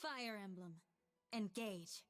Fire Emblem Engage.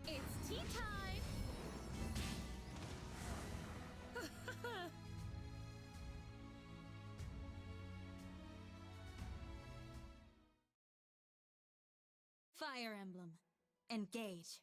It's tea time! Fire Emblem Engage.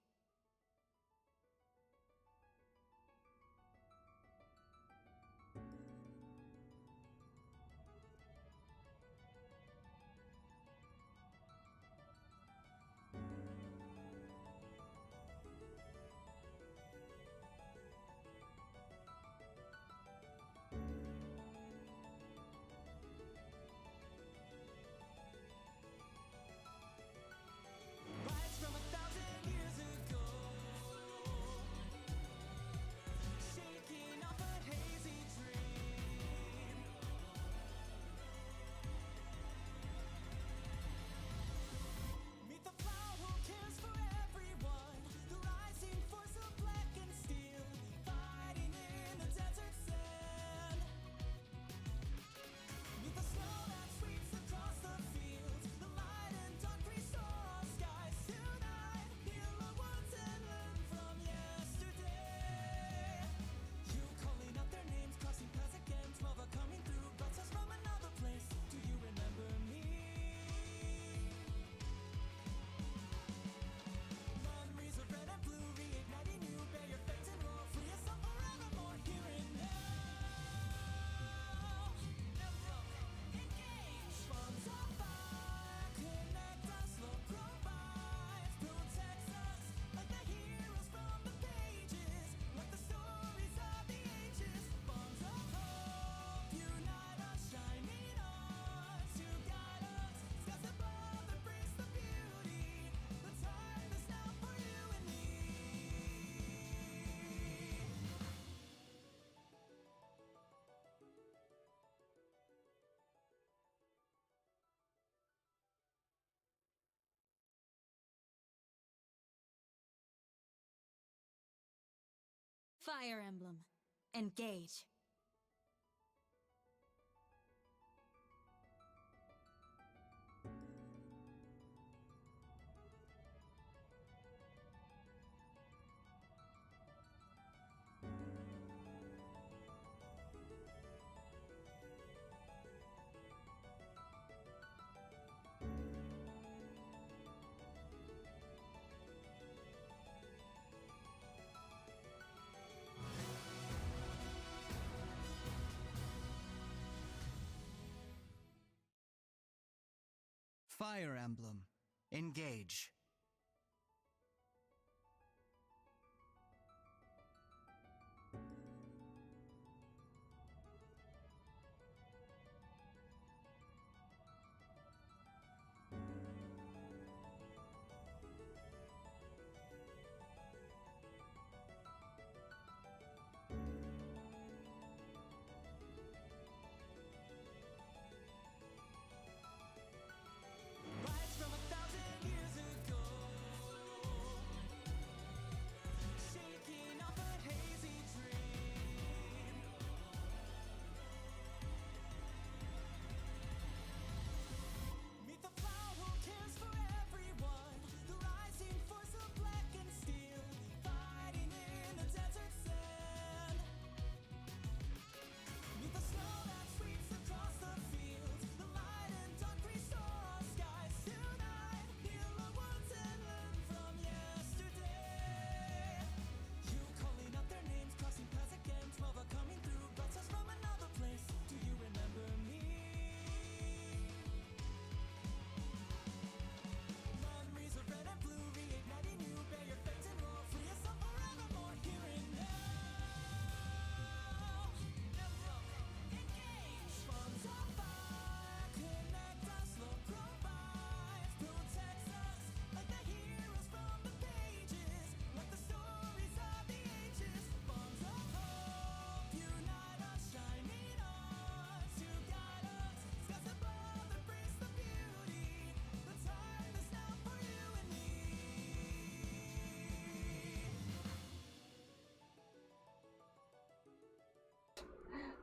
Rise from 1,000 years ago, shaking off a hazy dream. Meet the flower who cares for everyone, the rising force of black and steel, fighting in the desert sand. Meet the snow that sweeps across the fields, the light and dark restore skies tonight. Heal our wounds and learn from yesterday. You calling out their names, crossing paths again. 12 are coming through, brought us from another place. Do you remember me? Memories of red and blue, reigniting you. Bear your fangs and roar, free yourself forevermore. Here and now. Engage! Bonds of fire connect us, love provides, protects us like the heroes from the pages, like the stories of the ages. Bonds of hope unite us, shining on to guide us. Skies above embrace the beauty. The time is now for you and me. Fire Emblem Engage. Fire Emblem Engage. Rise from 1,000 years ago,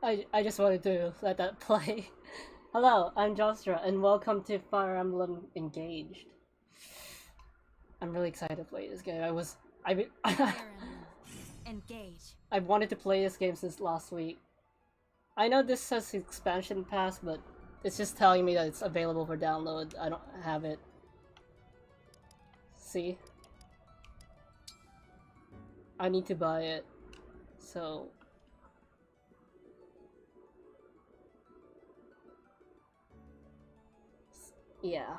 I just wanted to let that play. Hello, I'm Jostra, and welcome to Fire Emblem Engaged. I'm really excited to play this game. Fire Emblem Engage. I've wanted to play this game since last week. I know this says expansion pass, but it's just telling me that it's available for download. I don't have it. See? I need to buy it. So... yeah.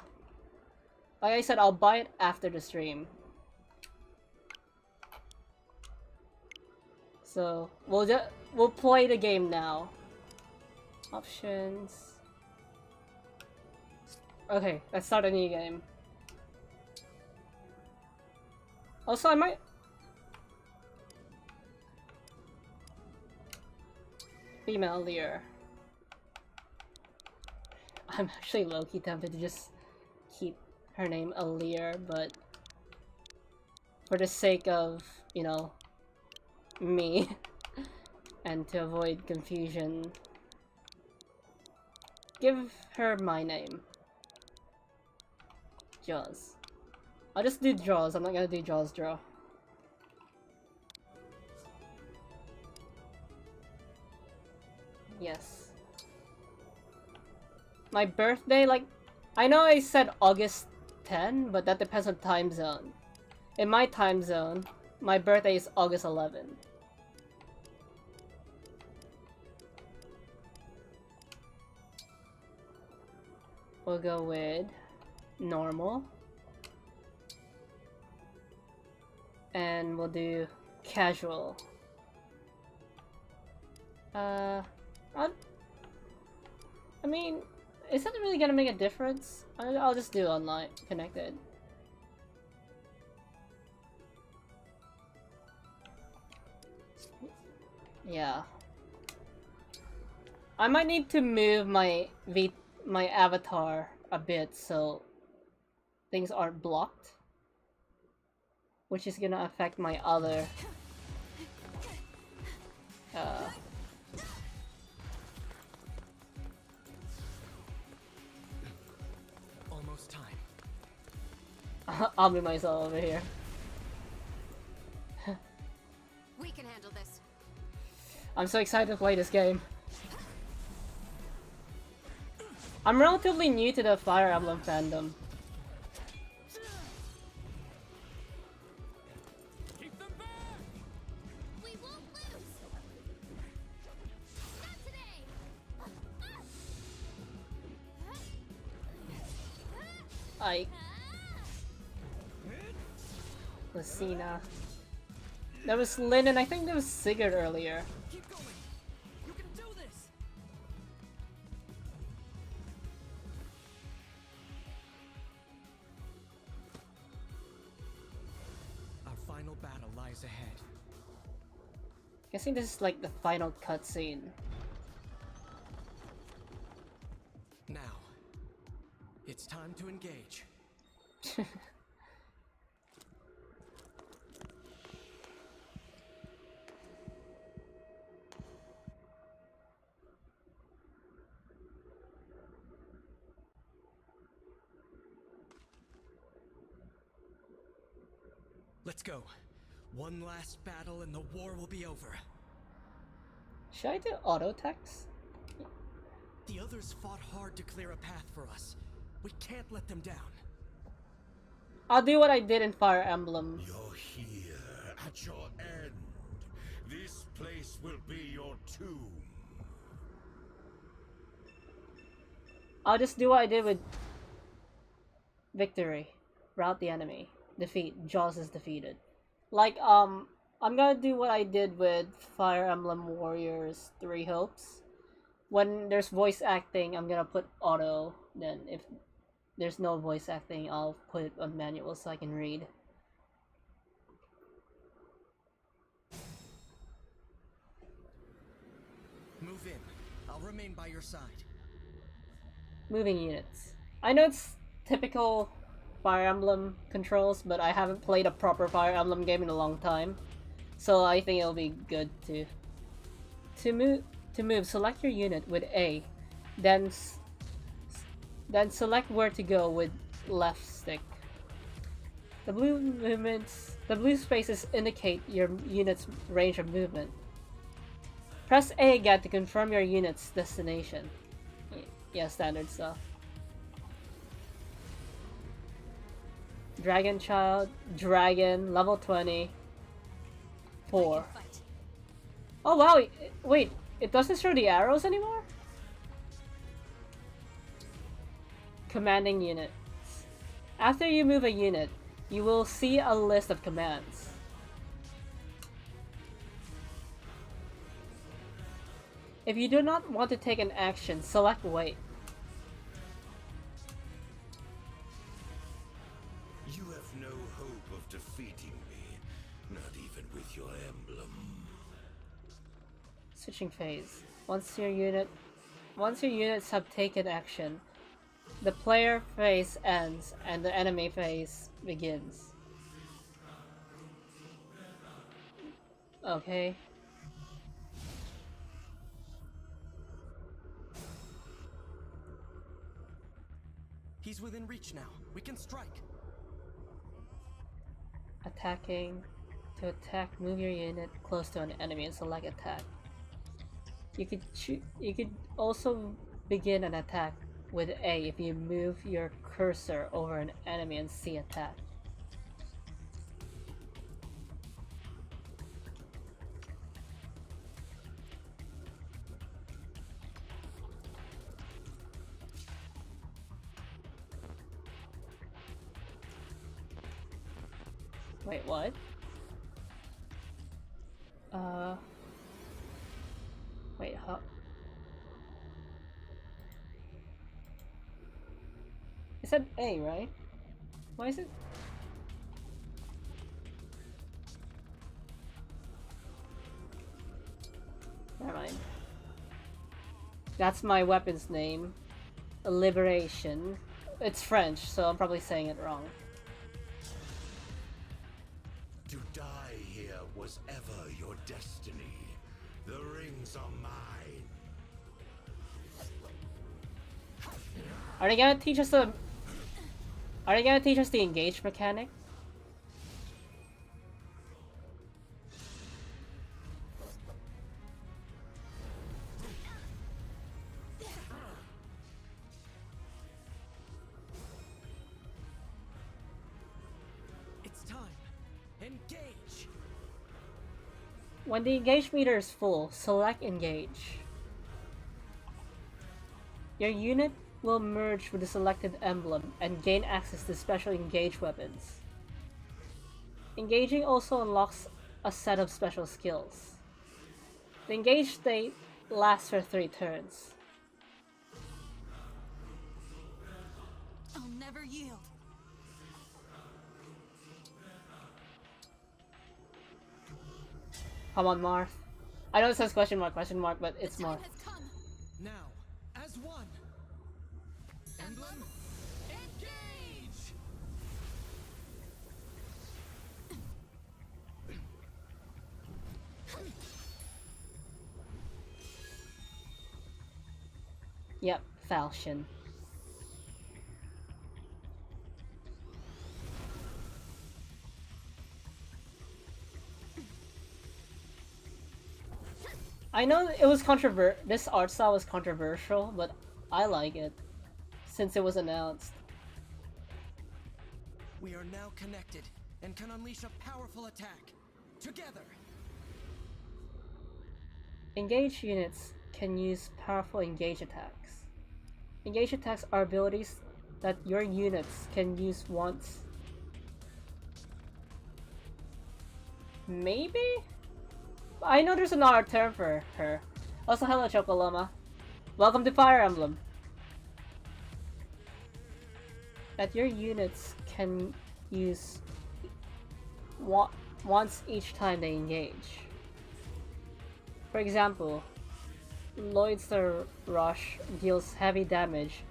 Like I said, I'll buy it after the stream. So, we'll play the game now. Options... okay, let's start a new game. Also, I might... female leader. I'm actually low-key tempted to just keep her name Alir, but for the sake of, you know, me, and to avoid confusion, give her my name. Jaws. I'll just do Jaws, I'm not gonna do Jaws draw. Yes. My birthday, like, I know I said August 10, but that depends on time zone. In my time zone, my birthday is August 11. We'll go with normal. And we'll do casual. I mean, is that really gonna make a difference? I'll just do online, connected. Yeah. I might need to move my avatar a bit so things aren't blocked, which is gonna affect my other Almost time. I'll move myself over here. We can handle this. I'm so excited to play this game. I'm relatively new to the Fire Emblem fandom. Keep them back! We won't lose. Not today. Lucina. There was Lynn and I think there was Sigurd earlier. Keep going! You can do this! Our final battle lies ahead. Guessing this is like the final cutscene. Now, it's time to engage. Let's go. One last battle and the war will be over. Should I do auto text? The others fought hard to clear a path for us. We can't let them down. I'll do what I did in Fire Emblem. You're here at your end. This place will be your tomb. I'll just do what I did with Victory. Rout the enemy. Defeat. Jaws is defeated. Like, I'm gonna do what I did with Fire Emblem Warriors 3 Hopes. When there's voice acting, I'm gonna put auto. Then if there's no voice acting, I'll put it on manual so I can read. Move in. I'll remain by your side. Moving units. I know it's typical Fire Emblem controls, but I haven't played a proper Fire Emblem game in a long time. So I think it'll be good to To move, select your unit with A, then select where to go with left stick. The blue spaces indicate your unit's range of movement. Press A again to confirm your unit's destination. Yeah, standard stuff. Dragon Child, Dragon, level 20. 4. Oh wow, wait, it doesn't show the arrows anymore? Commanding units. After you move a unit, you will see a list of commands. If you do not want to take an action, select wait. You have no hope of defeating me, not even with your emblem. Switching phase. Once your units have taken action, the player phase ends and the enemy phase begins. Okay. He's within reach now. We can strike. Attacking. To attack, move your unit close to an enemy and select attack. You could also begin an attack with A if you move your cursor over an enemy and see attack. Wait, what? Wait, how? It said A, right? Why is it? Never mind. That's my weapon's name. Liberation. It's French, so I'm probably saying it wrong. To die here was ever your destiny. The rings are mine. Are they gonna teach us the... Are they gonna teach us the engage mechanic? It's time. Engage. When the engage meter is full, select engage. Your unit will merge with the selected emblem and gain access to special engage weapons. Engaging also unlocks a set of special skills. The engage state lasts for 3 turns. I'll never yield. Come on, Marth. I know it says question mark, but it's The time Marth. has come. Now, as one. Emblem engage. Yep, falchion. I know it was this art style was controversial, but I like it since it was announced. We are now connected and can unleash a powerful attack. Together. Engage units can use powerful engage attacks. Engage attacks are abilities that your units can use once. Maybe? I know there's another term for her. Also, hello Chocoloma. Welcome to Fire Emblem. That your units can use once each time they engage. For example, Lloyd's Rush deals heavy damage.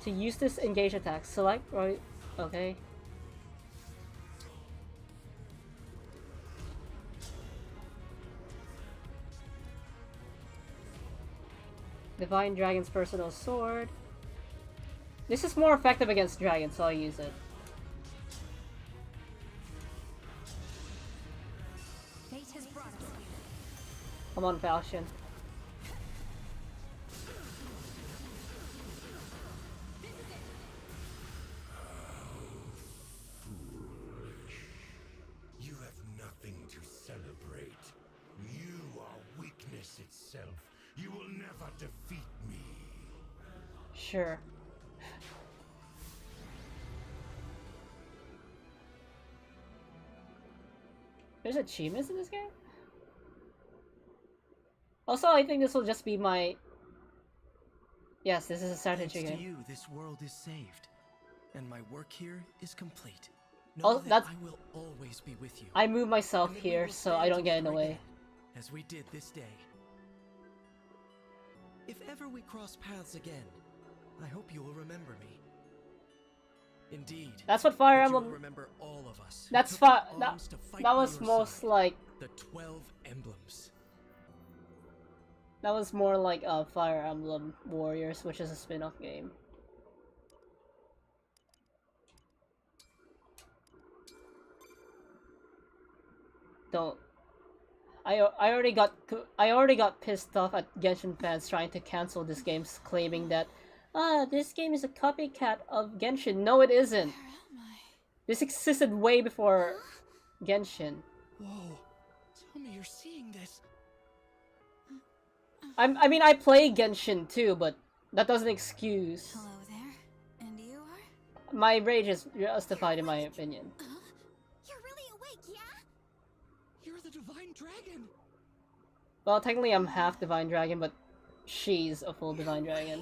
To use this engage attack, select right. Okay. Divine Dragon's personal sword. This is more effective against dragons, so I'll use it. Fate has brought us here. Come on, Falchion. You have nothing to celebrate. You are weakness itself. You will never defeat me. Sure. There's achievements in this game? Also, I think this will just be my... Yes, this is a strategy Thanks to game. you, this world is saved, and my work here is complete. Know Oh, that that's- I will always be with you. I move myself and that we here will so I stand don't get in the together way. again, as we did this day. If ever we cross paths again, I hope you will remember me. Indeed. That's what Fire that you will Emblem... remember all of us. who That's took that up arms to fight that by was your most side. like... The 12 emblems. That was more like Fire Emblem Warriors, which is a spin-off game. Don't. I already got pissed off at Genshin fans trying to cancel this game, claiming that this game is a copycat of Genshin. No, it isn't. Where am I? This existed way before Genshin. Whoa. Tell me you're seeing this. I mean, I play Genshin too, but that doesn't excuse. Hello there. And you are? My rage is justified in my opinion. You're really awake, yeah? You're the Divine Dragon. Well, technically I'm half Divine Dragon, but she's a full Divine Dragon.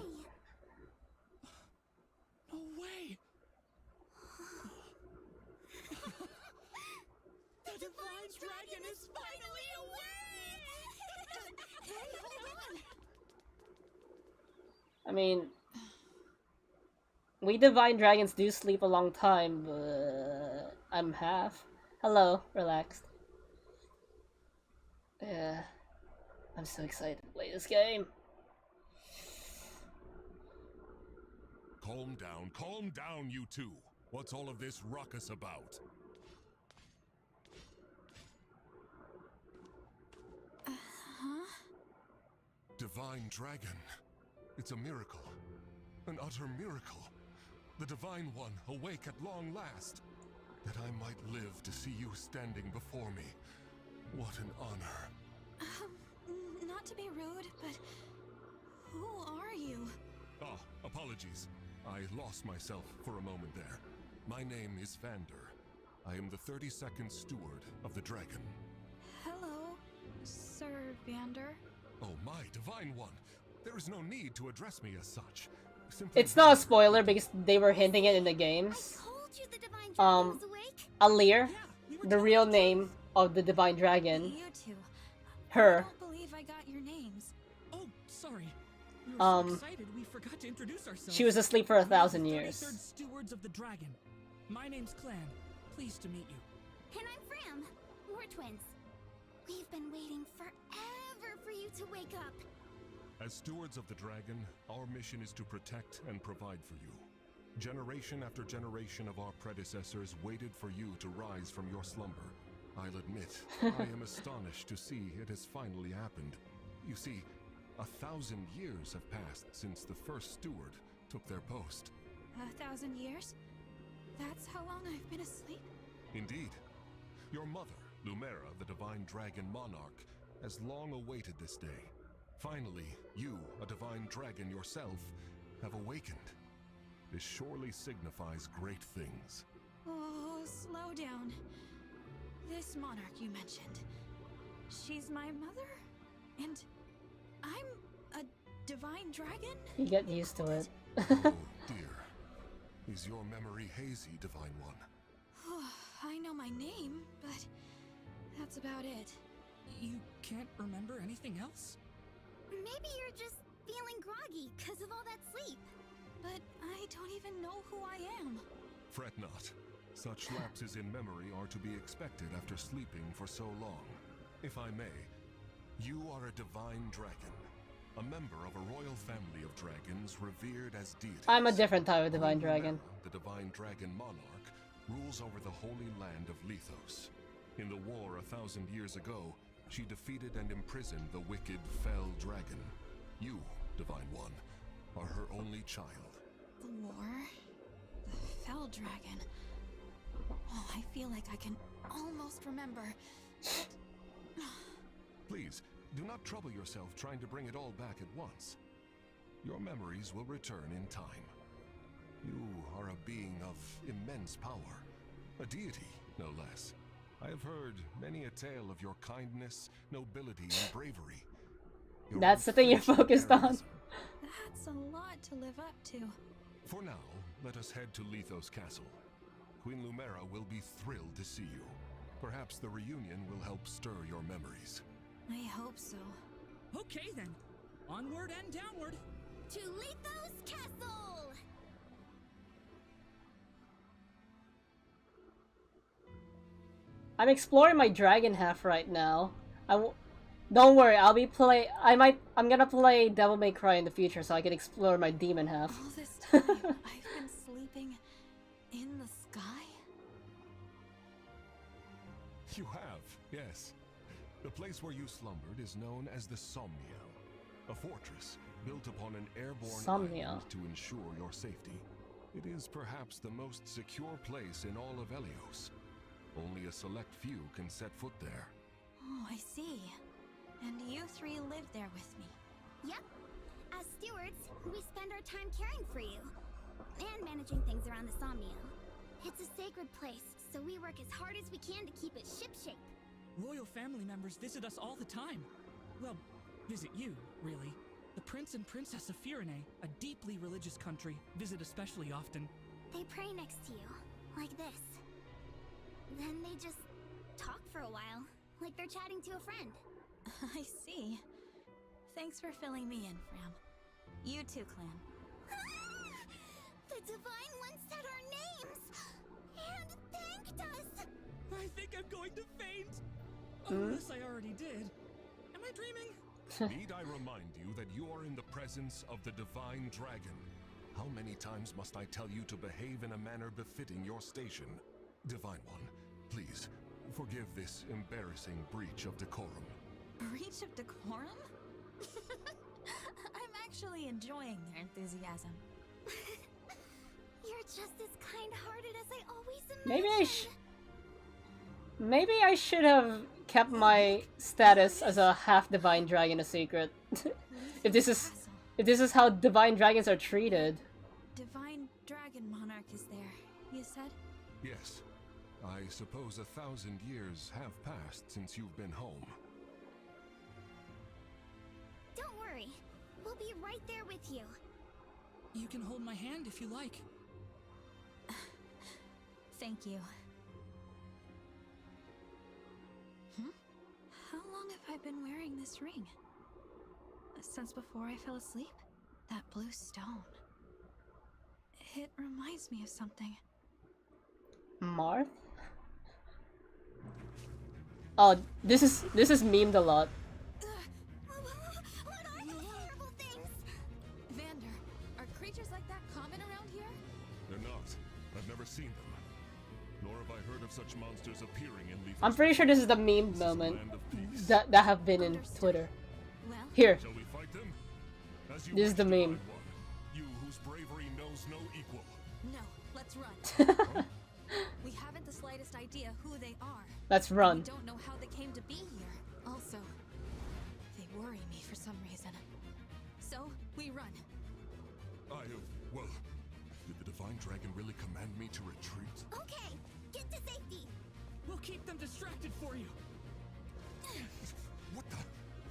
No way. The Divine Dragon is finally awake. Hey, hold on. I mean, we Divine Dragons do sleep a long time, but I'm half. Hello, relaxed. Yeah, I'm so excited to play this game. Calm down, you two. What's all of this ruckus about? Divine Dragon. It's a miracle. An utter miracle. The Divine One awake at long last. That I might live to see you standing before me. What an honor. Not to be rude, but who are you? Ah, apologies. I lost myself for a moment there. My name is Vander. I am the 32nd Steward of the Dragon. Hello, Sir Vander. Oh, my Divine One! There is no need to address me as such. Simply It's not a Vander. spoiler because they were hinting it in the I games. told you the Divine Dragon was awake. Alir, We were the real name of the Divine Dragon, You two. her. I don't believe I got your names. Oh, sorry. We were Um, so excited we forgot to introduce ourselves. She was asleep for We are 1,000 the years. 33rd Stewards of the Dragon. My name's Clan. Pleased to meet you. And I'm Fram. We're twins. We've been waiting forever for you to wake up. As stewards of the dragon, our mission is to protect and provide for you. Generation after generation of our predecessors waited for you to rise from your slumber. I'll admit, I am astonished to see it has finally happened. You see, 1,000 years have passed since the first steward took their post. 1,000 years? That's how long I've been asleep? Indeed. Your mother, Lumera, the divine dragon monarch, has long awaited this day. Finally, you, a divine dragon yourself, have awakened. This surely signifies great things. Oh, slow down. This monarch you mentioned. She's my mother? And I'm a divine dragon? You get used to it. Oh dear. Is your memory hazy, Divine One? I know my name, but that's about it. You can't remember anything else? Maybe you're just feeling groggy because of all that sleep. But I don't even know who I am. Fret not. Such lapses in memory are to be expected after sleeping for so long. If I may, you are a divine dragon. a member of a royal family of dragons revered as deities. I'm a different type of divine Queen dragon. Lumera, the divine dragon monarch, rules over the holy land of Lethos. In the war 1,000 years ago, she defeated and imprisoned the wicked Fell Dragon. You, Divine One, are her only child. The war? The Fell Dragon. Oh, I feel like I can almost remember. Please, do not trouble yourself trying to bring it all back at once. Your memories will return in time. You are a being of immense power. A deity, no less. I have heard many a tale of your kindness, nobility, and bravery. Your That's the thing you're unflinching focused on. heroism. That's a lot to live up to. For now, let us head to Lethos Castle. Queen Lumera will be thrilled to see you. Perhaps the reunion will help stir your memories. I hope so. Okay then. Onward and downward. To Lethos Castle! I'm exploring my dragon half right now. Don't worry, I'm gonna play Devil May Cry in the future so I can explore my demon half. All this time, I've been sleeping in the sky? You have, yes. The place where you slumbered is known as the Somniel, a fortress built upon an airborne Somniel. island to ensure your safety. It is perhaps the most secure place in all of Elios. Only a select few can set foot there. Oh, I see. And you three live there with me. Yep. As stewards, we spend our time caring for you. And managing things around the Somniel. It's a sacred place, so we work as hard as we can to keep it shipshape. Royal family members visit us all the time. Well, visit you, really. The Prince and Princess of Firene, a deeply religious country, visit especially often. They pray next to you, like this. Then they just talk for a while, like they're chatting to a friend. I see. Thanks for filling me in, Fram. You too, Clan. The Divine One said our names! And thanked us! I think I'm going to faint! Unless I already did. Am I dreaming? Need I remind you that you are in the presence of the Divine Dragon? How many times must I tell you to behave in a manner befitting your station? Divine One, please, forgive this embarrassing breach of decorum. Breach of decorum? I'm actually enjoying their enthusiasm. You're just as kind-hearted as I always imagined. Maybe I should have kept my status as a half divine dragon a secret. if this is how divine dragons are treated. Divine Dragon Monarch is there, you said? Yes. I suppose 1,000 years have passed since you've been home. Don't worry. We'll be right there with you. You can hold my hand if you like. Thank you. How long have I been wearing this ring? Since before I fell asleep? That blue stone. It reminds me of something. Marth? Oh, this is memed a lot. What are these terrible things? Vander, are creatures like that common around here? They're not. I've never seen them. Nor have I heard of such monsters appearing in Lethos. I'm pretty sure this is the meme This is a moment land of peace. that have been in Twitter. Well, Here, Shall we fight them? As you this is wish, the Divine meme. One. You whose bravery knows no equal. no, let's run. We haven't the slightest idea who they are. Let's We run. don't know how they came to be here. Also, they worry me for some reason. So, we run. Well, did the Divine Dragon really command me to retreat? Okay, get to safety. We'll keep them distracted for you. What the?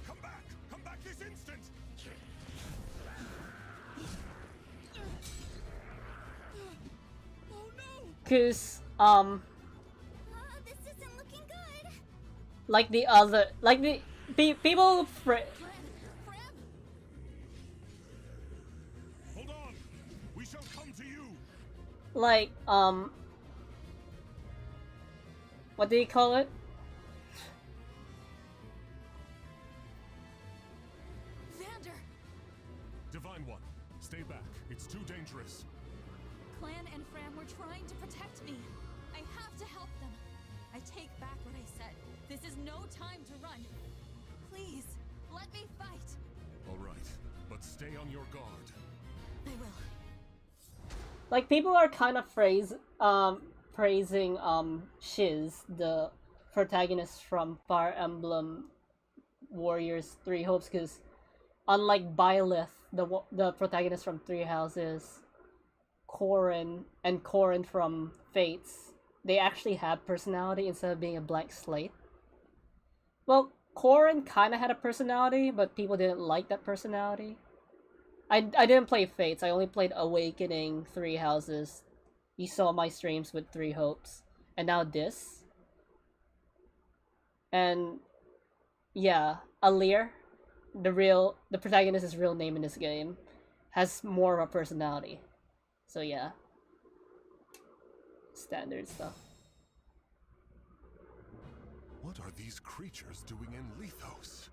Come back! Come back this instant! Oh no! This isn't looking good. like the people Fran! Hold on! We shall come to you! like what do you call it? Vander, Divine One, stay back. It's too dangerous. Clan and Fram were trying to protect me. I have to help them. I take back what I said. This is no time to run. Please, let me fight. All right, but stay on your guard. I will. Like, people are kind of praising Shiz, the protagonist from Fire Emblem Warriors 3 Hopes, because unlike Byleth, the protagonist from Three Houses, Corrin from Fates, they actually have personality instead of being a blank slate. Well, Corrin kind of had a personality, but people didn't like that personality. I didn't play Fates, I only played Awakening, Three Houses. You saw my streams with Three Hopes. And now this. And yeah, Alir, the protagonist's real name in this game, has more of a personality. So yeah. Standard stuff. What are these creatures doing in Lethos?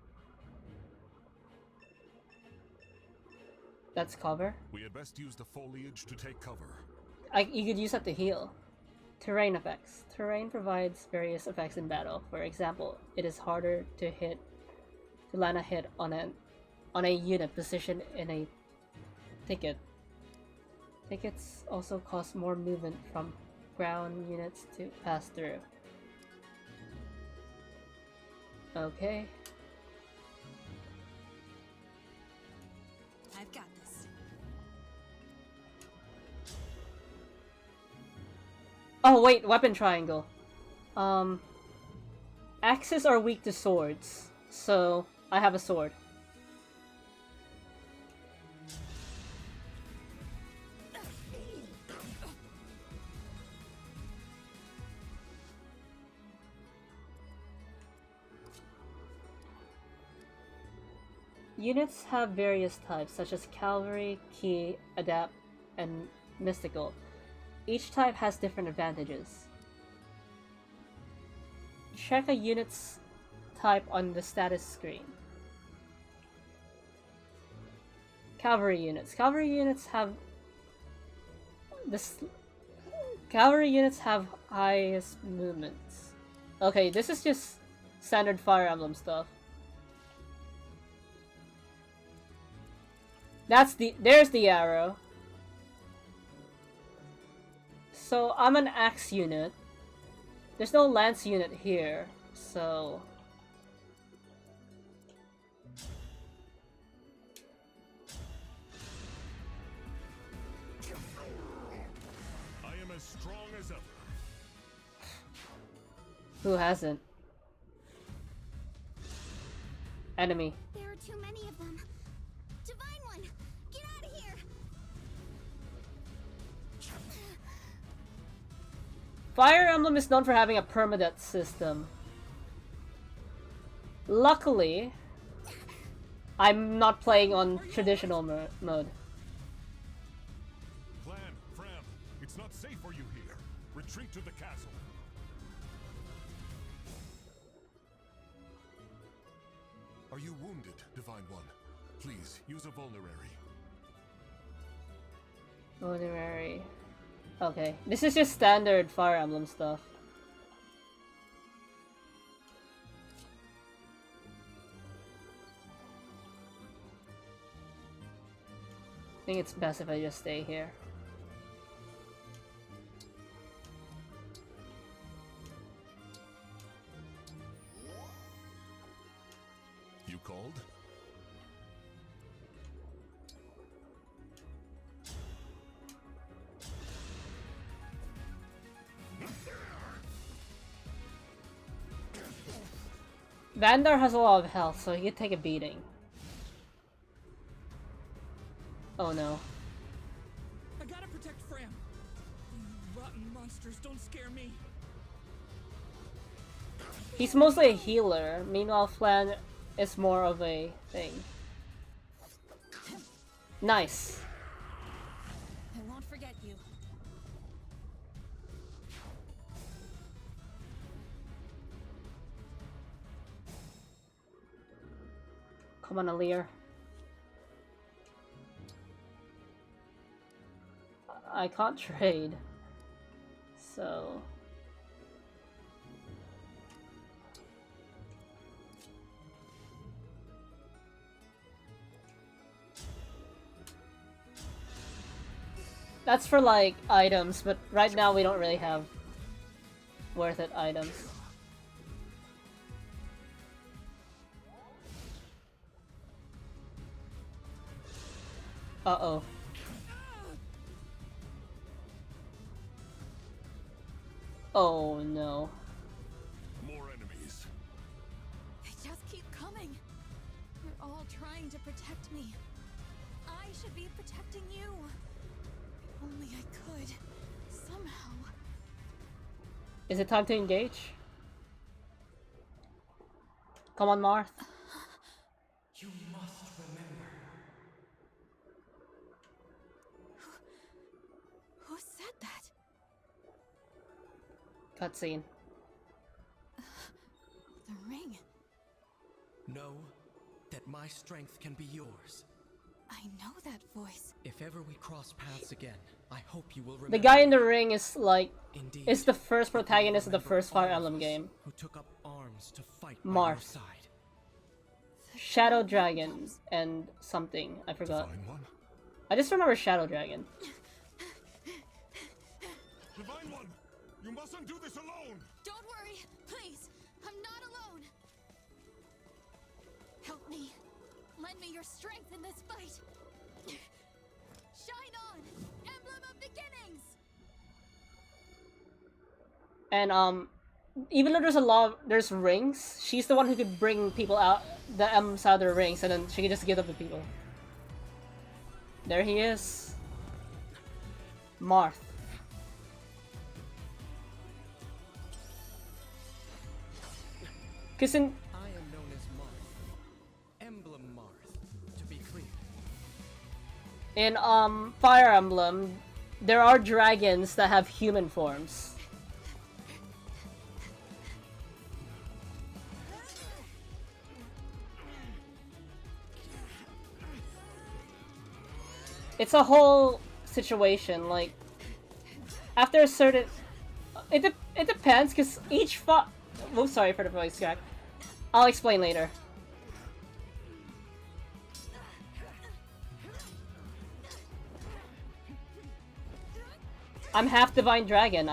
That's cover. We had best use the foliage to take cover. You could use that to heal. Terrain effects. Terrain provides various effects in battle. For example, it is harder to land a hit on a unit positioned in a thicket. Thickets also cause more movement from ground units to pass through. Okay. I've got this. Oh wait, weapon triangle. Axes are weak to swords, so I have a sword. Units have various types, such as Cavalry, Key, Adapt, and Mystical. Each type has different advantages. Check a unit's type on the status screen. Cavalry units. Cavalry units have highest movements. Okay, this is just standard Fire Emblem stuff. There's the arrow. So I'm an axe unit. There's no lance unit here, so I am as strong as ever. who hasn't? Enemy. There are too many of them. Divine One, get out of here! Fire Emblem is known for having a permadeath system. Luckily, I'm not playing on traditional mode. Clan, Fram, it's not safe for you here. Retreat to the castle. Are you wounded, Divine One? Please, use a vulnerary. Vulnerary. Okay, this is just standard Fire Emblem stuff. I think it's best if I just stay here. You called? Vandar has a lot of health, so he could take a beating. Oh no. I gotta protect Fram. You rotten monsters, don't scare me. He's mostly a healer, meanwhile Flan is more of a thing. Nice. I won't forget you. Come on, Alir. I can't trade. So that's for like items, but right now we don't really have worth it items. Uh-oh. Oh no. More enemies. They just keep coming. You're all trying to protect me. I should be protecting you. If only I could. Somehow. Is it time to engage? Come on, Marth. You must remember. Who said that? Cutscene. The ring. Know that my strength can be yours. I know that voice. If ever we cross paths again, I hope you will remember. The guy in the ring is like, Indeed, is the first protagonist of the remember first Fire all of Emblem us game. who took up arms to fight by your Marth. side. Shadow Dragon and something, I forgot. Divine One? I just remember Shadow Dragon. Divine One! You mustn't do this alone! Don't worry, please. I'm not alone. Help me. Lend me your strength in this fight. Shine on, Emblem of Beginnings. And even though there's rings, she's the one who could bring people out, the M's out of their rings, and then she can just give them to people. There he is. Marth. Cause in I am known as Marth. Emblem Marth, to be clear. in Fire Emblem, there are dragons that have human forms. It's a whole situation, like, after a certain... It depends, because each oh, sorry for the voice crack. I'll explain later. I'm half Divine Dragon,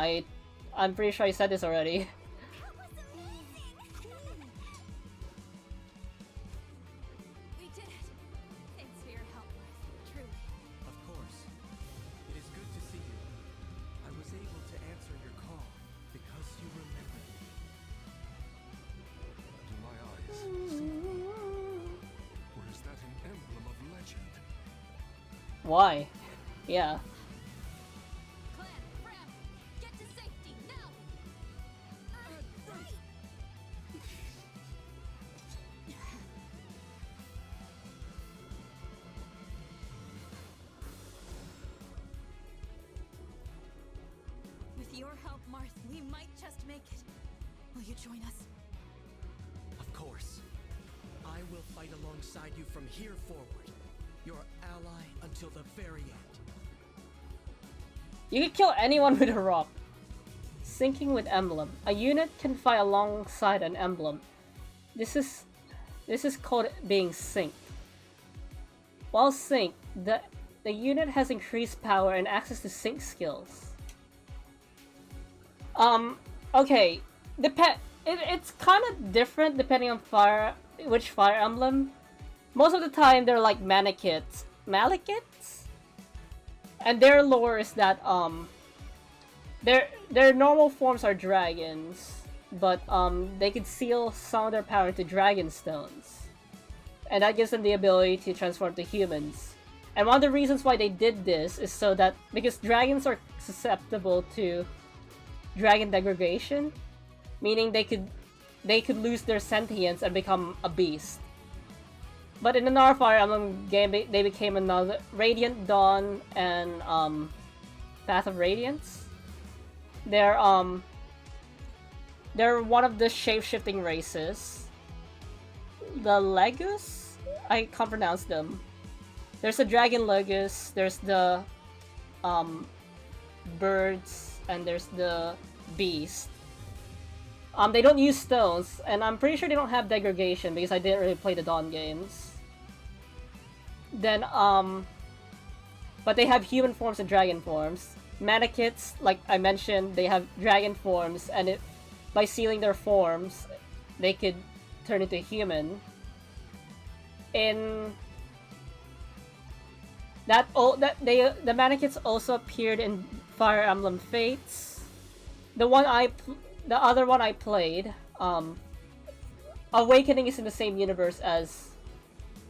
I'm pretty sure I said this already. We did it. Thanks for your help, Marth. Truly. Of course. It is good to see you. I was able to answer your call because you remembered me. Do my eyes see? Or is that an emblem of legend? Why? Yeah. Clan, Fram, get to safety now. With your help, Marth, we might just make it. Will you join us? Of course. I will fight alongside you from here forward. Your ally until the very end. You can kill anyone with a rock. Syncing with emblem. A unit can fight alongside an emblem. This is called being synced. While synced, the unit has increased power and access to sync skills. Okay. It's kind of different depending on which Fire Emblem. Most of the time they're like Malekiths. And their lore is that their normal forms are dragons, but they could seal some of their power into dragon stones. And that gives them the ability to transform to humans. And one of the reasons why they did this is so that because dragons are susceptible to dragon degradation, meaning they could lose their sentience and become a beast. But in another Fire Emblem game, they became another Radiant Dawn and Path of Radiance. They're one of the shape-shifting races. The Legus? I can't pronounce them. There's the Dragon Legus. There's the birds, and there's the beast. They don't use stones, and I'm pretty sure they don't have degradation because I didn't really play the Dawn games. Then, but they have human forms and dragon forms. Manakits, like I mentioned, they have dragon forms, and by sealing their forms, they could turn into human. The Manakits also appeared in Fire Emblem Fates. The other one I played, Awakening is in the same universe as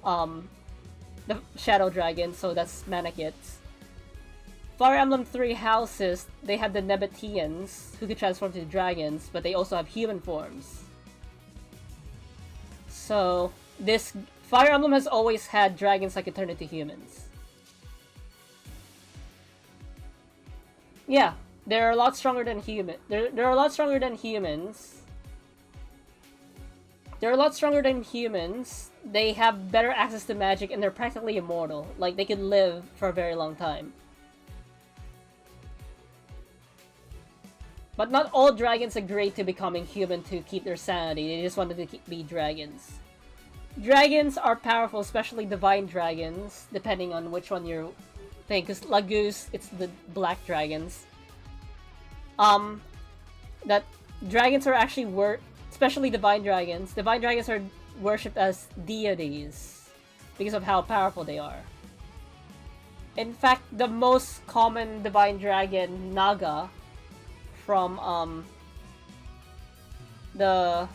the Shadow Dragon, so that's Manakits. Fire Emblem 3 Houses, they have the Nebetians, who can transform into dragons, but they also have human forms. So, this Fire Emblem has always had dragons that can turn into humans. Yeah, they're a lot stronger than They're a lot stronger than humans. They're a lot stronger than humans. They have better access to magic, and they're practically immortal. Like, they can live for a very long time. But not all dragons agree to becoming human to keep their sanity. They just wanted to be dragons. Dragons are powerful, especially divine dragons, depending on which one you're thinking. Because Lagoose, it's the black dragons. That dragons are actually especially divine dragons. Divine dragons are worshipped as deities because of how powerful they are. In fact, the most common divine dragon, Naga, from the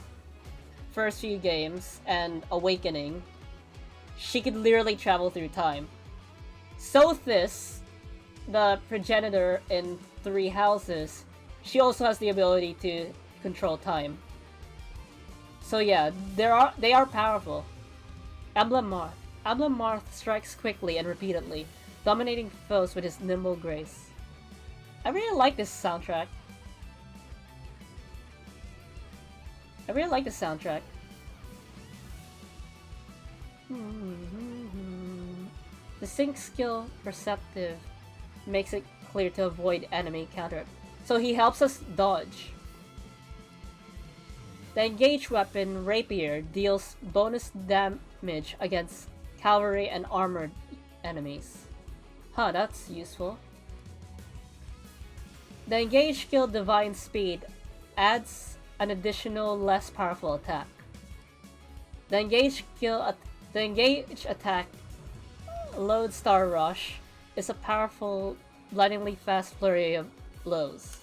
first few games and Awakening, she could literally travel through time. Sothis, the progenitor in 3 Houses, she also has the ability to control time. So yeah, they are powerful. Emblem Marth. Emblem Marth strikes quickly and repeatedly, dominating foes with his nimble grace. I really like this soundtrack. The sync skill perceptive makes it clear to avoid enemy counter. So he helps us dodge. The Engage weapon, Rapier, deals bonus damage against cavalry and armored enemies. Huh, that's useful. The Engage skill, Divine Speed, adds an additional less powerful attack. The Engage attack, Lodestar Rush, is a powerful, blindingly fast flurry of blows.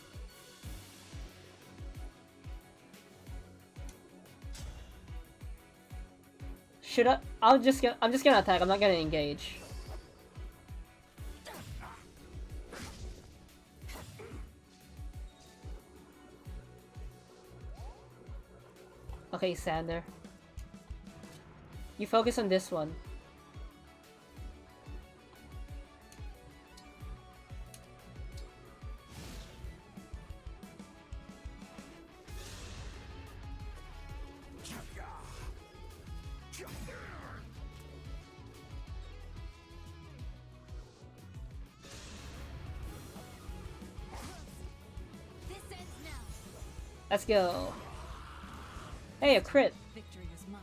I'm just gonna attack. I'm not gonna engage. Okay, Sander. You focus on this one. Let's go. Hey, a crit. Victory is mine.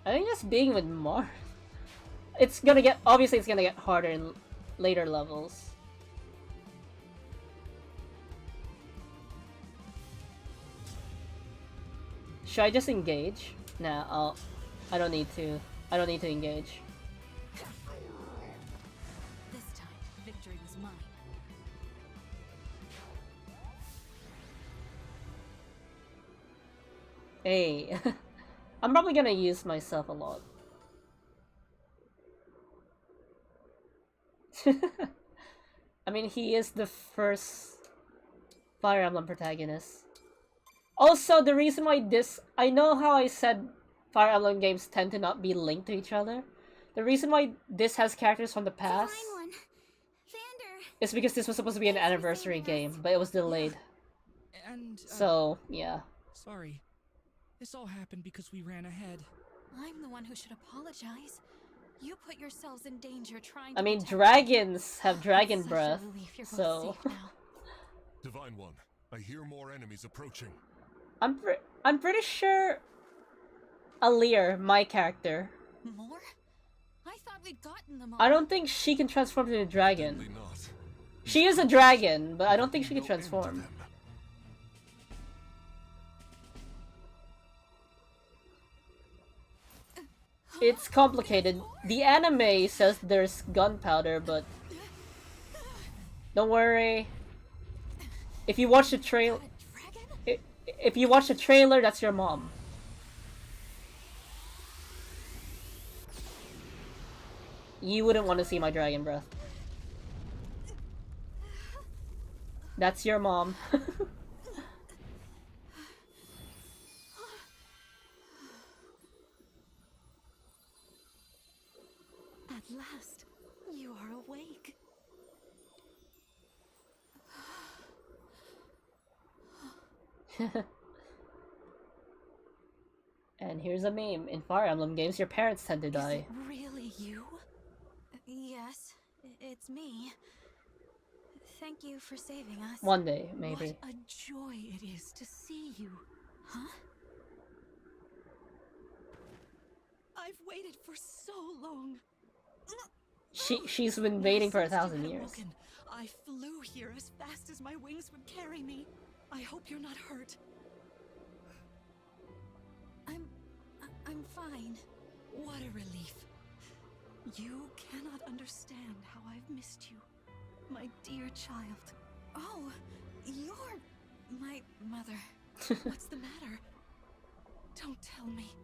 I think just being with Marth, obviously it's gonna get harder in later levels. Should I just engage? Nah, I don't need to engage. This time, victory was mine. Hey, I'm probably gonna use myself a lot. I mean, he is the first Fire Emblem protagonist. Also, the reason why I know how I said Fire Emblem games tend to not be linked to each other. The reason why this has characters from the past is because this was supposed to be an anniversary game, but it was delayed. And, So, yeah. sorry. This all happened because we ran ahead. I'm the one who should apologize. You put yourselves in danger trying I to mean, protect dragons have me. dragon It's breath, such a relief you're both so safe now. Divine One, I hear more enemies approaching. I'm pretty sure Alir, my character, More? I thought we'd gotten them all. I don't think she can transform into a dragon. Evidently not. She is a dragon, but I don't think she can No end to transform. them. It's complicated. The anime says there's gunpowder, but don't worry. If you watch the trail, Dragon? if you watch the trailer, that's your mom. You wouldn't want to see my dragon breath. That's your mom. At last, you are awake. And here's a meme. In Fire Emblem games, your parents tend to Is die. it really you? Yes, it's me. Thank you for saving us. One day, maybe. What a joy it is to see you. Huh? I've waited for so long. She's been waiting for Since you 1,000 had years. awoken, I flew here as fast as my wings would carry me. I hope you're not hurt. I'm fine. What a relief. You cannot understand how I've missed you, my dear child. Oh, you're my mother. What's the matter? Don't tell me.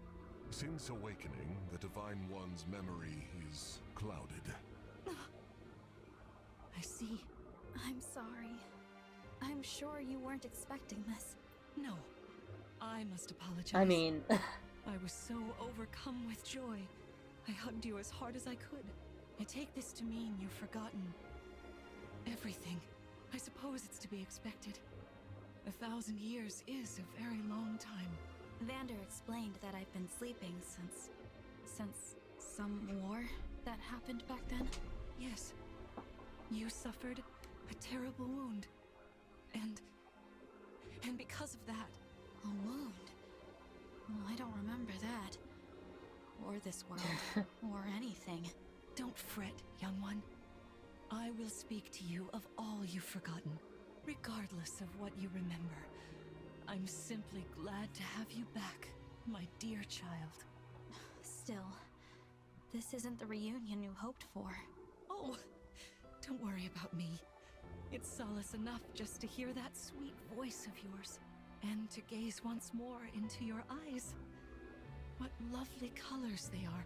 Since awakening, the Divine One's memory is clouded. I see. I'm sorry. I'm sure you weren't expecting this. No, I must apologize. I mean, I was so overcome with joy. I hugged you as hard as I could. I take this to mean you've forgotten everything. I suppose it's to be expected. 1,000 years is a very long time. Vander explained that I've been sleeping since some war that happened back then. Yes. You suffered a terrible wound. And because of that... A wound? Well, I don't remember that. Or this world. Or anything. Don't fret, young one. I will speak to you of all you've forgotten, regardless of what you remember. I'm simply glad to have you back, my dear child. Still, this isn't the reunion you hoped for. Oh, don't worry about me. It's solace enough just to hear that sweet voice of yours, and to gaze once more into your eyes. What lovely colors they are.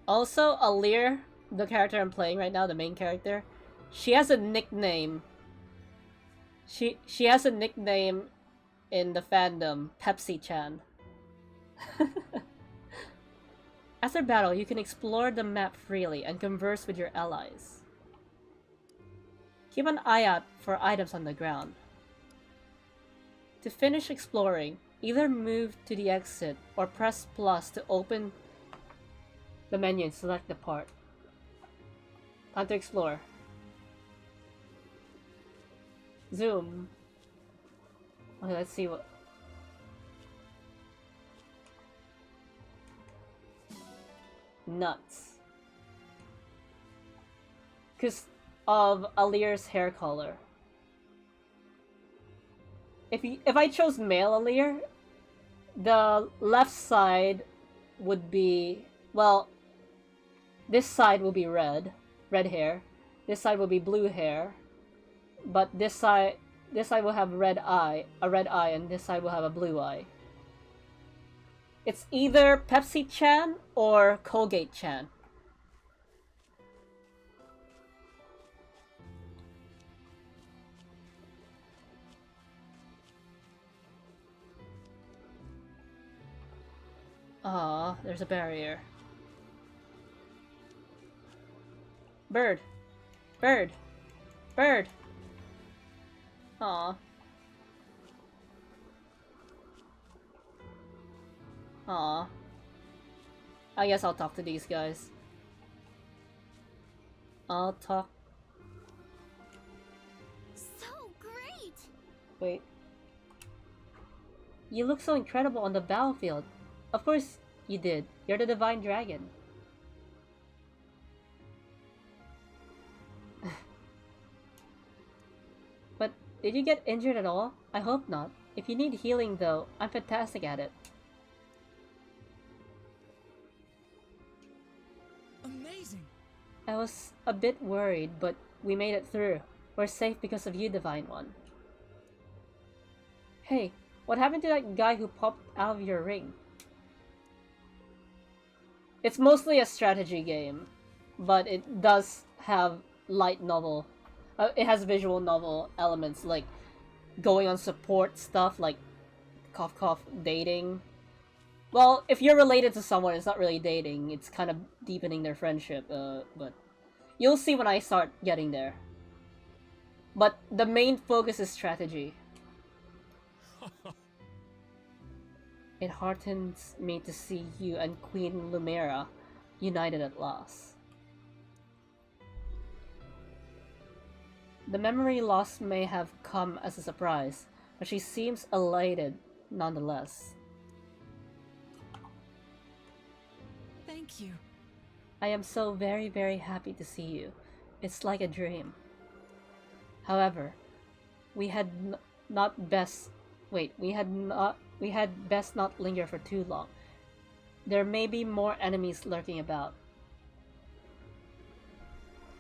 also, Alir, the character I'm playing right now, the main character, she has a nickname. She has a nickname in the fandom, Pepsi-chan. After battle, you can explore the map freely and converse with your allies. Keep an eye out for items on the ground. To finish exploring, either move to the exit or press plus to open the menu and select the part. Time to explore. Zoom. Okay, let's see what... Nuts. Because of Alir's hair color. If I chose male Alir, the left side would be, well, this side will be red hair. This side will be blue hair. But this side will have a red eye, and this side will have a blue eye. It's either Pepsi-chan or Colgate-chan. Ah, there's a barrier. Bird! Bird! Bird! Aw. Aw. I guess I'll talk to these guys. I'll talk. So great! Wait. You look so incredible on the battlefield. Of course you did. You're the Divine Dragon. But did you get injured at all? I hope not. If you need healing though, I'm fantastic at it. Amazing. I was a bit worried, but we made it through. We're safe because of you, Divine One. Hey, what happened to that guy who popped out of your ring? It's mostly a strategy game, but it does have light novel. It has visual novel elements, like going on support stuff, like cough cough dating. Well, if you're related to someone, it's not really dating. It's kind of deepening their friendship, but you'll see when I start getting there. But the main focus is strategy. It heartens me to see you and Queen Lumera united at last. The memory loss may have come as a surprise, but she seems elated nonetheless. Thank you. I am so very, very happy to see you. It's like a dream. However, we had best not linger for too long. There may be more enemies lurking about.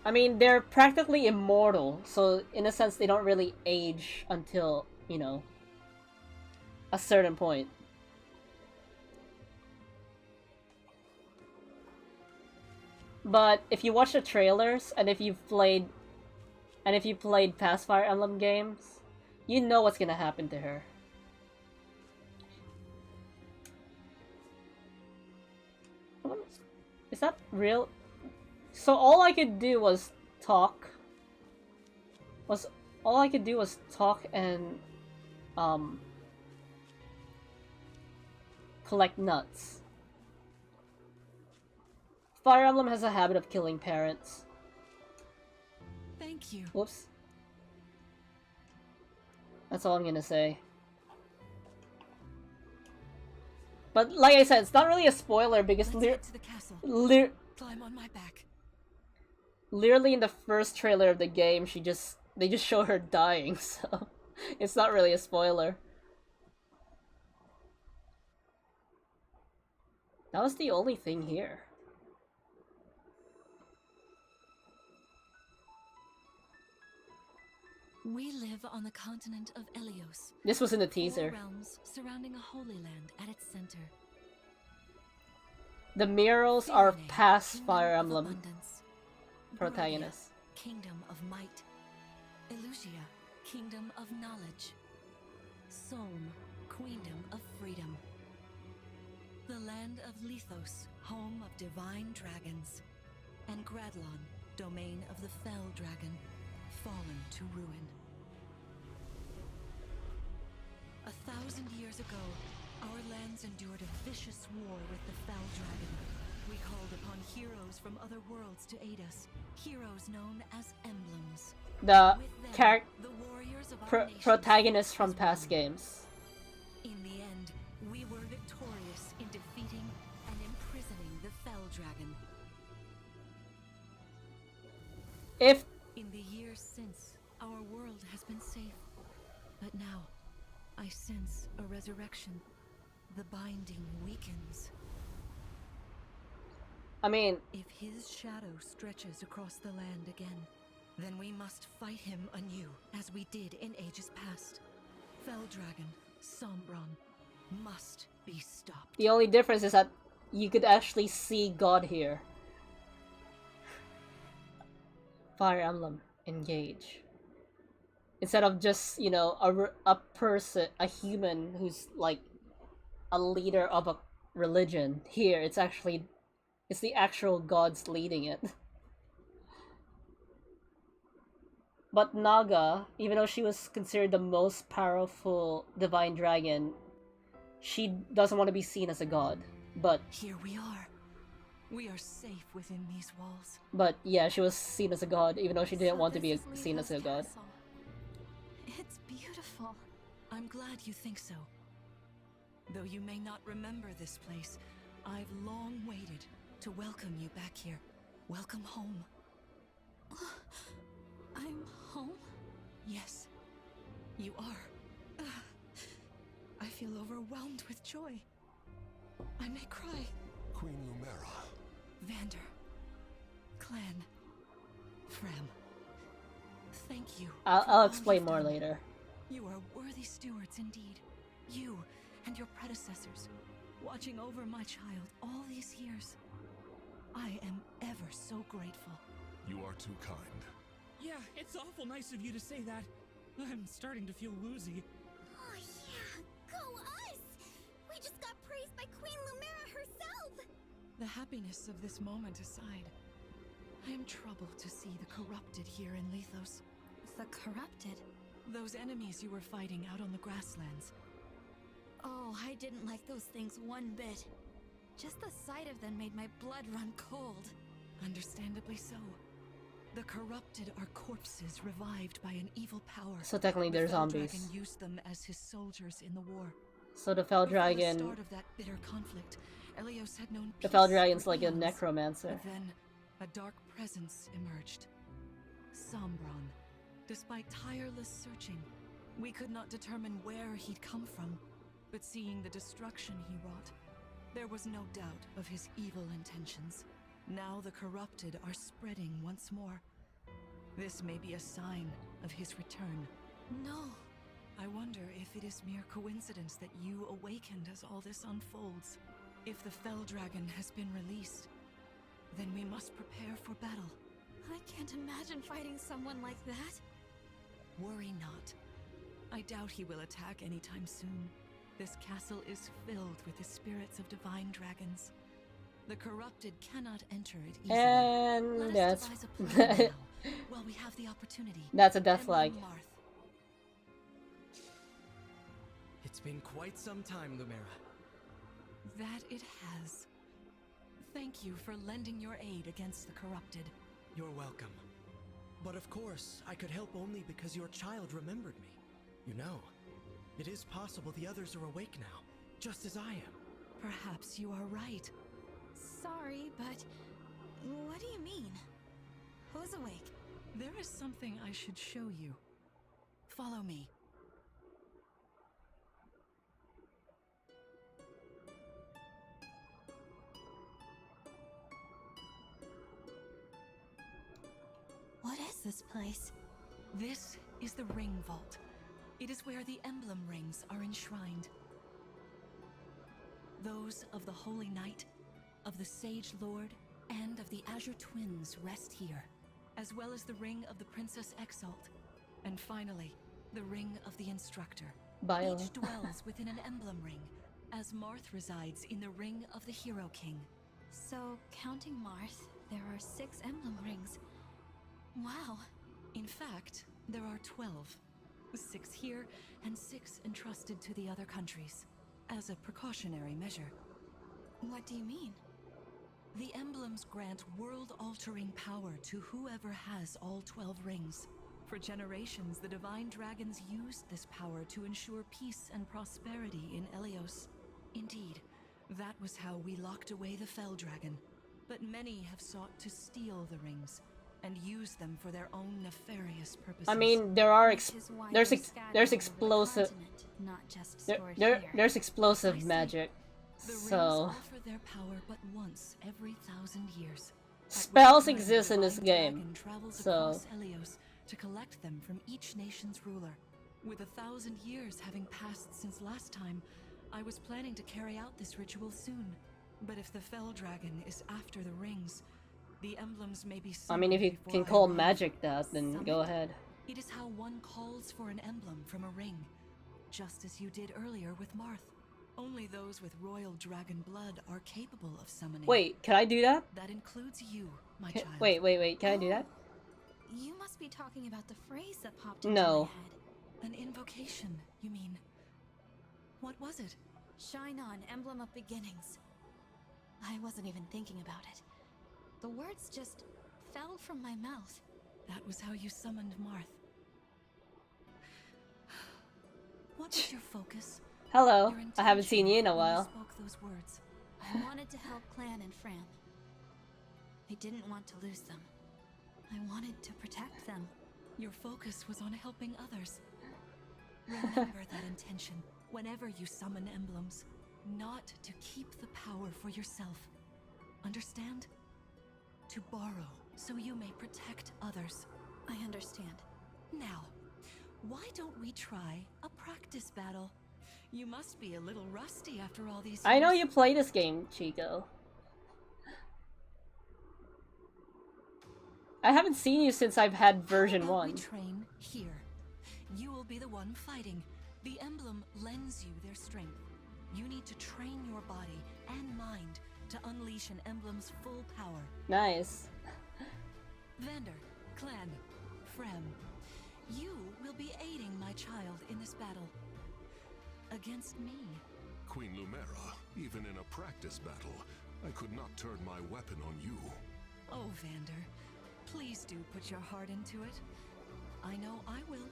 I mean, they're practically immortal, so in a sense they don't really age until, you know, a certain point. But if you watch the trailers and if you've played past Fire Emblem games, you know what's gonna happen to her. Is that real? So all I could do was talk. And collect nuts. Fire Emblem has a habit of killing parents. Thank you. Whoops. That's all I'm gonna say. But like I said, it's not really a spoiler because Let's head to the castle. Climb on my back. Literally in the first trailer of the game, they just show her dying, so it's not really a spoiler. That was the only thing here. We live on the continent of Elios. This was in the teaser. 4 realms surrounding a holy land at its center. The murals are Firene, past kingdom Fire of Emblem abundance. protagonists. Barovia, kingdom of might. Elusia, kingdom of knowledge. Solm, queendom of freedom. The land of Lethos, home of divine dragons. And Gradlon, domain of the fell dragon, fallen to ruin. 1,000 years ago, our lands endured a vicious war with the fell dragon. We called upon heroes from other worlds to aid us, heroes known as emblems. The With them, the warriors of our nation protagonists fought from as past one. games. In the end, we were victorious in defeating and imprisoning the fell dragon. If In the years since, our world has been safe. But now, I sense a resurrection. The binding weakens. I mean, If his shadow stretches across the land again, then we must fight him anew, as we did in ages past. Fell dragon, Sombron, must be stopped. the only difference is that you could actually see God here. Fire Emblem Engage. Instead of just, you know, a person, a human who's like a leader of a religion. Here, it's the actual gods leading it. But Naga, even though she was considered the most powerful divine dragon, she doesn't want to be seen as a god. But Here we are. We are safe within these walls. But yeah, she was seen as a god, even though she didn't So want to be this is seen as a Letho's god. castle. It's beautiful. I'm glad you think so. Though you may not remember this place, I've long waited to welcome you back here. Welcome home. I'm home? Yes, you are. I feel overwhelmed with joy. I may cry. Queen Lumera. Vander, Clan, Frem, thank you. for I'll all explain you've more done. later. You are worthy stewards indeed. You and your predecessors, watching over my child all these years. I am ever so grateful. You are too kind. Yeah, it's awful nice of you to say that. I'm starting to feel woozy. Oh yeah, go us! We just got praised by Queen Lumera herself! The happiness of this moment aside, I am troubled to see the corrupted here in Lethos. The corrupted? Those enemies you were fighting out on the grasslands. Oh, I didn't like those things one bit. Just the sight of them made my blood run cold. Understandably so. The corrupted are corpses revived by an evil power. So technically they're The Fell zombies. Dragon used them as his soldiers in the war. So the Fell Before the Dragon... start of that bitter conflict, Elios had known The Fell peace Dragon's for like a eons. necromancer. But then, a dark presence emerged. Sombron. Despite tireless searching, we could not determine where he'd come from. But seeing the destruction he wrought, there was no doubt of his evil intentions. Now the corrupted are spreading once more. This may be a sign of his return. No. I wonder if it is mere coincidence that you awakened as all this unfolds. If the Fell Dragon has been released, then we must prepare for battle. I can't imagine fighting someone like that. Worry not. I doubt he will attack anytime soon. This castle is filled with the spirits of divine dragons. The corrupted cannot enter it easily. And Let us that's... devise a plan now, while we have the opportunity. That's a death Emblem flag. Marth. It's been quite some time, Lumera. That it has. Thank you for lending your aid against the corrupted. You're welcome. But of course, I could help only because your child remembered me. You know, it is possible the others are awake now, just as I am. Perhaps you are right. Sorry, but what do you mean? Who's awake? There is something I should show you. Follow me. What is this place? This is the Ring Vault. It is where the emblem rings are enshrined. Those of the Holy Knight, of the Sage Lord, and of the Azure Twins rest here, as well as the Ring of the Princess Exalt, and finally, the Ring of the Instructor. Bio. Each dwells within an emblem ring, as Marth resides in the Ring of the Hero King. So, counting Marth, there are 6 emblem rings. Wow. In fact, there are 12. 6 here, and 6 entrusted to the other countries, as a precautionary measure. What do you mean? The emblems grant world-altering power to whoever has all 12 rings. For generations, the divine dragons used this power to ensure peace and prosperity in Elios. Indeed, that was how we locked away the Fell Dragon. But many have sought to steal the rings and use them for their own nefarious purposes. I mean, there are Which is why there's they're ex scattered there's over the explosive continent, not just there, stored there here. there's explosive Precisely. magic. The rings So offer their power but once every 1,000 years. At spells which time exist the in this divine game. dragon travels So across Elios to collect them from each nation's ruler. With 1,000 years having passed since last time, I was planning to carry out this ritual soon. But if the Fell Dragon is after the rings, the emblems may be I mean, if you summoned can before I call arrive. magic that, then go Summoned? ahead. It is how one calls for an emblem from a ring, just as you did earlier with Marth. Only those with royal dragon blood are capable of summoning. Wait, can I do that? That includes you, my Can, child. wait, can I do that? You must be talking about the phrase that popped into No. my head. An invocation, you mean? What was it? Shine on, emblem of beginnings. I wasn't even thinking about it. The words just fell from my mouth. That was how you summoned Marth. What was your focus? Hello. Your I haven't seen you in a intention when while. spoke those words. I wanted to help Clan and Fram. I didn't want to lose them. I wanted to protect them. Your focus was on helping others. Remember that intention whenever you summon emblems. Not to keep the power for yourself. Understand? To borrow so you may protect others. I understand. Now, why don't we try a practice battle? You must be a little rusty after all these years. I know you play this game, Chico. I haven't seen you since I've had version How about 1. we train here. You will be the one fighting. The emblem lends you their strength. You need to train your body and mind to unleash an emblem's full power. Nice. Vander, Clan, Frem, you will be aiding my child in this battle. Against me. Queen Lumera, even in a practice battle, I could not turn my weapon on you. Oh, Vander, please do put your heart into it. I know I will.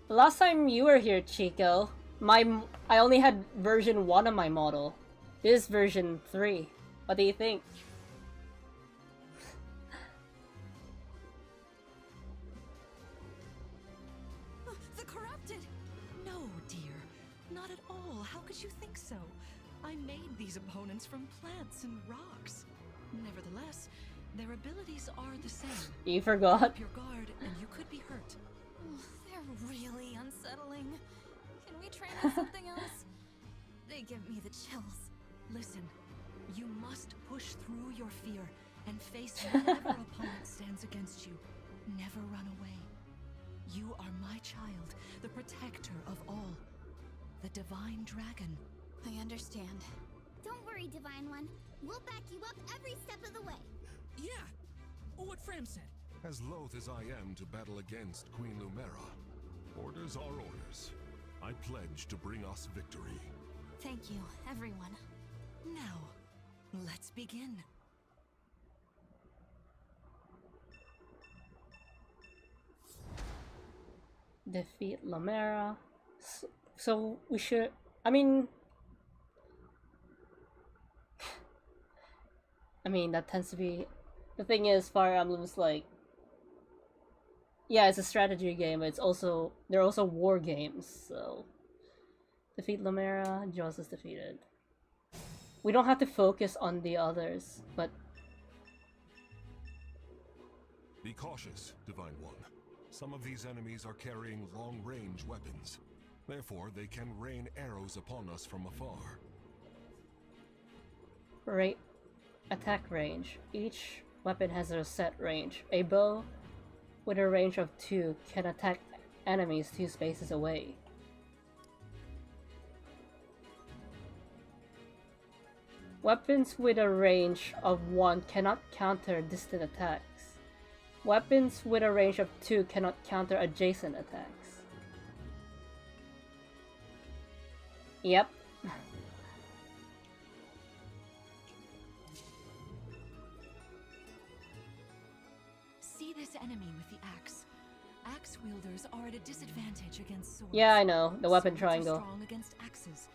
Last time you were here, Chico, I only had version 1 of my model. This is version 3. What do you think? The corrupted! No, dear. Not at all. How could you think so? I made these opponents from plants and rocks. Nevertheless, their abilities are the same. You forgot. Keep your guard and you could be hurt. They're really unsettling. Can we train on something else? They give me the chills. Listen, you must push through your fear and face whatever opponent stands against you. Never run away. You are my child, the protector of all. The Divine Dragon. I understand. Don't worry, Divine One. We'll back you up every step of the way. Yeah, what Fram said. As loath as I am to battle against Queen Lumera, orders are orders. I pledge to bring us victory. Thank you, everyone. Now, let's begin. Defeat Lumera. So we should... I mean, that tends to be... The thing is, Fire Emblem's like... Yeah, it's a strategy game, but they're also war games, so... Defeat Lumera, Jaws is defeated. We don't have to focus on the others, but... Be cautious, Divine One. Some of these enemies are carrying long-range weapons. Therefore, they can rain arrows upon us from afar. Right. Attack range. Each weapon has a set range. A bow with a range of 2 can attack enemies 2 spaces away. Weapons with a range of 1 cannot counter distant attacks. Weapons with a range of 2 cannot counter adjacent attacks. Yep. See this enemy with the axe. Axe wielders are at a disadvantage against swords. Yeah, I know. The weapon Swords triangle. are strong against axes,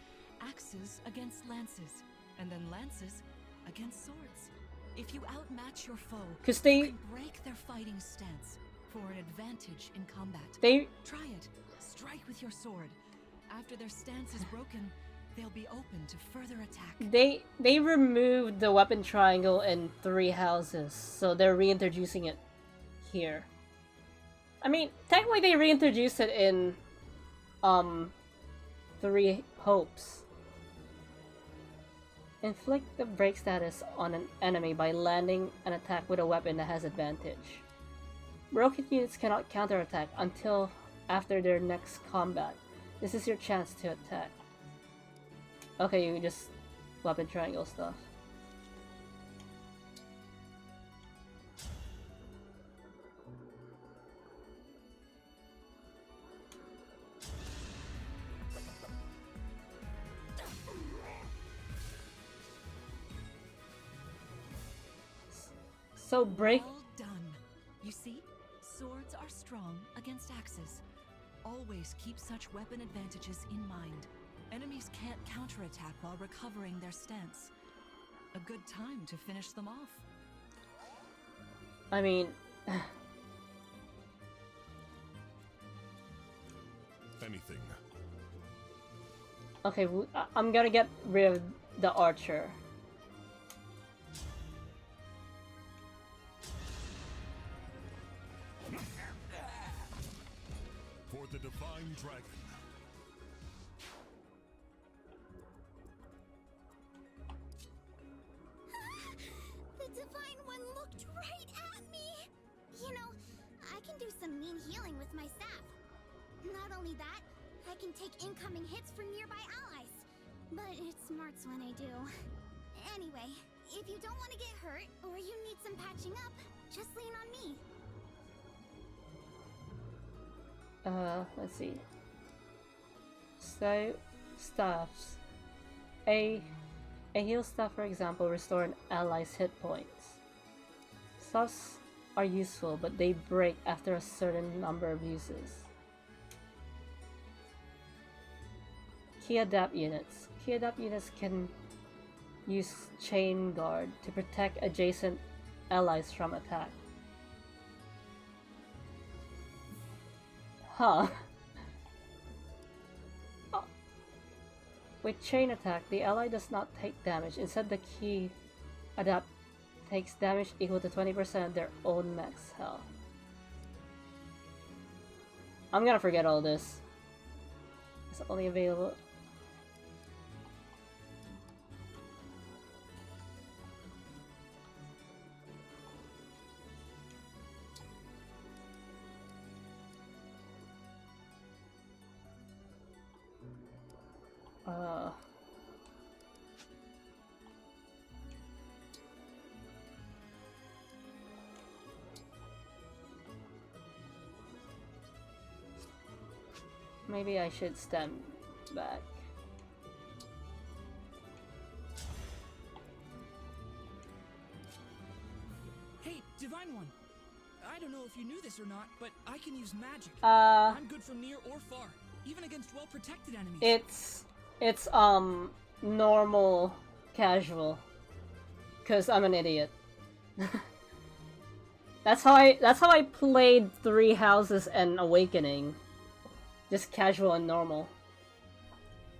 axes against lances, and then lances against swords. If you outmatch your foe, 'Cause you they- can break their fighting stance for an advantage in combat. They... Try it. Strike with your sword. After their stance is broken, they'll be open to further attack. They removed the weapon triangle in 3 houses, so they're reintroducing it here. I mean, technically they reintroduced it in 3 hopes. Inflict the break status on an enemy by landing an attack with a weapon that has advantage. Broken units cannot counterattack until after their next combat. This is your chance to attack. Okay, you just weapon triangle stuff. So break. All done. You see? Swords are strong against axes. Always keep such weapon advantages in mind. Enemies can't counterattack while recovering their stance. A good time to finish them off. I mean, Anything. okay, I'm gonna get rid of the archer. For the Divine Dragon. The Divine One looked right at me! You know, I can do some mean healing with my staff. Not only that, I can take incoming hits from nearby allies. But it smarts when I do. Anyway, if you don't want to get hurt, or you need some patching up, just lean on me. Let's see. So, staffs. A heal staff, for example, restore an ally's hit points. Staffs are useful, but they break after a certain number of uses. Key adapt units. Key adapt units can use chain guard to protect adjacent allies from attack. Huh. Oh. With chain attack, the ally does not take damage. Instead, the key adapt takes damage equal to 20% of their own max health. I'm gonna forget all this. It's only available. Maybe I should stand back. Hey, Divine One. I don't know if you knew this or not, but I can use magic. Uh, I'm good from near or far, even against well-protected enemies. it's normal casual. 'Cause I'm an idiot. That's how I played Three Houses and Awakening. Just casual and normal.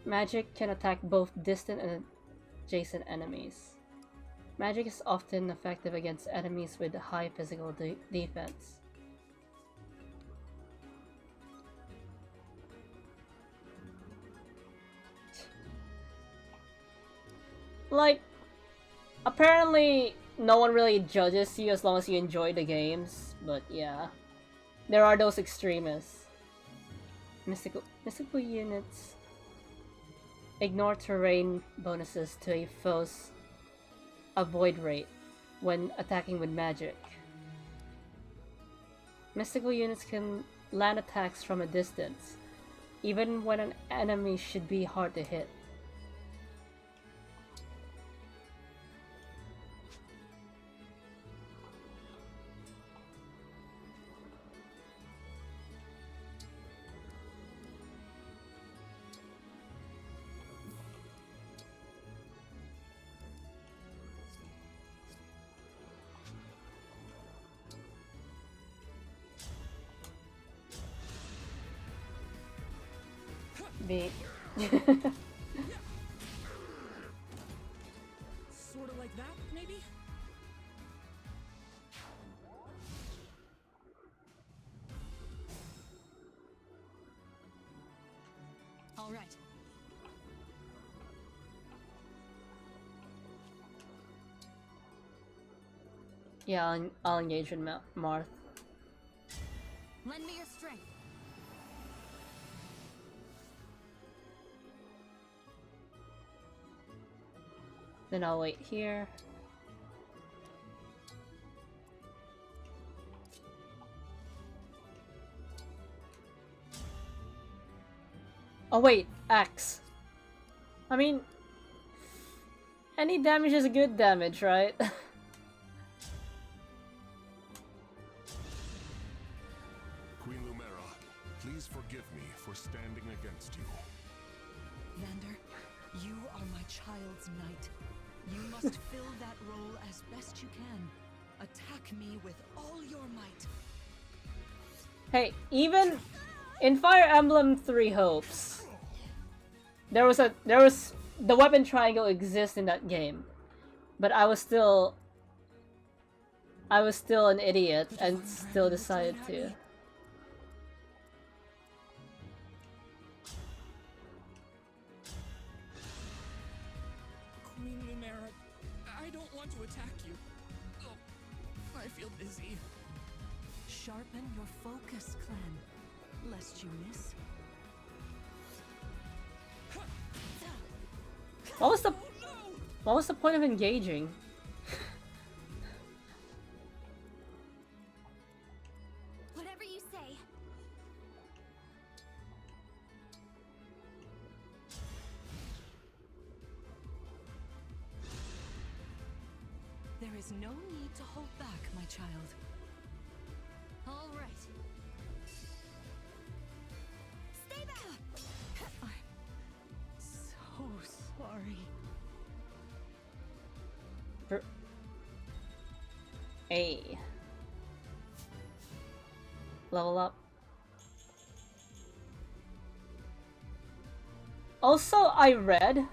Magic can attack both distant and adjacent enemies. Magic is often effective against enemies with high physical defense. Like, apparently no one really judges you as long as you enjoy the games, but yeah. There are those extremists. Mystical units ignore terrain bonuses to a foe's avoid rate when attacking with magic. Mystical units can land attacks from a distance, even when an enemy should be hard to hit. Sort of like that, maybe? All right. Yeah, I'll engage with Marth. Lend me your strength. Then I'll wait here. Oh wait, axe. I mean, any damage is good damage, right? Please forgive me for standing against you. Vander, you are my child's knight. You must fill that role as best you can. Attack me with all your might. Hey, even in Fire Emblem Three Hopes, there was the weapon triangle exists in that game, but I was still an idiot and still decided to. Queen Lumera, I don't want to attack you. Oh, I feel dizzy. Sharpen your focus, Clan, lest you miss. What was the point of engaging? Whatever you say. There is no need to hold back, my child. All right. Stay back. I'm so sorry. A. Level up. Also, I read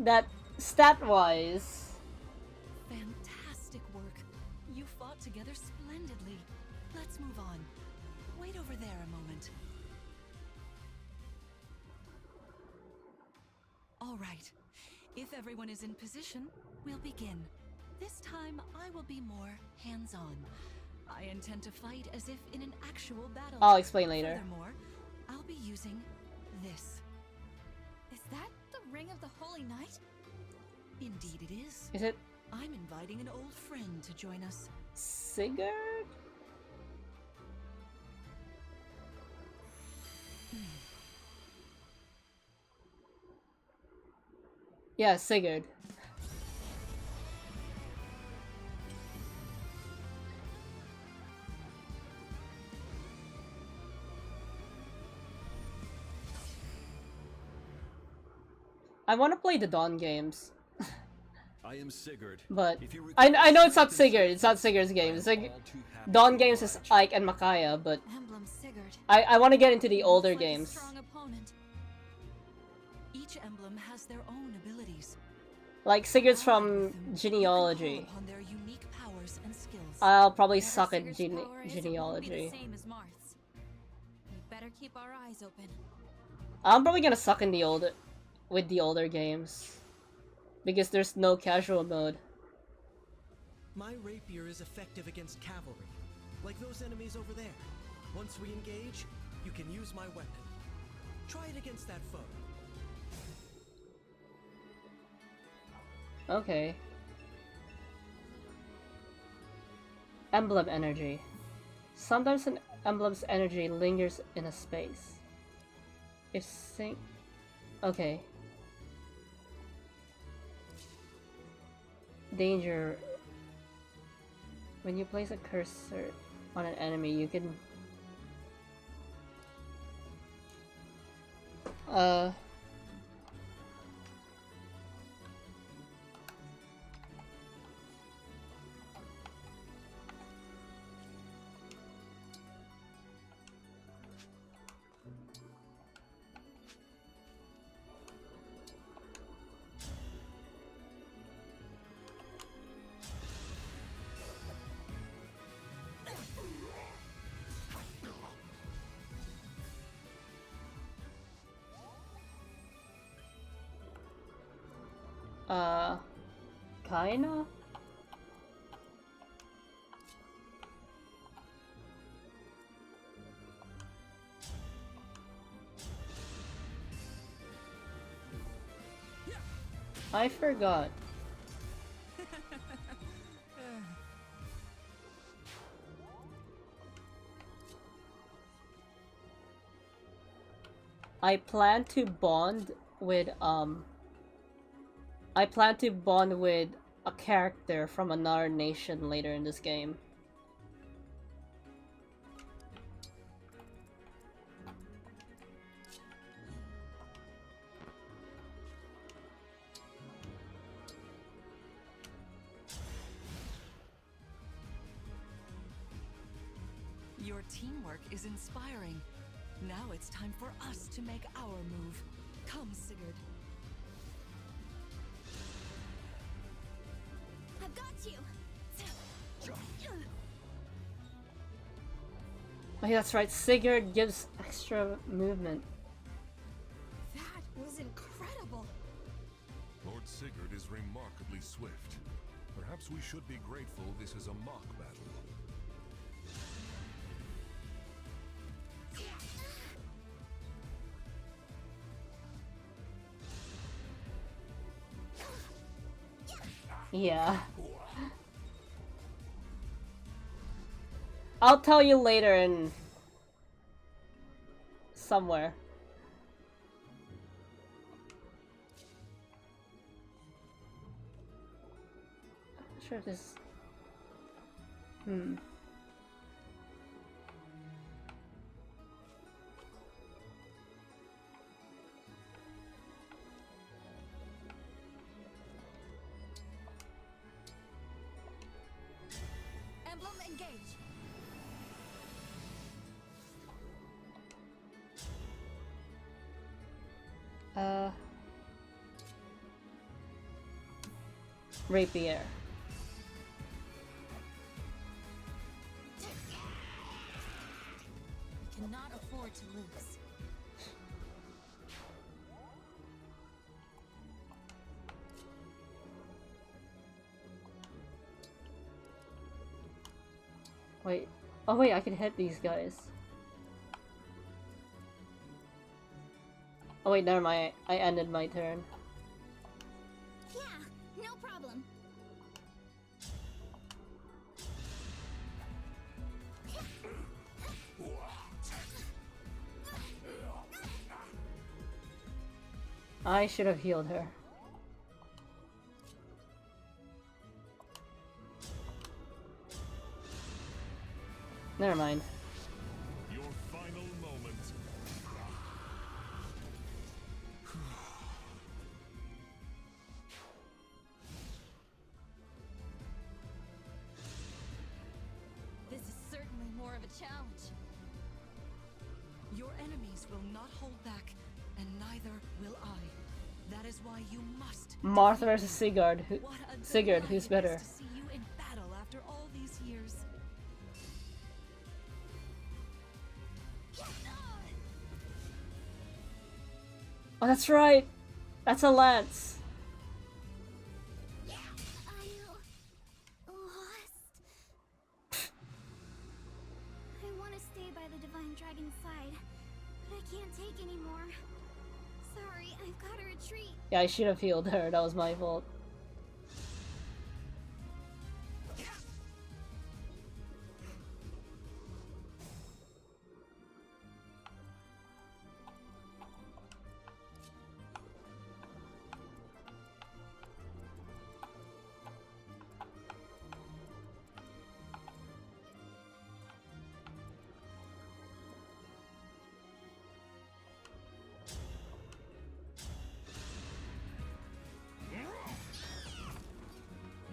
that stat-wise, Fantastic work. You fought together splendidly. Let's move on. Wait over there a moment. All right. If everyone is in position, we'll begin. This time, I will be more hands-on. I intend to fight as if in an actual battle. I'll explain later. Furthermore, I'll be using this. Is that the ring of the Holy Knight? Indeed it is. Is it I'm inviting an old friend to join us. Sigurd? Yeah, Sigurd. I want to play the Dawn games, I am Sigurd. but If you I know it's not Sigurd. It's not Sigurd's game. Dawn games is Ike and Micaiah, but Emblem Sigurd. I want to get into the Looks older like a games. strong opponent. Each emblem has their own abilities. Like Sigurd's Allied from with them, you can Genealogy. call upon their unique powers and skills. I'll probably Whatever suck at Sigurd's power is, it won't be Genealogy. the same as Marth's. We better keep our eyes open. I'm probably gonna suck in the older games because there's no casual mode. My rapier is effective against cavalry, like those enemies over there. Once we engage, you can use my weapon. Try it against that foe. Okay. Emblem energy. Sometimes an emblem's energy lingers in a space. If sync. Okay. Danger. When you place a cursor on an enemy, you can. Kinda? I forgot. I plan to bond with a character from another nation later in this game. Your teamwork is inspiring. Now it's time for us to make our move. Come, Sigurd. I've got you. Oh yeah, that's right. Sigurd gives extra movement. That was incredible. Lord Sigurd is remarkably swift. Perhaps we should be grateful this is a mock battle. Yeah. I'll tell you later in somewhere. I'm not sure if this. Emblem Engage. Rapier. We cannot afford to lose. Wait. Oh wait, I can hit these guys. Oh wait, never mind. I ended my turn. Yeah, no problem. I should have healed her. Never mind. Your final moment. This is certainly more of a challenge. Your enemies will not hold back, and neither will I. That is why you must. Martha versus Sigurd. What a Sigurd, delight who's it better? is to see you in battle after all these years. Oh, that's right. That's a lance. I lost. I want to stay by the Divine Dragon's side, but I can't take anymore. Sorry, I've got to retreat. Yeah, I should have healed her. That was my fault.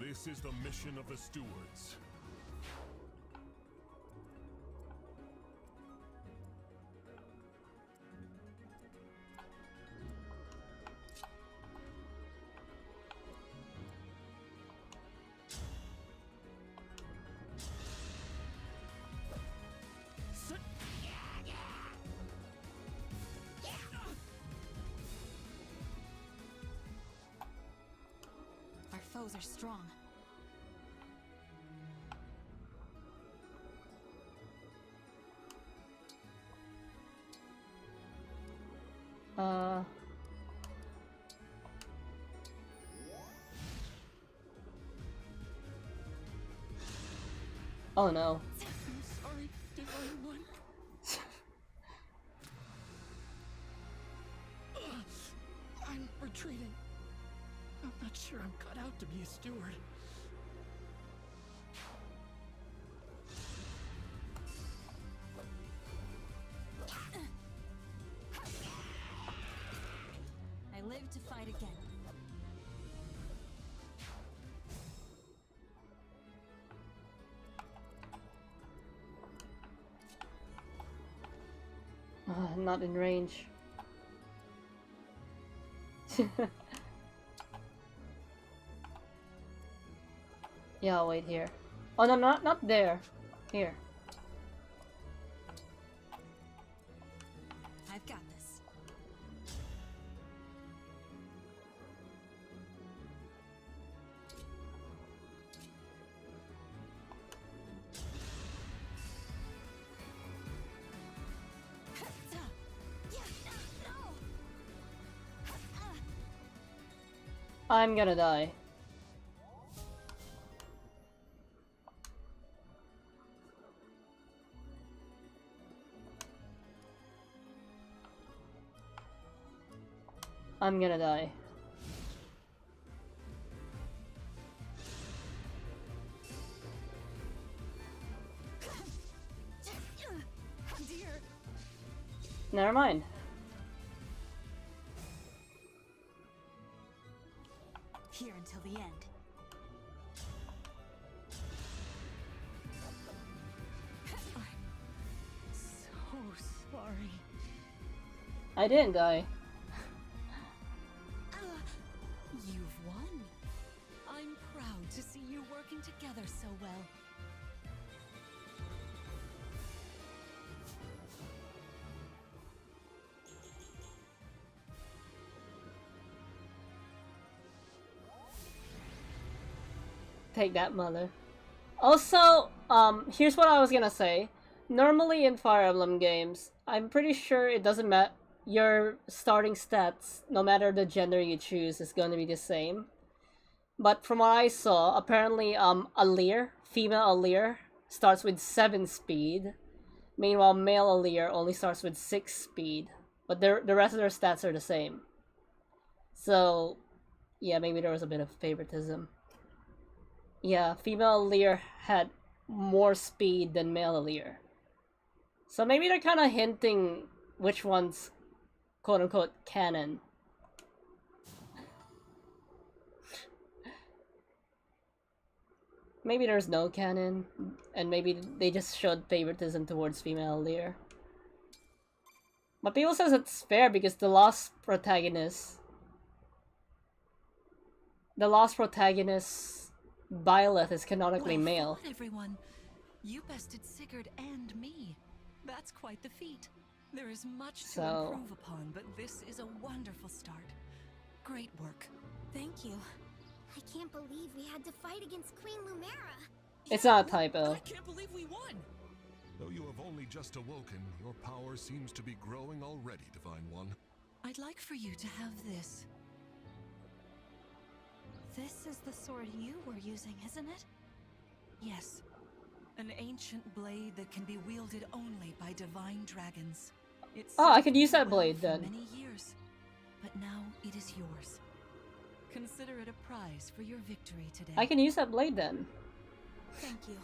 This is the mission of the stewards. Our foes are strong. Oh no. I'm sorry, Divine One. I'm retreating. I'm not sure I'm cut out to be a steward. I live to fight again. Not in range. Yeah, I'll wait here. Oh no, not there. Here. I've got this. I'm gonna die. I'm gonna die. Dear. Never mind. Here until the end. I'm so sorry. I didn't die. You've won. I'm proud to see you working together so well. Take that, mother. Also, here's what I was gonna say. Normally in Fire Emblem games, I'm pretty sure it doesn't matter. Your starting stats, no matter the gender you choose, is going to be the same. But from what I saw, apparently, Alir, female Alir, starts with 7 speed. Meanwhile, male Alir only starts with 6 speed. But the rest of their stats are the same. So, yeah, maybe there was a bit of favoritism. Yeah, female Alir had more speed than male Alir. So maybe they're kind of hinting which one's quote-unquote canon. Maybe there's no canon, and maybe they just showed favoritism towards female Lear. But people says it's fair because the lost protagonist, Violet, is canonically Well male. fought, everyone. You bested Sigurd and me. That's quite the feat. There is much to improve upon, but this is a wonderful start. Great work. Thank you. I can't believe we had to fight against Queen Lumera. It's not a typo. I can't believe we won! Though you have only just awoken, your power seems to be growing already, Divine One. I'd like for you to have this. This is the sword you were using, isn't it? Yes. An ancient blade that can be wielded only by divine dragons. It's Oh, I could use that well blade for then. many years, but now it is yours. Consider it a prize for your victory today. I can use that blade then. Thank you.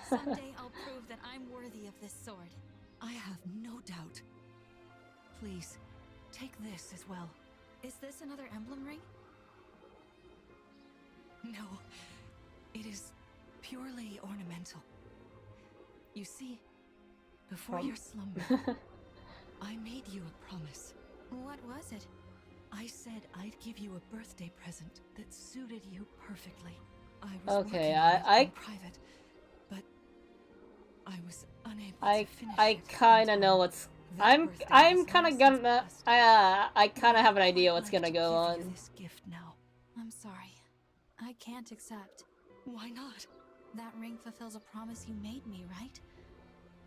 Someday I'll prove that I'm worthy of this sword. I have no doubt. Please, take this as well. Is this another emblem ring? No, it is purely ornamental. You see, before your slumber, I made you a promise. What was it? I said I'd give you a birthday present that suited you perfectly. I was Okay, working on it I in private, but I was unable to finish I it kind of in know time. what's That I'm birthday I'm has kind of long gonna since passed. I kind of have an idea I'd what's like gonna to go give you on. this gift now. I'm sorry. I can't accept. Why not? That ring fulfills a promise you made me, right?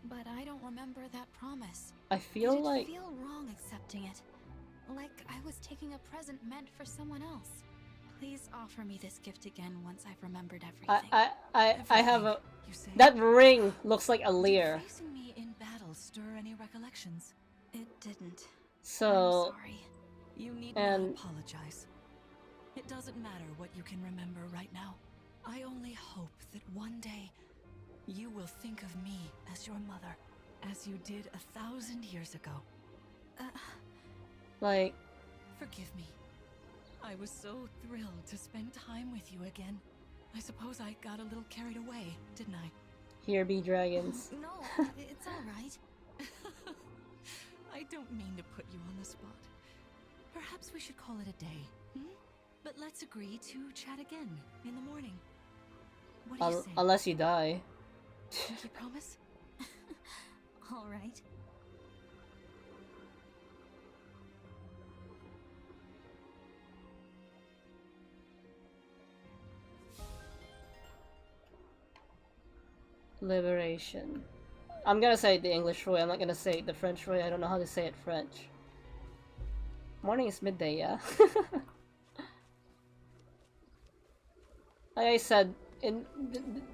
But I don't remember that promise. I feel Did it like feel wrong accepting it? Like I was taking a present meant for someone else. Please offer me this gift again once I've remembered everything. I have a You say? that ring looks like a Lear. Did facing me in battle stir any recollections? It didn't. So I'm sorry. You need and- not apologize. It doesn't matter what you can remember right now. I only hope that one day you will think of me as your mother, as you did 1,000 years ago. like Forgive me. I was so thrilled to spend time with you again. I suppose I got a little carried away, didn't I? here be dragons. No, it's all right. don't mean to put you on the spot. Perhaps we should call it a day, hmm? But let's agree to chat again in the morning. What do you say? Unless you die. You promise? All right. Liberation. I'm gonna say it the English way, I'm not gonna say it the French way, I don't know how to say it French. Morning is midday, yeah? Like I said,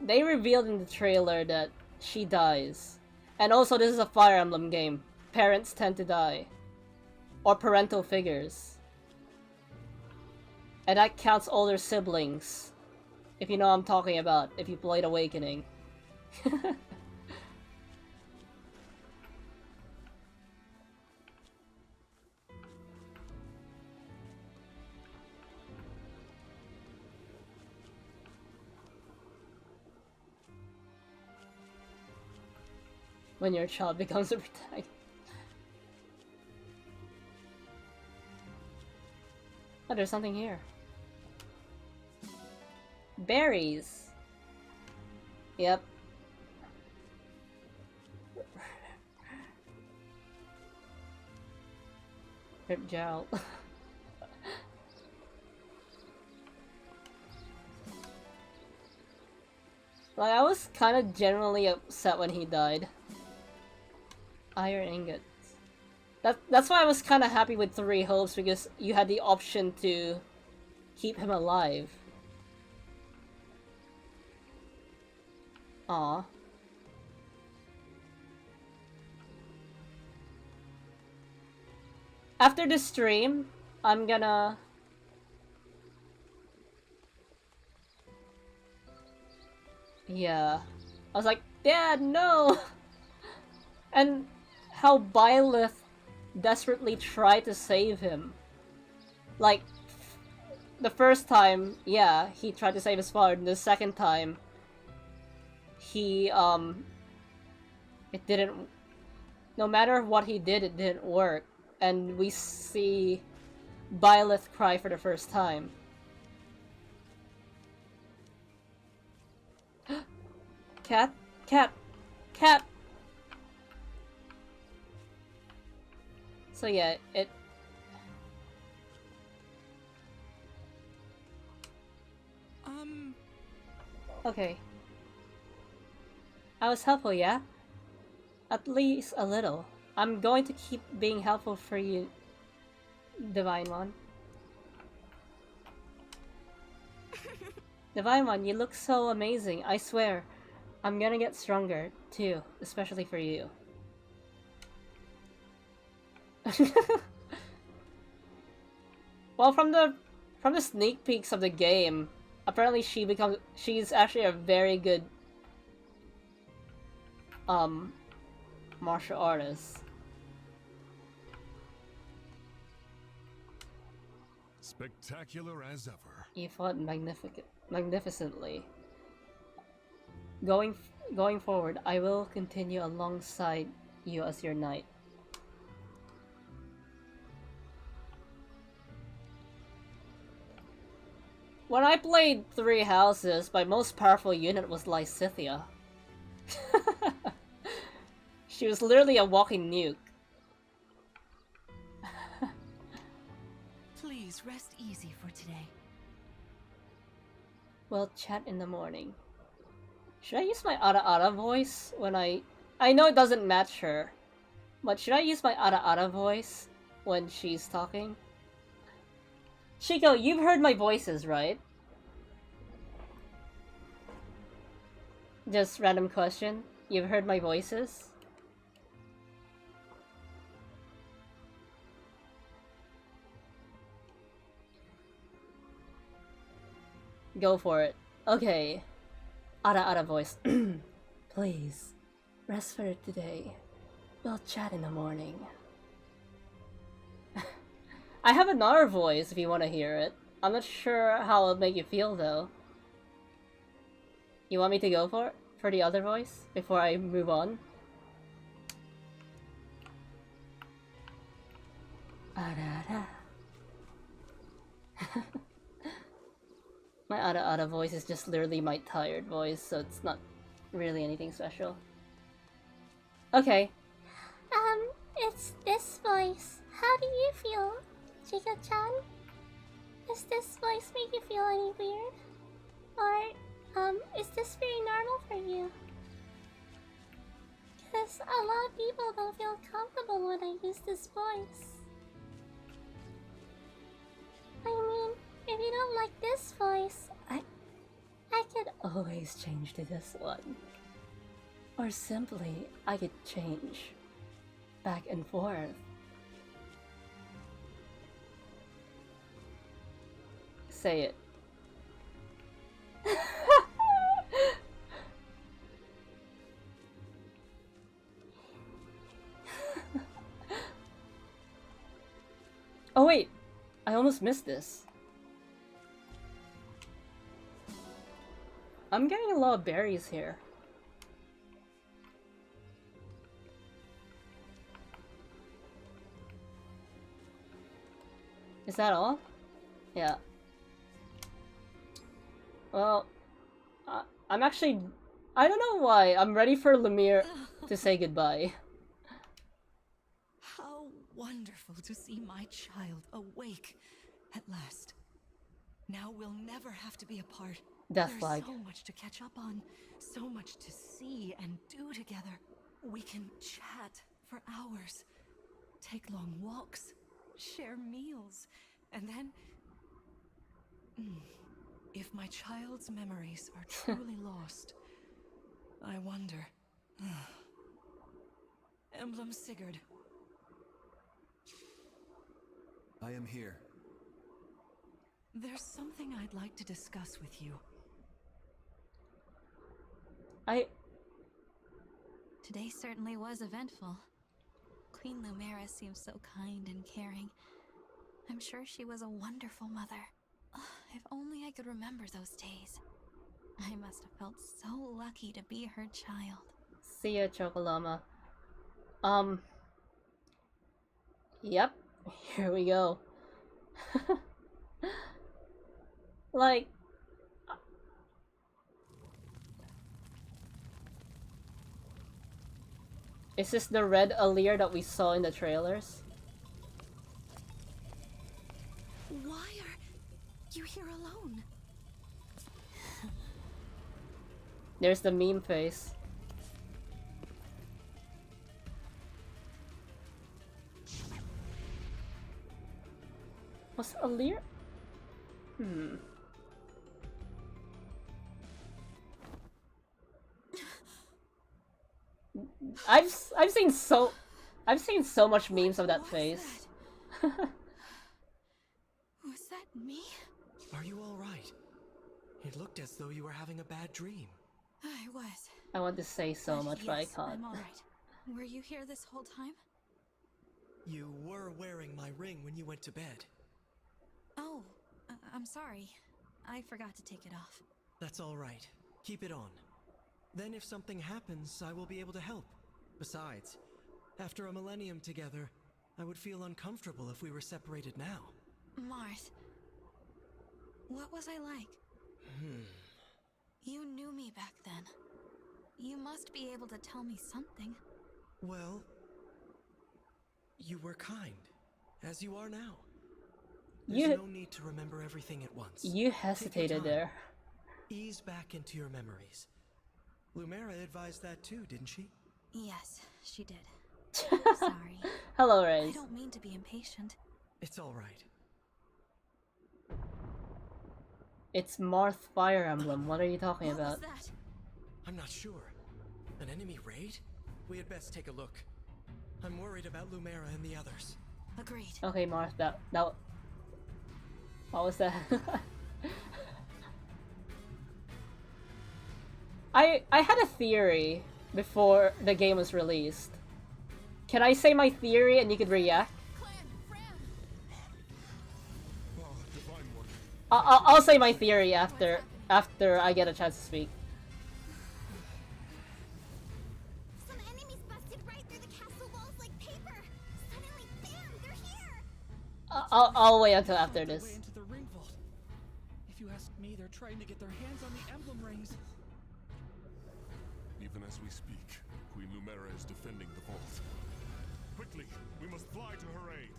they revealed in the trailer that she dies. And also this is a Fire Emblem game. Parents tend to die. Or parental figures. And that counts older siblings. If you know what I'm talking about, if you played Awakening. When your child becomes a protagonist. Oh, there's something here. Berries. Yep. Rip Gerald. Like, I was kind of generally upset when he died. Iron ingots. That's why I was kind of happy with 3 Hopes, because you had the option to keep him alive. Aw. After this stream, I'm gonna... Yeah. I was like, Dad, no! And how Byleth desperately tried to save him. Like, the first time, yeah, he tried to save his father, and the second time, he, it didn't... No matter what he did, it didn't work. And we see Byleth cry for the first time. Cat? Cat! Cat! So yeah, it... Okay. I was helpful, yeah? At least a little. I'm going to keep being helpful for you, Divine One. Divine One, you look so amazing, I swear. I'm gonna get stronger, too, especially for you. Well, from the sneak peeks of the game, apparently she's actually a very good martial artist. Spectacular as ever. You fought magnificently. Going forward, I will continue alongside you as your knight. When I played 3 Houses, my most powerful unit was Lysithia. She was literally a walking nuke. Please rest easy for today. We'll chat in the morning. Should I use my Ara voice when I know it doesn't match her, but should I use my Ara voice when she's talking? Chico, you've heard my voices, right? Just random question. You've heard my voices? Go for it. Okay. Ara voice. Please, rest for today. We'll chat in the morning. I have another voice if you want to hear it. I'm not sure how it'll make you feel though. You want me to go for the other voice before I move on? Arara. My Ada voice is just literally my tired voice, so it's not really anything special. Okay. It's this voice. How do you feel, Chica-chan? Does this voice make you feel any weird? Or, is this very normal for you? Because a lot of people don't feel comfortable when I use this voice. I mean, if you don't like this voice, I could Always change to this one. Or simply, I could change back and forth. Say it. Oh wait, I almost missed this. I'm getting a lot of berries here. Is that all? Yeah. Well, I'm actually... I don't know why. I'm ready for Lemire to say goodbye. How wonderful to see my child awake at last. Now we'll never have to be apart. Death There's flag. so much to catch up on, so much to see and do together. We can chat for hours, take long walks, share meals, and then... If my child's memories are truly lost, I wonder... Emblem Sigurd. I am here. There's something I'd like to discuss with you. Today certainly was eventful. Queen Lumera seems so kind and caring. I'm sure she was a wonderful mother. If only I could remember those days. I must have felt so lucky to be her child. See ya, Chocolama. Yep. Here we go. Like... Is this the red Alir that we saw in the trailers? Why are you here alone? There's the meme face. Was Alir? I've seen so much memes of that face. Was that me? Are you all right? It looked as though you were having a bad dream. I was. I want to say so But much, but I yes, can't. I'm all right. Were you here this whole time? You were wearing my ring when you went to bed. Oh, I'm sorry. I forgot to take it off. That's all right. Keep it on. Then if something happens, I will be able to help. Besides, after a millennium together, I would feel uncomfortable if we were separated now. Marth, what was I like? You knew me back then. You must be able to tell me something. Well, you were kind, as you are now. There's no need to remember everything at once. You hesitated there. Ease back into your memories. Lumera advised that too, didn't she? Yes, she did. Sorry. Hello, I Reyes. don't mean to be impatient. It's all right. It's Marth Fire Emblem. What are you talking What was about? that? I'm not sure. An enemy raid? We had best take a look. I'm worried about Lumera and the others. Agreed. Okay, Marth, that what was that? I had a theory before the game was released. Can I say my theory and you could react? Oh, Divine One. I'll say my theory after I get a chance to speak. Some enemies busted right through the castle walls like paper. Suddenly, bam, they're here. I'll wait until after Found their this. way into the ring vault. If you ask me, they're trying to get their hands on the emblem rings. Even as we speak, Queen Lumera is defending the vault. Quickly, we must fly to her aid.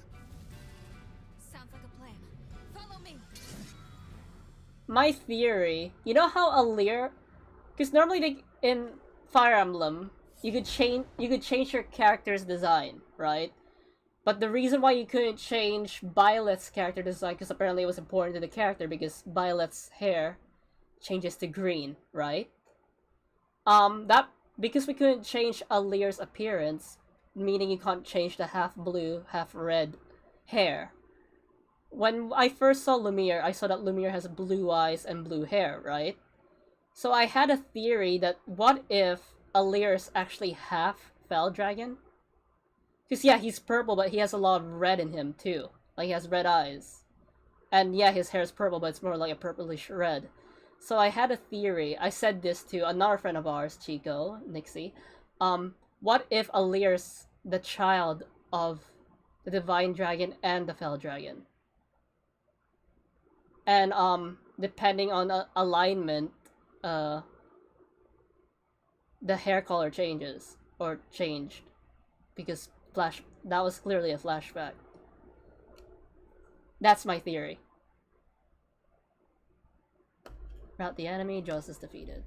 Sounds like a plan. Follow me. My theory, you know how Alir, because normally in Fire Emblem, you could change your character's design, right? But the reason why you couldn't change Violet's character design, because apparently it was important to the character, because Violet's hair changes to green, right? That because we couldn't change Alir's appearance, meaning you can't change the half blue, half red hair. When I first saw Lumiere, I saw that Lumiere has blue eyes and blue hair, right? So I had a theory that what if Alir is actually half Fell Dragon? Because yeah, he's purple, but he has a lot of red in him too. Like he has red eyes. And yeah, his hair is purple, but it's more like a purplish red. So I had a theory. I said this to another friend of ours, Chico, Nixie. What if Alir's the child of the Divine Dragon and the Fell Dragon? And depending on alignment, the hair color changes or changed because that was clearly a flashback. That's my theory. Rout the enemy, Jaws is defeated.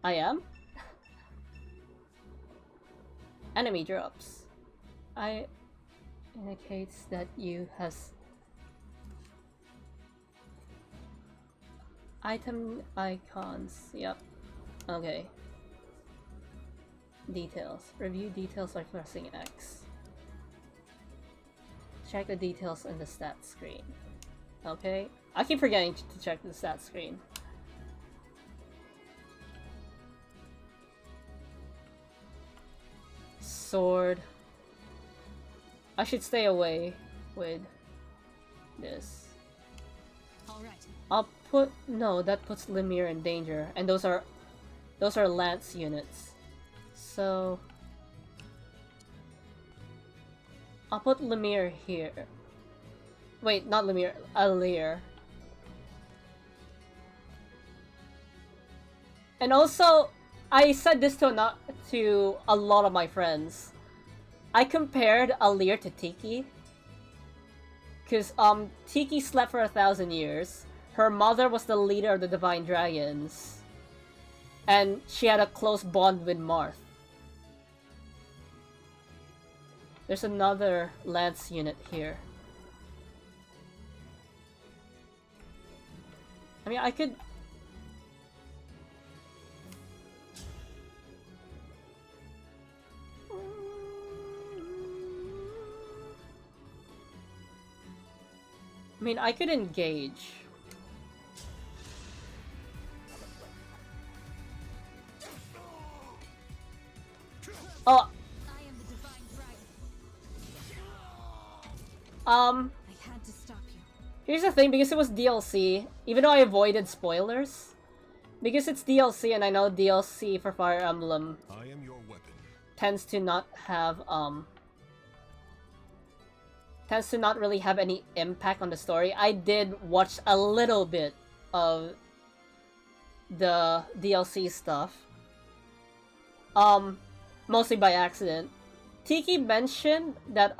I am? Enemy drops. Indicates that you has item icons. Yep. Okay. Details. Review details by pressing X. Check the details in the stats screen. Okay. I keep forgetting to check the stats screen. Sword. I should stay away with this. Alright. I'll put no, that puts Lemire in danger, and those are lance units. So I'll put Lemire here. Wait, not Lemire, Alir. And also, I said this to a lot of my friends. I compared Alir to Tiki. Because, Tiki slept for 1,000 years. Her mother was the leader of the Divine Dragons. And she had a close bond with Marth. There's another lance unit here. I mean, I could... I could engage. Oh. I am the Divine Dragon. I had to stop you. Here's the thing, because it was DLC, even though I avoided spoilers, because it's DLC and I know DLC for Fire Emblem I am your weapon. tends to not really have any impact on the story. I did watch a little bit of the DLC stuff. Mostly by accident. Tiki mentioned that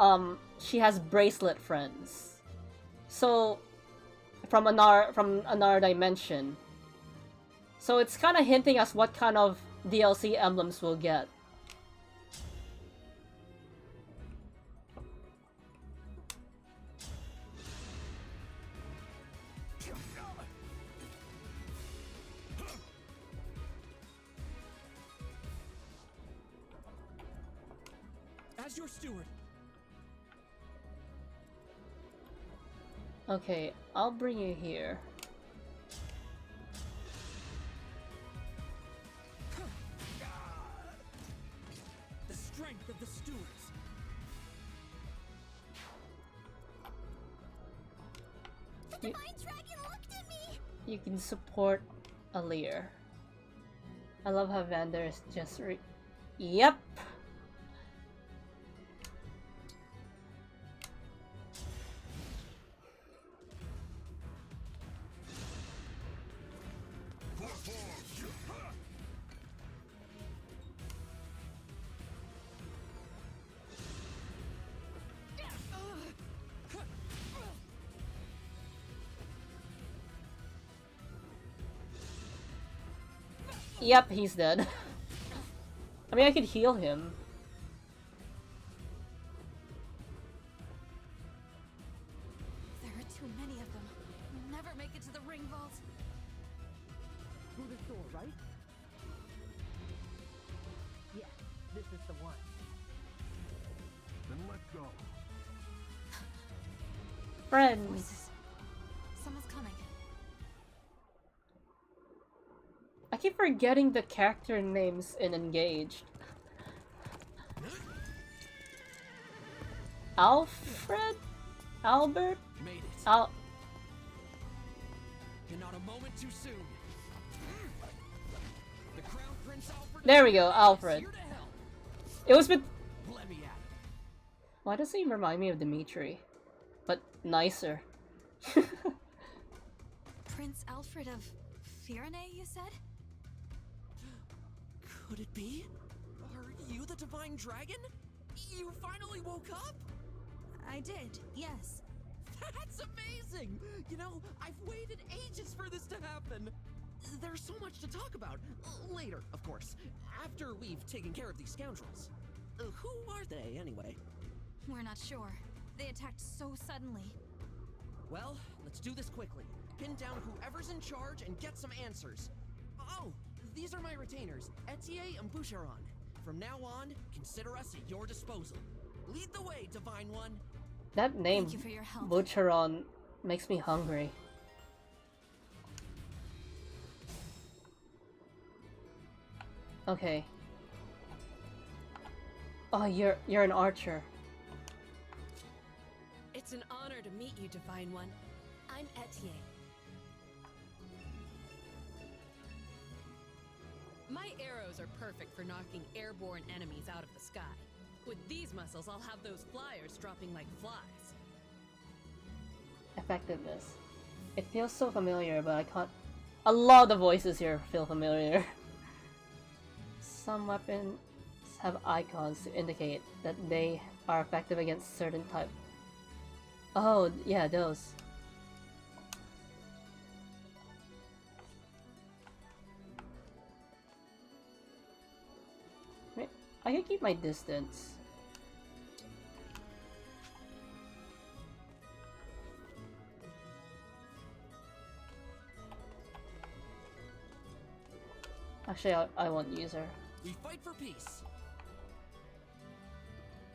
she has bracelet friends. So from another dimension. So it's kind of hinting us what kind of DLC emblems we'll get. As your steward. Okay, I'll bring you here. The strength of the stewards. The Divine Dragon looked at me! You can support Alir. I love how Vander is just Yep! Yep, he's dead. I mean, I could heal him. There are too many of them. We'll never make it to the ring vault. Through this door, right? Yeah, this is the one. Then let go. Friends. Voices. Someone's coming. I keep forgetting the character names in Engaged. Alfred? Albert? Made it. Al- And not a moment too soon. The Crown Prince Alfred. There we go, is Alfred. here to help. It was with... Let me at it. Why does he remind me of Dimitri? But nicer. Prince Alfred of Firene, you said? Could it be? Are you the Divine Dragon? You finally woke up? I did, yes. That's amazing! You know, I've waited ages for this to happen. There's so much to talk about. Later, of course. After we've taken care of these scoundrels. Who are they, anyway? We're not sure. They attacked so suddenly. Well, let's do this quickly. Pin down whoever's in charge and get some answers. Oh, these are my retainers, Etier and Boucheron. From now on, consider us at your disposal. Lead the way, Divine One. That name, Thank you for your help. Butcheron, makes me hungry. Okay. Oh, you're an archer. It's an honor to meet you, Divine One. I'm Etier. My arrows are perfect for knocking airborne enemies out of the sky. With these muscles, I'll have those flyers dropping like flies. Effectiveness. It feels so familiar, but I can't... A lot of the voices here feel familiar. Some weapons have icons to indicate that they are effective against certain type. Oh, yeah, those. Wait, I can keep my distance. Actually, I won't use her. We fight for peace.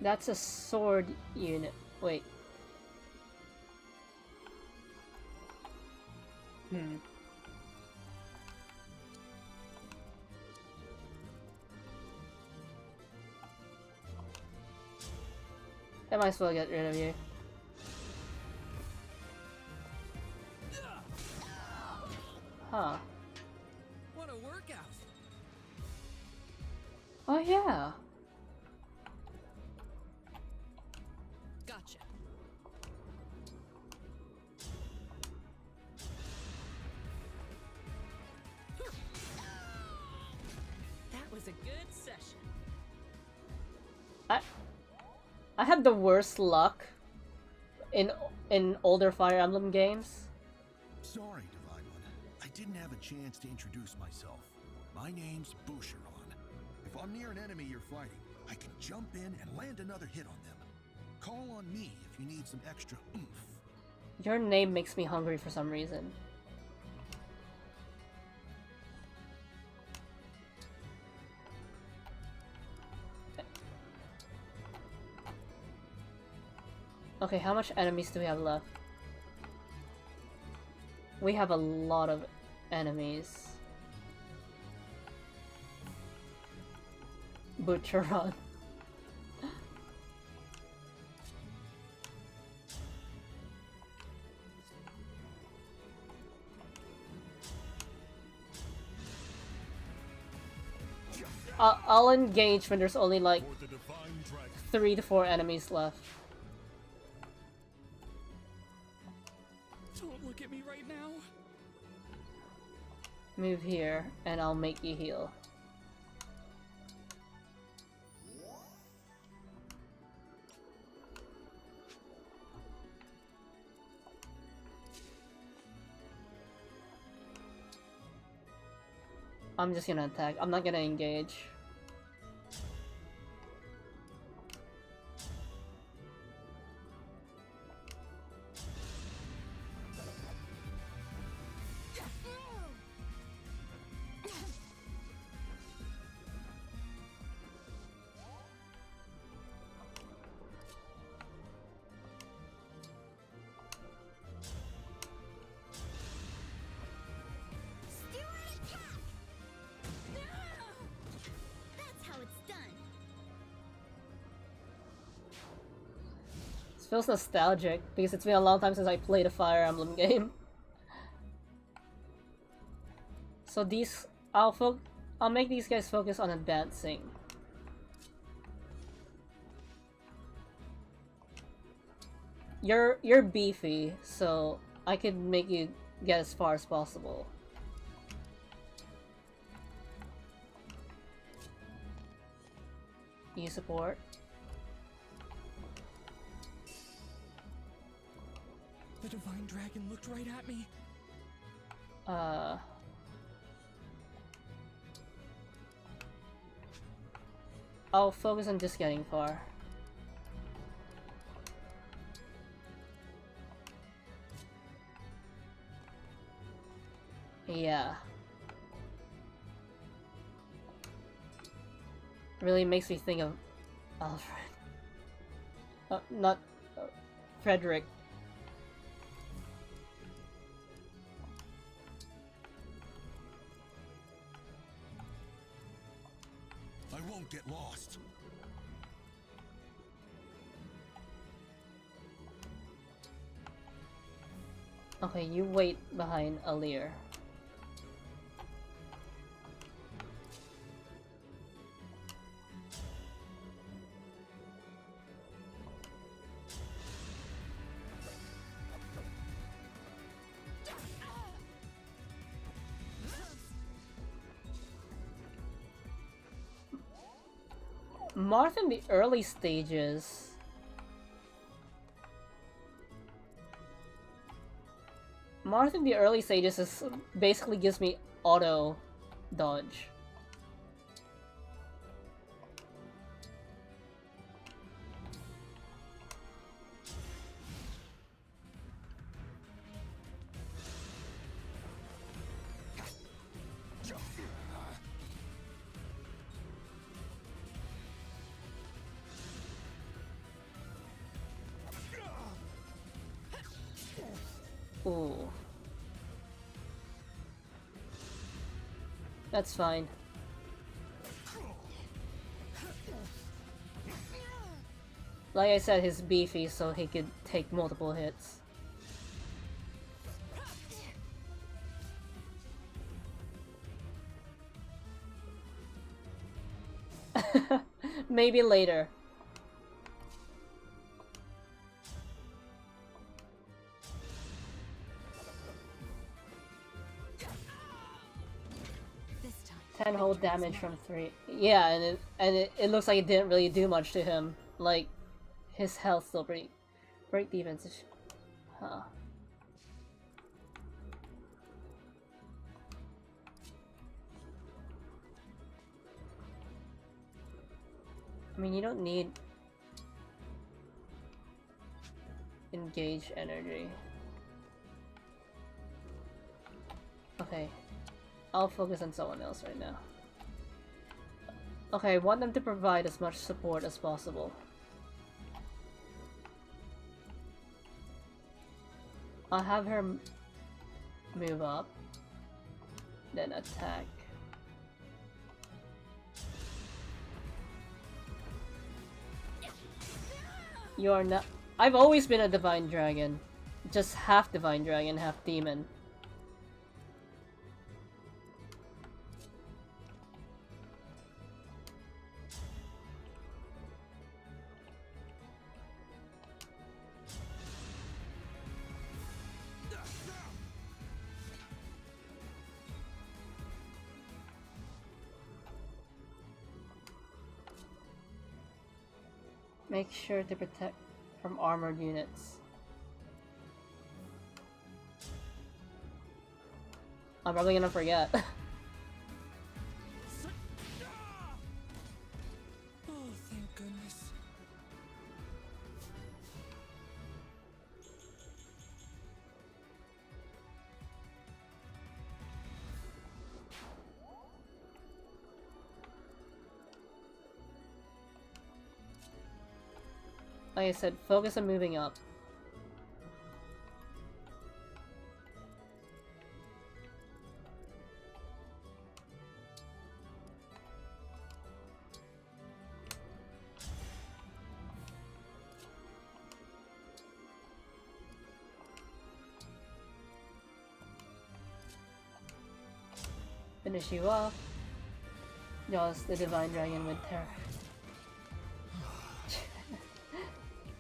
That's a sword unit. Wait. I might as well get rid of you. Huh. What a workout. Oh yeah. Gotcha. That was a good session. I had the worst luck in older Fire Emblem games. Sorry, Divine One. I didn't have a chance to introduce myself. My name's Boucheron. If I'm near an enemy you're fighting, I can jump in and land another hit on them. Call on me if you need some extra oomph. Your name makes me hungry for some reason. Okay, how much enemies do we have left? We have a lot of enemies. Butcheron. I'll engage when there's only like For the Divine Dragon. 3 to 4 enemies left. Don't look at me right now. Move here, and I'll make you heal. I'm just gonna attack. I'm not gonna engage. Steward attack! That's how it's done. This feels nostalgic because it's been a long time since I played a Fire Emblem game. So these, I'll make these guys focus on advancing. You're beefy, so I could make you get as far as possible. You support. The divine dragon looked right at me. I'll focus on just getting far. Yeah. Really makes me think of Alfred. Not Frederick. I won't get lost. Okay, you wait behind Alir. Marth in the early stages. Marth in the early stages is basically gives me auto dodge. Ooh. That's fine. Like I said, he's beefy, so he could take multiple hits. Maybe later. This time. 10 whole damage from 3. Yeah, and it looks like it didn't really do much to him. Like, his health still pretty break defense. Huh. I mean, you don't need engage energy. Okay. I'll focus on someone else right now. Okay, I want them to provide as much support as possible. I'll have her move up, then attack. You are not- I've always been a Divine Dragon. Just half Divine Dragon, half Demon. Make sure to protect from armored units. I'm probably gonna forget. Like I said, focus on moving up. Finish you off. Jaws the Divine Dragon with terror.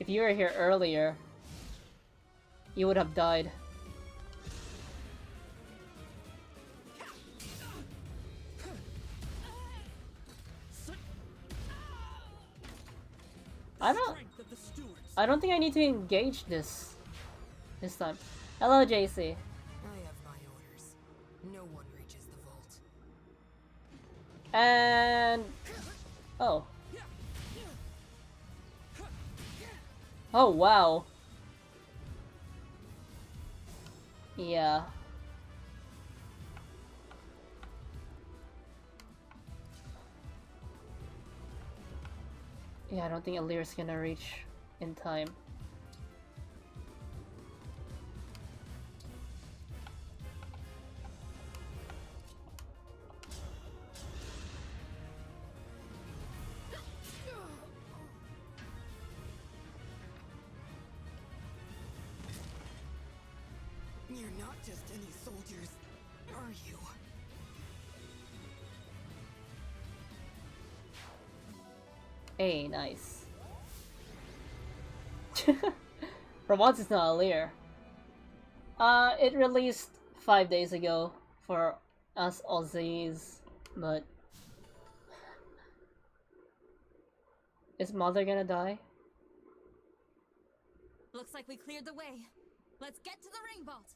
If you were here earlier, you would have died. I don't think I need to engage this time. Hello, JC. I have my orders. No one reaches the vault. And oh. Oh wow. Yeah. Yeah, I don't think Alir's gonna reach in time. You're not just any soldiers, are you? Hey, nice. For once, it's not Alir. It released 5 days ago for us Aussies, but is Mother gonna die? Looks like we cleared the way. Let's get to the ring vault.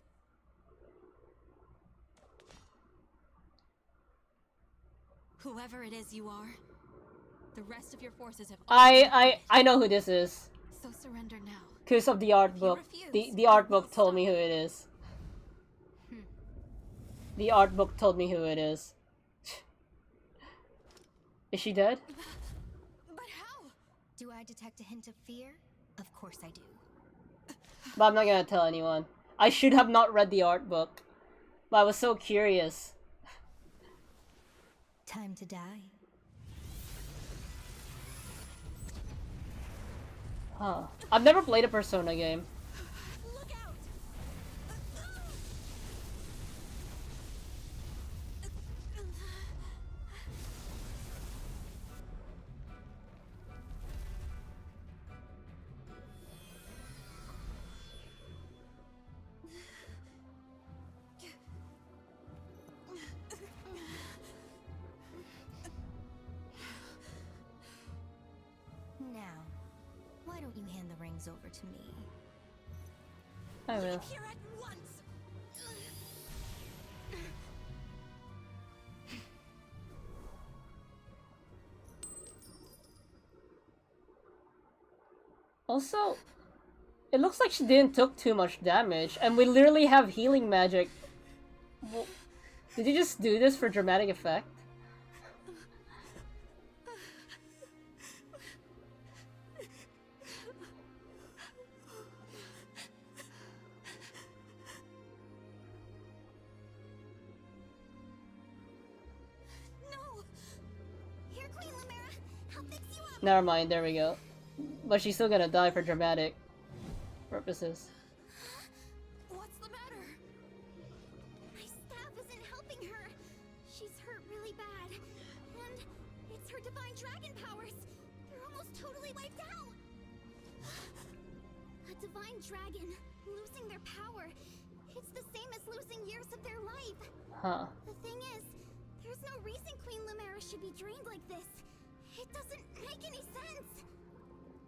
Whoever it is you are, the rest of your forces have. I know who this is. So surrender now. Because of the art book. The art book told me who it is. The art book told me who it is. Is she dead? But how? Do I detect a hint of fear? Of course I do. But I'm not gonna tell anyone. I should have not read the art book. But I was so curious. Time to die. Huh. I've never played a Persona game. Look out! Now, why don't you hand the rings over to me? I will. Here at once. Also, it looks like she didn't took too much damage, and we literally have healing magic. Well, did you just do this for dramatic effect? No! Here, Queen Lumera! I'll fix you up! Never mind, there we go. But she's still gonna die for dramatic purposes. What's the matter? My staff isn't helping her. She's hurt really bad. And it's her divine dragon powers. They're almost totally wiped out. A divine dragon losing their power. It's the same as losing years of their life. Huh. The thing is, there's no reason Queen Lumera should be drained like this. It doesn't make any sense.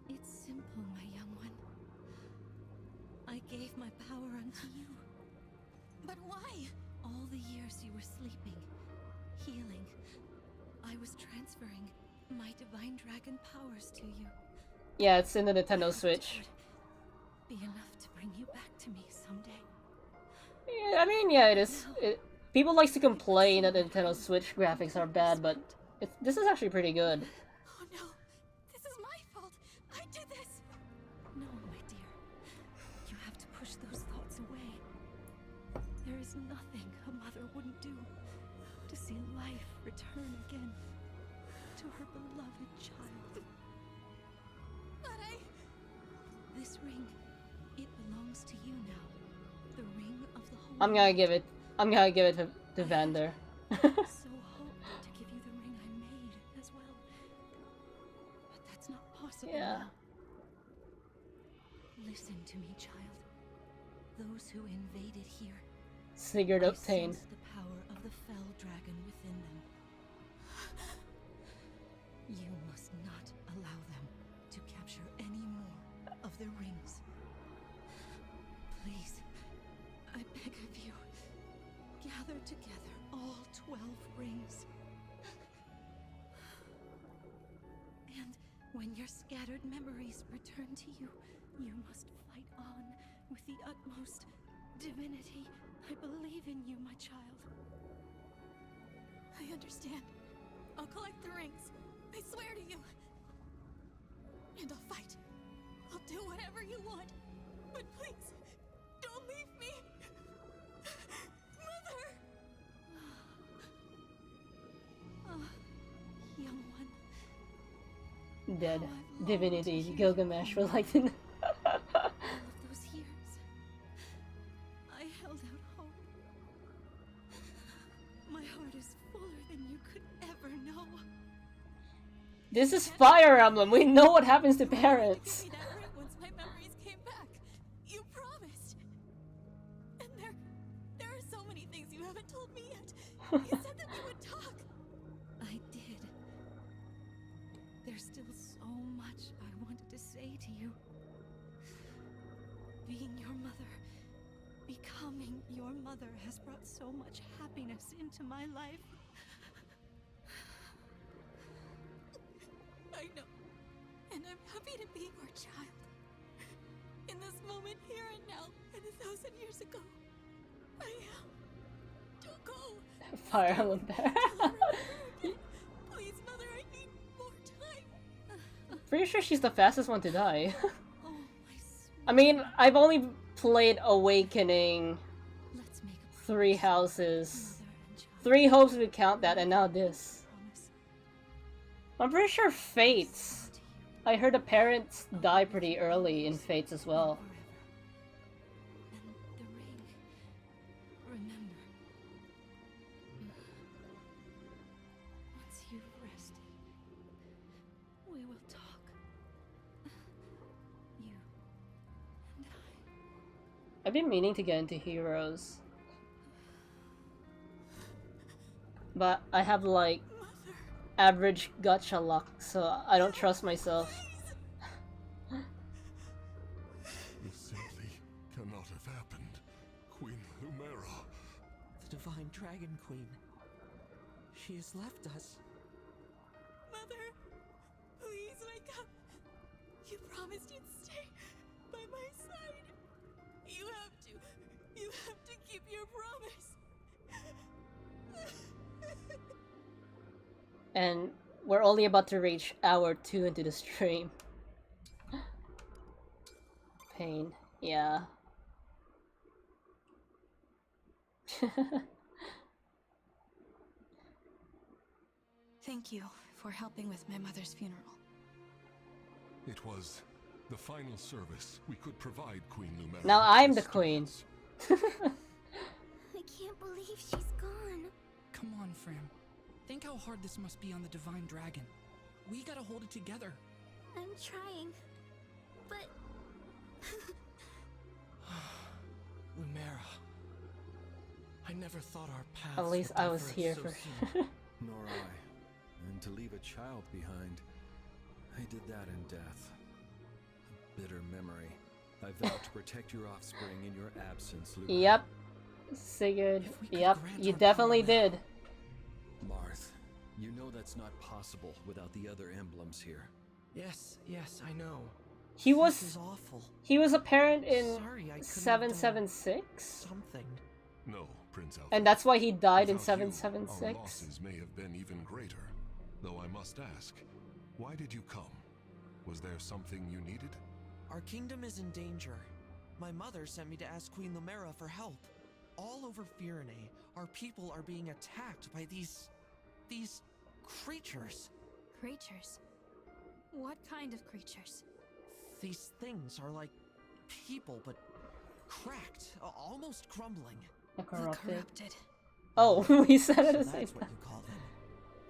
It's simple, my young one. I gave my power unto you. But why? All the years you were sleeping, healing, I was transferring my divine dragon powers to you. Yeah, it's in the Nintendo Switch. Be enough to bring you back to me someday. Yeah, I mean, yeah, it is. People like to complain that the Nintendo Switch graphics are bad, but this is actually pretty good. Oh no, this is my fault. I did this. is nothing a mother wouldn't do to see life return again to her beloved child. But This ring, it belongs to you now. The ring of the whole I'm gonna give it to Vander. so hoped to give you the ring I made as well. But that's not possible Yeah. now. Listen to me, child. Those who invaded here, Sigurd I obtained. sense the power of the fell dragon within them. You must not allow them to capture any more of the rings. Please, I beg of you, gather together all 12 rings. And when your scattered memories return to you, you must fight on with the utmost divinity. I believe in you, my child. I understand. I'll collect the rings. I swear to you. And I'll fight. I'll do whatever you want. But please, don't leave me. Mother! Young one, Dead. how I've longed Divinity. to hear Gilgamesh you would like to know. all of those years, I held out hope. My heart is fuller than you could ever know. This is Fire Emblem. We know what happens to parents. Give me that ring once my memories came back. You promised. And there are so many things you haven't told me yet. You said that we would talk. I did. There's still so much I wanted to say to you. Being your mother, becoming your mother has brought so much happiness into my life. I know. And I'm happy to be your child. In this moment, here and now, and 1,000 years ago. I am. Don't go. Fire Emblem Bear. Please, Mother, I need more time. Pretty sure she's the fastest one to die. Oh, my sweet. I mean, I've only played Awakening, Let's make a 3 houses. mother and child 3 hopes would count that, and now this. promise. I'm pretty sure Fates. I heard the parents die pretty early in Fates as well. Forever. And the ring. Remember. Once you've rested, we will talk. You and I. I've been meaning to get into Heroes. But I have like average gacha luck, so I don't trust myself. This simply cannot have happened. Queen Lumera. The Divine Dragon Queen. She has left us. Mother, please wake up. You promised you'd stay by my side. You have to keep your promise. And we're only about to reach hour 2 into the stream. Pain. Yeah. Thank you for helping with my mother's funeral. It was the final service we could provide Queen Lumera. Now I'm the and queen. students. I can't believe she's gone. Come on, Fram. Think how hard this must be on the Divine Dragon. We gotta hold it together. I'm trying, but Lumera. I never thought our paths At least would I was diverge here so for. soon. Nor I. And to leave a child behind, I did that in death. A bitter memory. I vowed to protect your offspring in your absence, Luke. Yep. Sigurd. If we could Yep. grant You our definitely power now. did. Marth, you know that's not possible without the other emblems here. Yes, I know. He This is was. awful. He was a parent in Sorry, I couldn't have done 776? something. No, Prince Alfred. And that's why he died in Without you, Our 776? losses may have been even greater. Though I must ask, why did you come? Was there something you needed? Our kingdom is in danger. My mother sent me to ask Queen Lumera for help. all over Firene, our people are being attacked by these creatures. Creatures? What kind of creatures? These things are like people, but cracked, almost crumbling. The The corrupted. corrupted. Oh, we said it So at the same that's what time. you call them.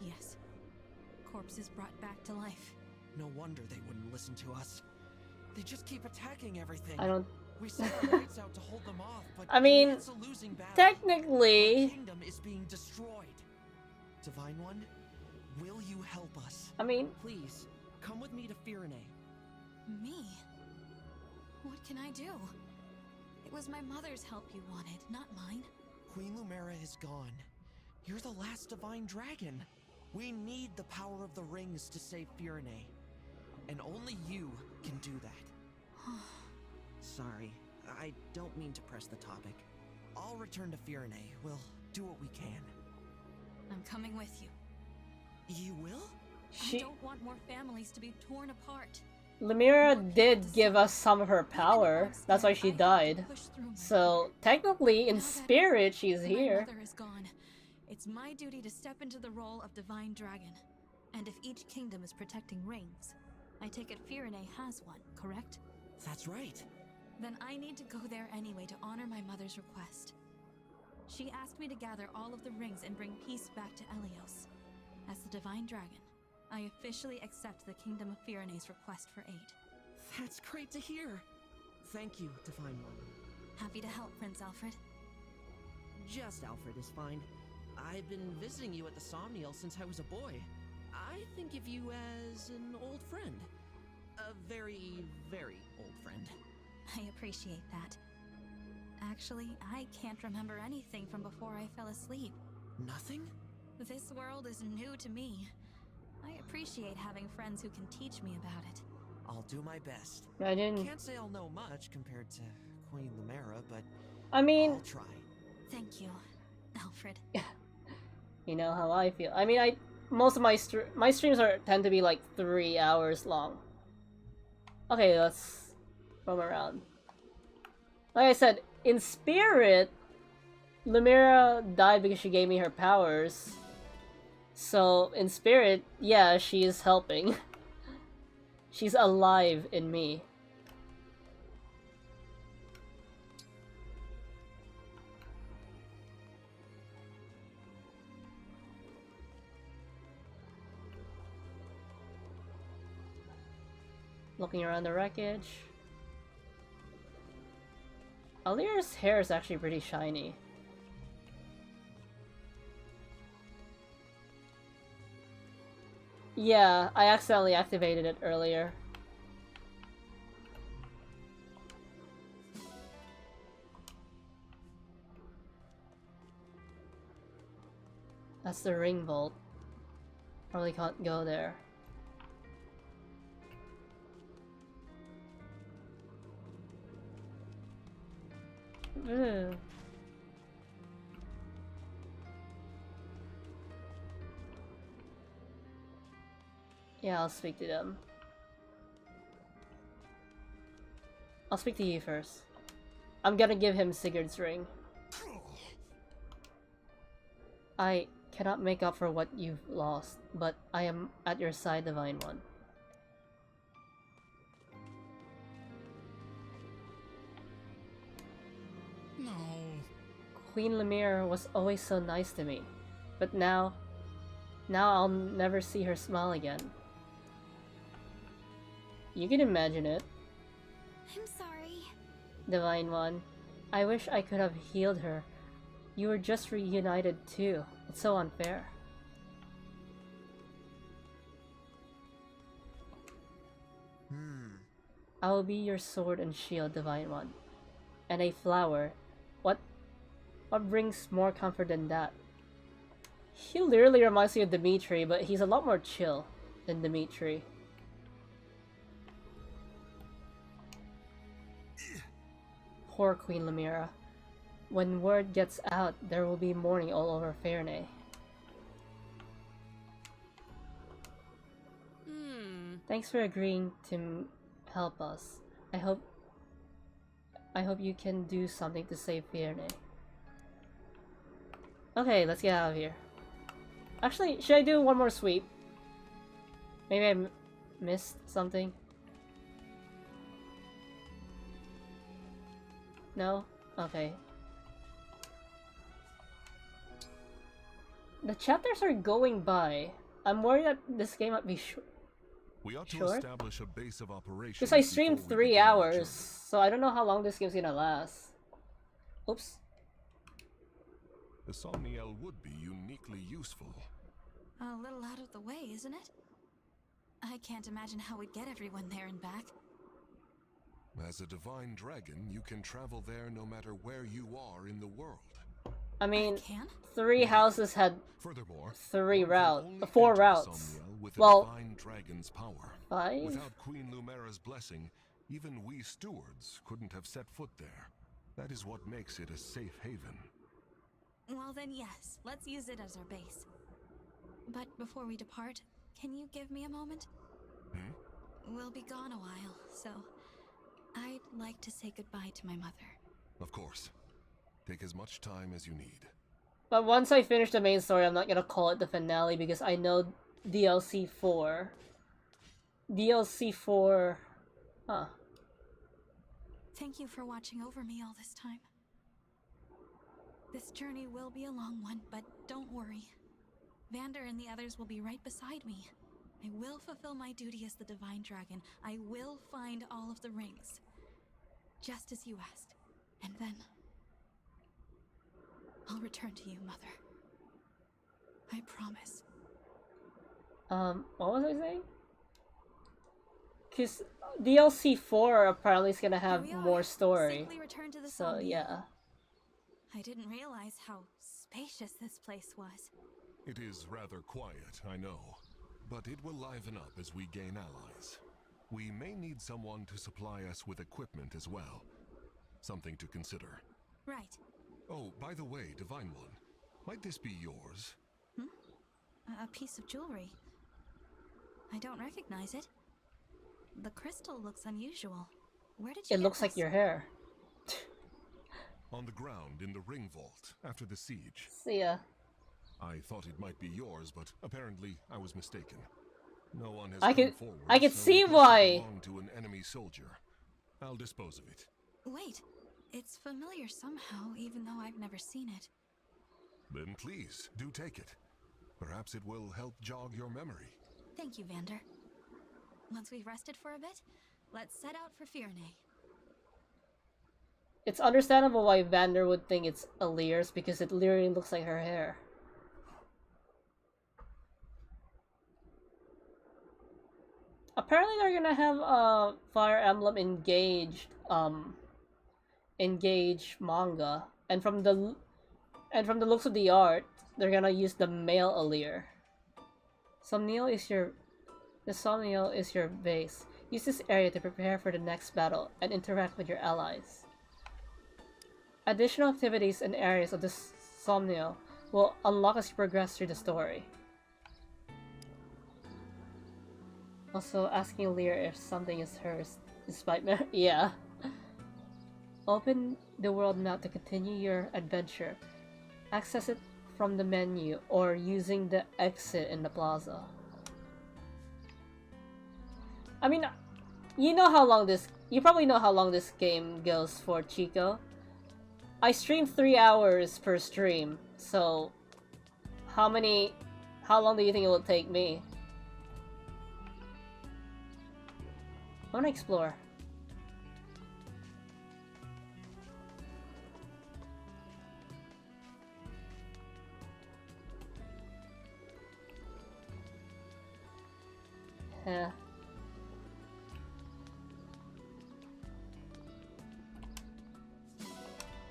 Yes. Corpses brought back to life. No wonder they wouldn't listen to us. They just keep attacking everything. I don't. We sent our knights out to hold them off, but I mean, it's a losing battle. technically. Our kingdom is being destroyed. Divine One, will you help us? I mean, Please, come with me to Firene. Me? What can I do? It was my mother's help you wanted, not mine. Queen Lumera is gone. You're the last divine dragon. We need the power of the rings to save Firene. And only you can do that. Sorry, I don't mean to press the topic. I'll return to Firene. We'll do what we can. I'm coming with you. You will? I don't want more families to be torn apart. Lemira did give us some of her power. That's why she died. So, technically, in spirit, she's here. My mother is gone. It's my duty to step into the role of Divine Dragon. And if each kingdom is protecting rings, I take it Firene has one, correct? That's right. Then I need to go there anyway to honor my mother's request. She asked me to gather all of the rings and bring peace back to Elios. As the Divine Dragon, I officially accept the Kingdom of Firene's request for aid. That's great to hear. Thank you, Divine One. Happy to help, Prince Alfred. Just Alfred is fine. I've been visiting you at the Somniel since I was a boy. I think of you as an old friend. A very, very old friend. I appreciate that. Actually, I can't remember anything from before I fell asleep. Nothing? This world is new to me. I appreciate having friends who can teach me about it. I'll do my best. I didn't. Can't say I'll know much compared to Queen Lumera, but I mean, I'll try. Thank you, Alfred. you know how I feel. I mean, most of my streams tend to be like 3 hours long. Okay, let's roam around. Like I said, in spirit, Lumira died because she gave me her powers. So, in spirit, yeah, she is helping. She's alive in me. Looking around the wreckage. Alira's hair is actually pretty shiny. Yeah, I accidentally activated it earlier. That's the ring vault. Probably can't go there. Ugh. Yeah, I'll speak to them. I'll speak to you first. I'm gonna give him Sigurd's ring. I cannot make up for what you've lost, but I am at your side, Divine One. No. Queen Lemire was always so nice to me, but now I'll never see her smile again. You can imagine it. I'm sorry. Divine One, I wish I could have healed her. You were just reunited too. It's so unfair. I will be your sword and shield, Divine One. And a flower. What brings more comfort than that? He literally reminds me of Dimitri, but he's a lot more chill than Dimitri. Poor Queen Lemira. When word gets out, there will be mourning all over Fairnay. Thanks for agreeing to help us. I hope you can do something to save Fairnay. Okay, let's get out of here. Actually, should I do one more sweep? Maybe I missed something. No? Okay. The chapters are going by. I'm worried that this game might be We ought to short. establish a base of operations. Because I streamed before we 3 begin our hours, journey. so I don't know how long this game's gonna last. Oops. The Somniel would be uniquely useful. A little out of the way, isn't it? I can't imagine how we'd get everyone there and back. As a divine dragon, you can travel there no matter where you are in the world. I mean, Can? 3 houses had Furthermore, 3 one can routes, only 4 enter the routes. Somniel with a Well, divine dragon's power. 5? Without Queen Lumera's blessing, even we stewards couldn't have set foot there. That is what makes it a safe haven. Well then, yes. Let's use it as our base. But before we depart, can you give me a moment? We'll be gone a while, so I'd like to say goodbye to my mother. Of course. Take as much time as you need. But once I finish the main story, I'm not gonna call it the finale because I know DLC 4. DLC 4... Huh. Thank you for watching over me all this time. This journey will be a long one, but don't worry. Vander and the others will be right beside me. I will fulfill my duty as the Divine Dragon. I will find all of the rings. Just as you asked. And then... I'll return to you, Mother. I promise. What was I saying? Because DLC 4 apparently is gonna have Here we are, more story. safely returned to the So, Somniel. yeah. I didn't realize how spacious this place was. It is rather quiet, I know. But it will liven up as we gain allies. We may need someone to supply us with equipment as well. Something to consider. Right. Oh, by the way, Divine One, might this be yours? A piece of jewelry. I don't recognize it. The crystal looks unusual. Where did you It get looks like this? your hair. On the ground in the ring vault after the siege. See ya. I thought it might be yours, but apparently I was mistaken. No one has I come could- forward. I could so see it must why. have belonged to an enemy soldier. I'll dispose of it. Wait, it's familiar somehow, even though I've never seen it. Then please, do take it. Perhaps it will help jog your memory. Thank you, Vander. Once we've rested for a bit, let's set out for Firene. It's understandable why Vander would think it's Alir's because it literally looks like her hair. Apparently they're gonna have a Fire Emblem Engage Engage manga, and from the looks of the art, they're gonna use the male Alir. The Somniel is your base. Use this area to prepare for the next battle and interact with your allies. Additional activities and areas of the Somniel will unlock as you progress through the story. Also, asking Lear if something is hers, despite yeah. Open the world map to continue your adventure. Access it from the menu or using the exit in the plaza. I mean, you probably know how long this game goes for, Chico. I stream 3 hours per stream, so how long do you think it will take me? I wanna explore. Yeah.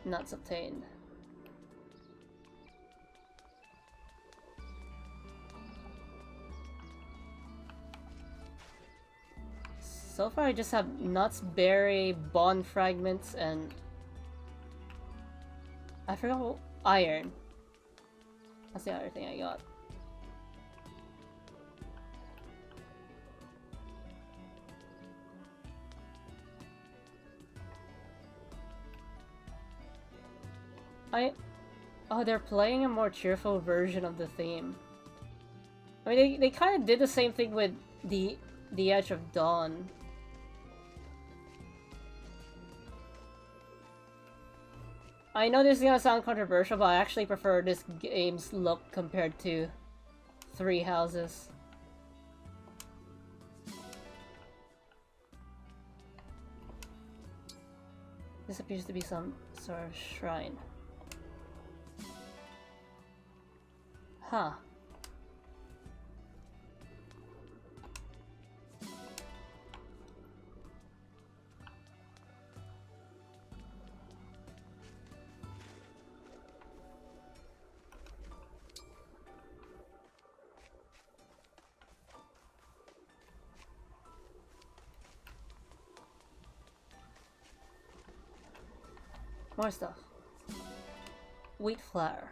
Nuts obtained. So far I just have nuts, berry, bond fragments, and I forgot what iron. That's the other thing I got. Oh, they're playing a more cheerful version of the theme. I mean, they kind of did the same thing with the Edge of Dawn. I know this is gonna sound controversial, but I actually prefer this game's look compared to Three Houses. This appears to be some sort of shrine. Huh. More stuff. Wheat flour.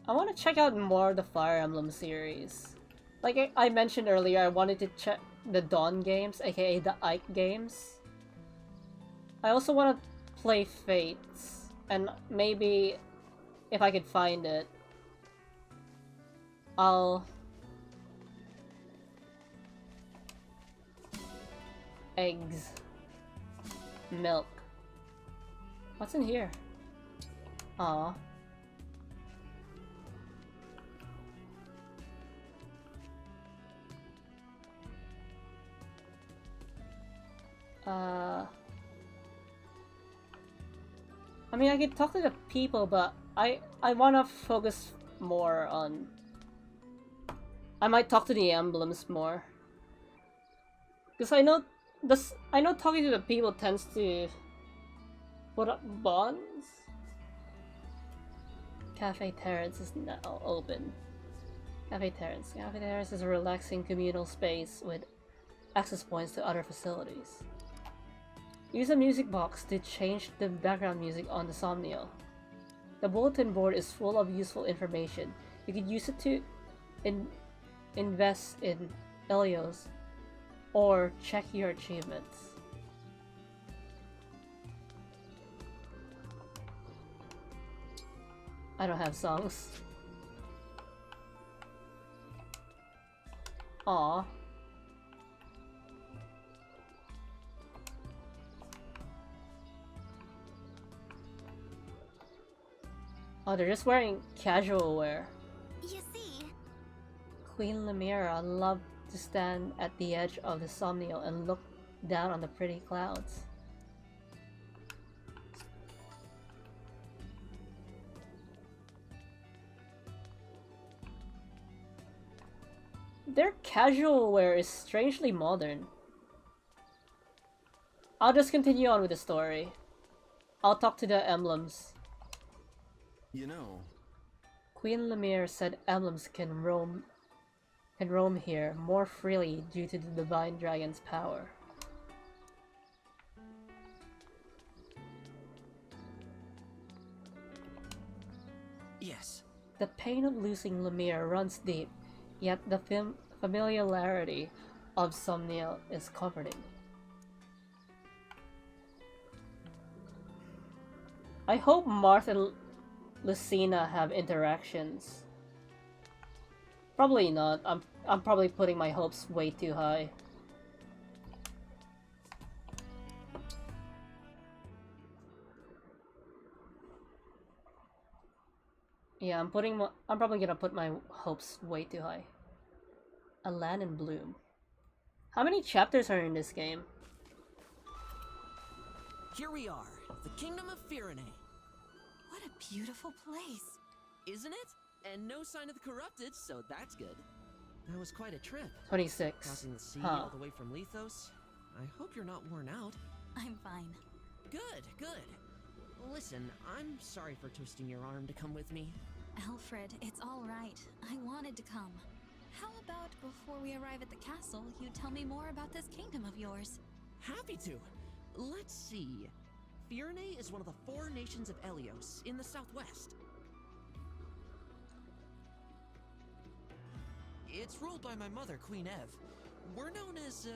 I want to check out more of the Fire Emblem series. Like I mentioned earlier, I wanted to check the Dawn games, aka the Ike games. I also want to play Fates, and maybe if I could find it, I'll... Eggs. Milk. What's in here? Aw. I mean, I could talk to the people, but I want to focus more on... I might talk to the emblems more. Because I know talking to the people tends to put up bonds. Cafe Terrace is now open. Cafe Terrace. Cafe Terrace is a relaxing communal space with access points to other facilities. Use a music box to change the background music on the Somnio. The bulletin board is full of useful information. You could use it to invest in Elios or check your achievements. I don't have songs. Aww. Oh, they're just wearing casual wear. You see, Queen Lemira loved to stand at the edge of the Somnio and look down on the pretty clouds. Their casual wear is strangely modern. I'll just continue on with the story. I'll talk to the emblems. You know, Queen Lemire said emblems can roam here more freely due to the Divine Dragon's power. Yes. The pain of losing Lemire runs deep, yet the familiarity of Somniel is comforting. I hope Marth and Lucina have interactions. Probably not. I'm probably putting my hopes way too high. Yeah, I'm probably gonna put my hopes way too high. A Land in Bloom. How many chapters are in this game? Here we are, the Kingdom of Firene. What a beautiful place. Isn't it? And no sign of the corrupted, so that's good. That was quite a trip. 26. Crossing the sea Huh. all the way from Lethos. I hope you're not worn out. I'm fine. Good, good. Listen, I'm sorry for twisting your arm to come with me. Alfred, it's all right. I wanted to come. How about before we arrive at the castle, you tell me more about this kingdom of yours? Happy to. Let's see. Firene is one of the 4 nations of Elios in the southwest. It's ruled by my mother, Queen Ev. We're known as,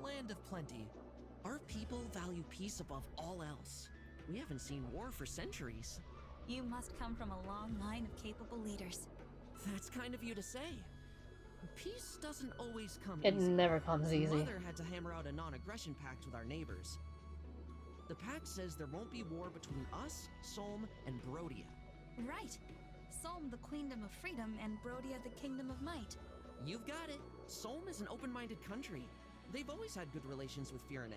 Land of Plenty. Our people value peace above all else. We haven't seen war for centuries. You must come from a long line of capable leaders. That's kind of you to say. Peace doesn't always come It easy. never comes easy. Mother had to hammer out a non-aggression pact with our neighbors. The pact says there won't be war between us, Solm, and Brodia. Right. Solm, the Queendom of Freedom, and Brodia, the Kingdom of Might. You've got it. Solm is an open-minded country. They've always had good relations with Firene.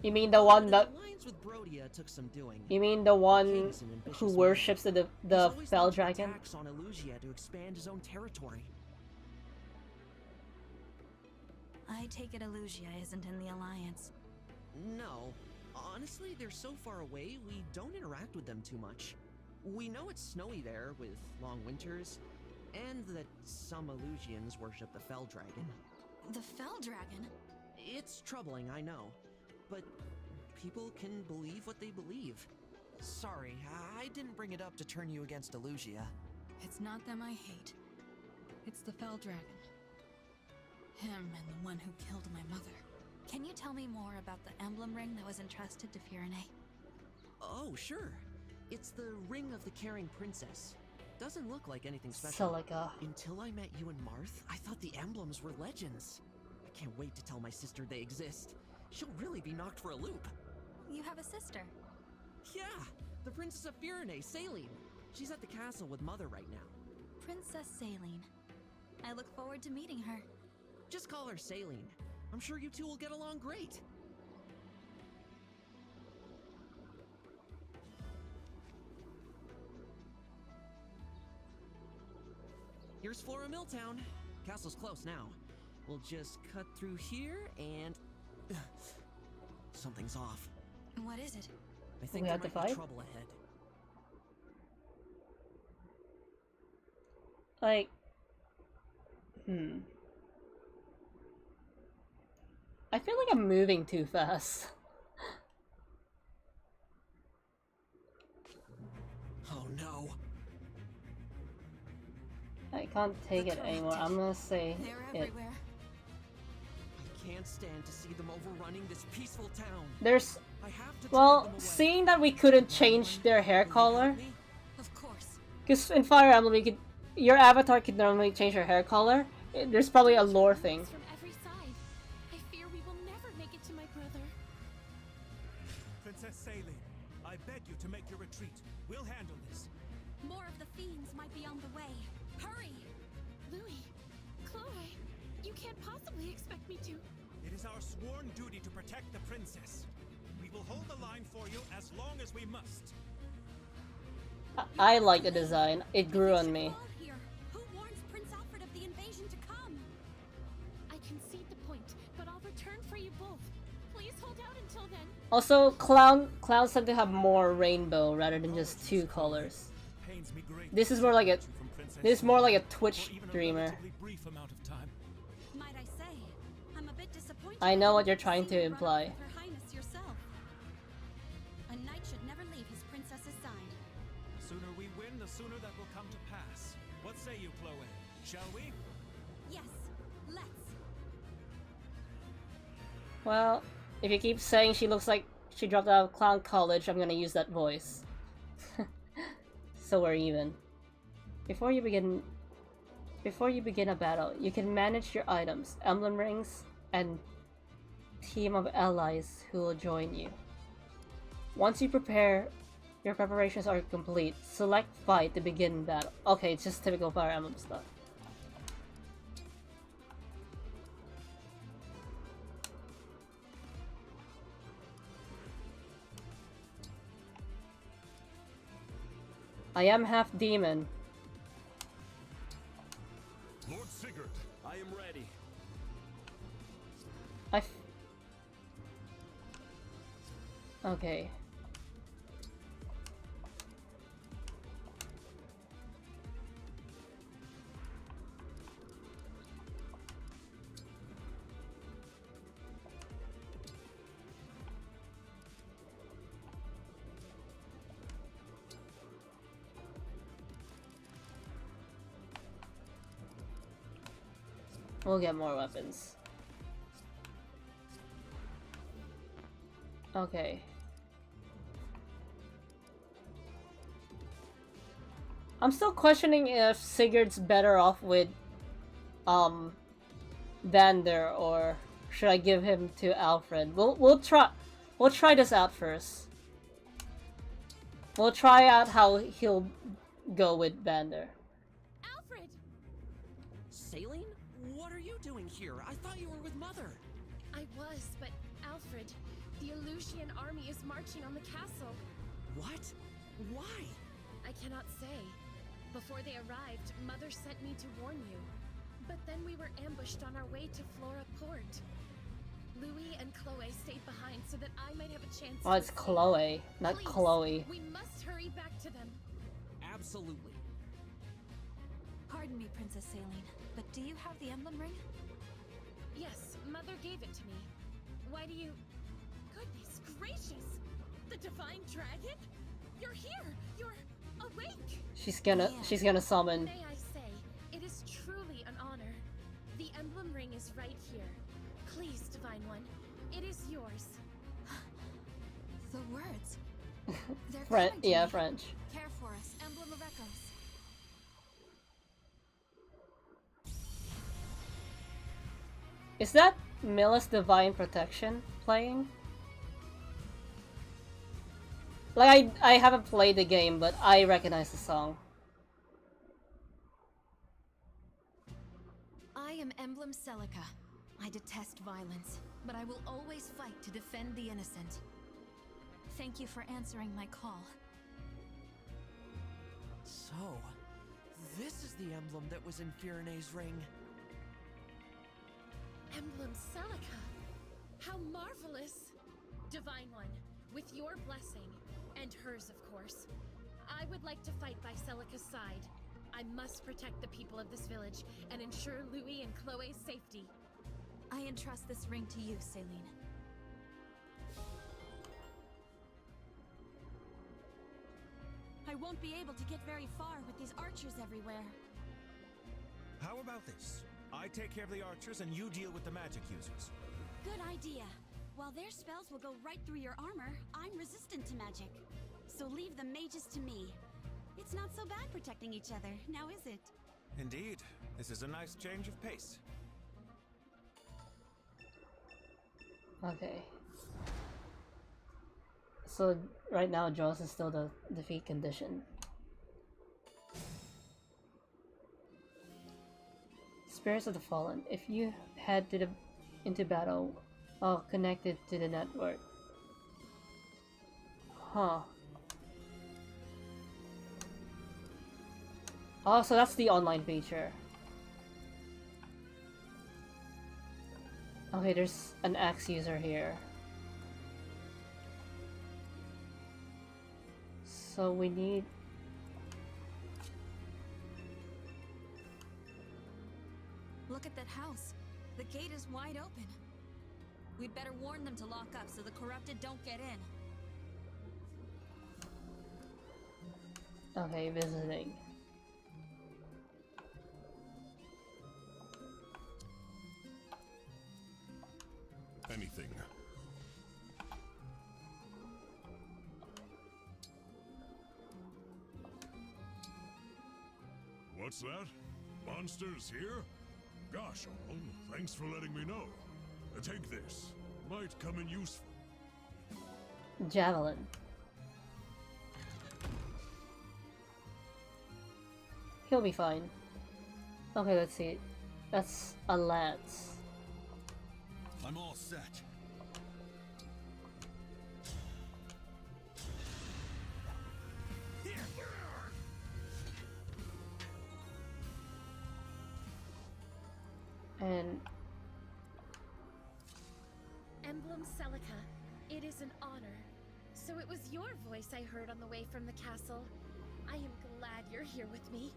You mean the one that? Alliance with Brodia took some doing. You mean the one King's an ambitious who man. worships the He's always fell launched dragon? attacks on Elusia to expand his own territory. I take it Elusia isn't in the Alliance. No. Honestly, they're so far away, we don't interact with them too much. We know it's snowy there, with long winters, and that some Elusians worship the Fell Dragon. The Fell Dragon? It's troubling, I know. But people can believe what they believe. Sorry, I didn't bring it up to turn you against Elusia. It's not them I hate. It's the Fell Dragon. Him and the one who killed my mother. Can you tell me more about the emblem ring that was entrusted to Firene? Oh, sure. It's the Ring of the Caring Princess. Doesn't look like anything special. Celica. Until I met you and Marth, I thought the emblems were legends. I can't wait to tell my sister they exist. She'll really be knocked for a loop. You have a sister. Yeah, the Princess of Firene, Saline. She's at the castle with Mother right now. Princess Saline. I look forward to meeting her. Just call her Saline. I'm sure you two will get along great. Here's Flora Milltown. Castle's close now. We'll just cut through here and... something's off. What is it? I think We there have to might be fight? trouble ahead. Like, I feel like I'm moving too fast. Oh no. I can't take it anymore. I'm gonna say They're it. everywhere. I can't stand to see them overrunning this peaceful town. There's, I have to drive well, them away. seeing that we couldn't change their hair color, Me? Of course. because in Fire Emblem, your avatar could normally change her hair color. There's probably a lore thing. From every side. I fear we will never make it to my brother. Princess Saline, I beg you to make your retreat. We'll handle this. More of the fiends might be on the way. Hurry! Louis, Chloe, you can't possibly expect me to. It is our sworn duty to protect the princess. We will hold the line for you as long as we must. I like the design. It grew on me. Here. Who warns Prince Alfred of the invasion to come? I concede the point, but I'll return for you both. Please hold out until then. Also, clowns tend to have more rainbow rather than just two colors. Pains me greatly This is more like a, to from Princess this is more like a Saline Twitch for even a streamer. relatively brief amount of time. Might I say, I'm a bit disappointed. I know that what you you're didn't trying see to me run imply. off with Her Highness yourself. A knight should never leave his princess's side. The sooner we win, the sooner that will come to pass. What say you, Chloe? Shall we? Yes, let's. Well, if you keep saying she looks like she dropped out of clown college, I'm gonna use that voice. So we're even. Before you begin a battle, you can manage your items, emblem rings, and team of allies who will join you. Once you prepare, your preparations are complete. Select fight to begin battle. Okay, it's just typical Fire Emblem stuff. I am half demon. Lord Sigurd, I am ready. Okay. We'll get more weapons. Okay. I'm still questioning if Sigurd's better off with Vander, or should I give him to Alfred? We'll try this out first. We'll try out how he'll go with Vander. Alfred! Saline? What are you doing here? I thought you were with Mother. I was, but Alfred, the Aleutian army is marching on the castle. What? Why? I cannot say. Before they arrived, Mother sent me to warn you. But then we were ambushed on our way to Flora Port. Louis and Chloe stayed behind so that I might have a chance Oh, it's escape. Chloe, not Please, Chloe. We must hurry back to them. Absolutely. Pardon me, Princess Saline, but do you have the emblem ring? Yes, Mother gave it to me. Why do you... Goodness gracious! The Divine Dragon? You're here! You're awake! She's gonna summon. May I say, it is truly an honor. The emblem ring is right here. Please, Divine One, it is yours. The words. They're French, coming to yeah, me. French. Care for us, emblem of echoes. Is that Milla's Divine Protection playing? Like, I haven't played the game, but I recognize the song. I am Emblem Celica. I detest violence, but I will always fight to defend the innocent. Thank you for answering my call. So, this is the emblem that was in Firene's ring. Emblem Celica! How marvelous! Divine One, with your blessing, and hers of course, I would like to fight by Celica's side. I must protect the people of this village and ensure Louis and Chloe's safety. I entrust this ring to you, Saline. I won't be able to get very far with these archers everywhere. How about this? I take care of the archers and you deal with the magic users. Good idea. While their spells will go right through your armor, I'm resistant to magic. So leave the mages to me. It's not so bad protecting each other, now is it? Indeed. This is a nice change of pace. Okay. So right now, Jaws is still the defeat condition. Spirits of the Fallen. If you head into battle, connected to the network. Huh. Oh, so that's the online feature. Okay, there's an axe user here. So we need... Look at that house. The gate is wide open. We'd better warn them to lock up so the corrupted don't get in. Okay, visiting. Anything. What's that? Monsters here? Gosh, all, thanks for letting me know. Take this. Might come in useful. Javelin. He'll be fine. Okay, let's see. That's a lance. I'm all set. And Emblem Celica, it is an honor. So it was your voice I heard on the way from the castle. I am glad you're here with me.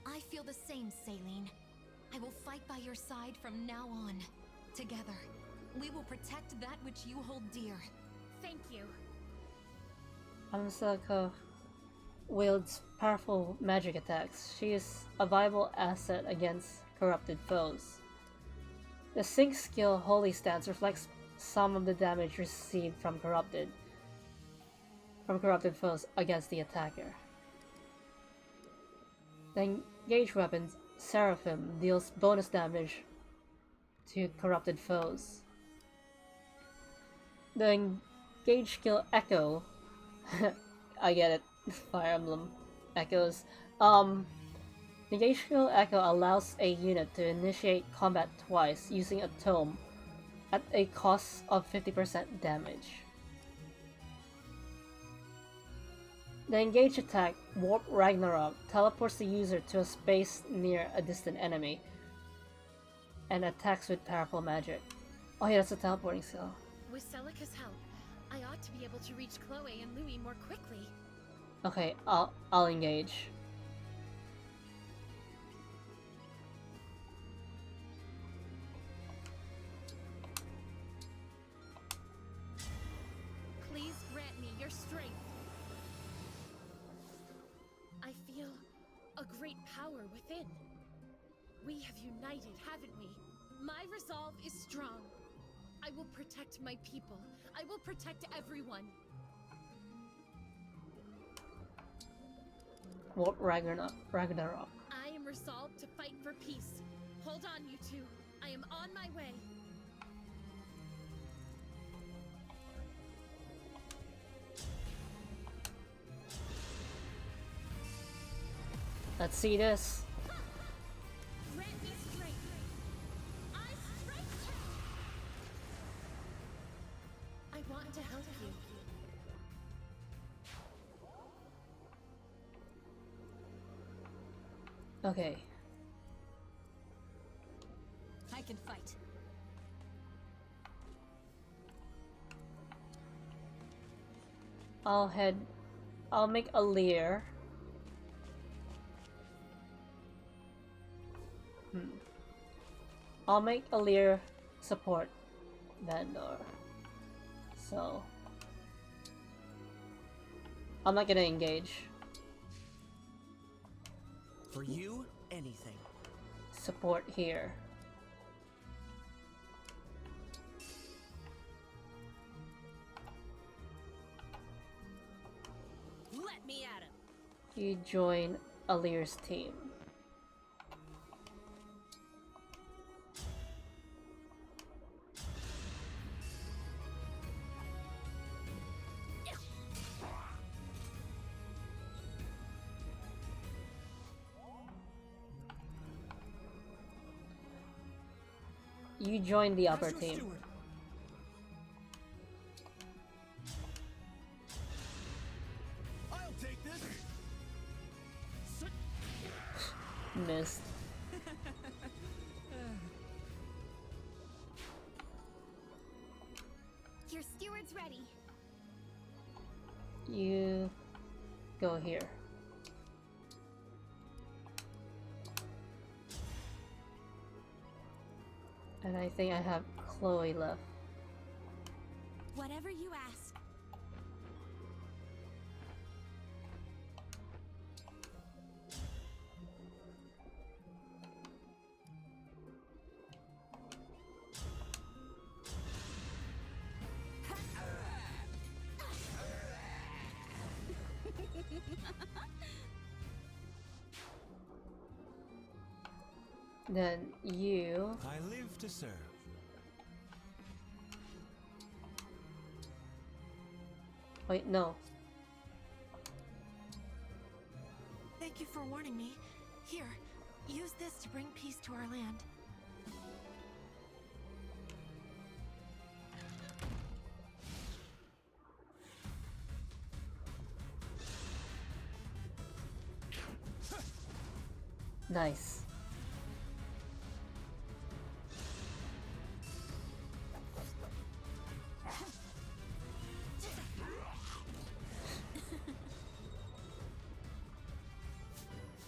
I feel the same, Saline. I will fight by your side from now on. Together, we will protect that which you hold dear. Thank you. Amsaka wields powerful magic attacks. She is a viable asset against corrupted foes. The sync skill Holy Stance reflects some of the damage received from corrupted foes against the attacker. The Engage weapon Seraphim deals bonus damage to corrupted foes. The Engage skill Echo I get it. Fire Emblem Echoes. The Engage skill Echo allows a unit to initiate combat twice using a tome at a cost of 50% damage. The Engage attack, Warp Ragnarok, teleports the user to a space near a distant enemy and attacks with powerful magic. Oh yeah, that's a teleporting skill. With Celica's help, I ought to be able to reach Chloe and Louis more quickly. Okay, I'll engage. Please grant me your strength. I feel a great power within. We have united, haven't we? My resolve is strong. I will protect my people. I will protect everyone. Warp Ragnarok. I am resolved to fight for peace. Hold on, you two. I am on my way. Let's see this. Grant me strength. I strike you. I want to help you. Okay. I can fight. I'll make a leer. I'll make a leer support vendor. So I'm not gonna engage. For you, anything. Support here. Let me at him. You join Alir's team. You join the upper team. Steward. I'll take this. Missed. Your steward's ready. You go here. And I think I have Chloe left. Whatever you ask. Then you... I live to serve. Wait, no. Thank you for warning me. Here, use this to bring peace to our land. Nice.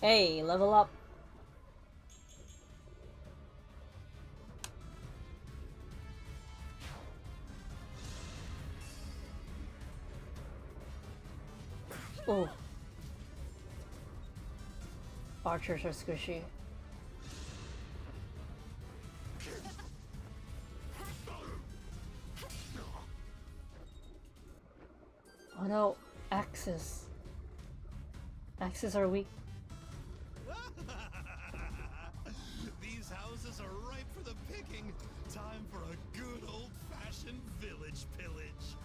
Hey, level up. Oh. Archers are squishy. Axes. Axes are weak. These houses are ripe for the picking. Time for a good old-fashioned village pillage.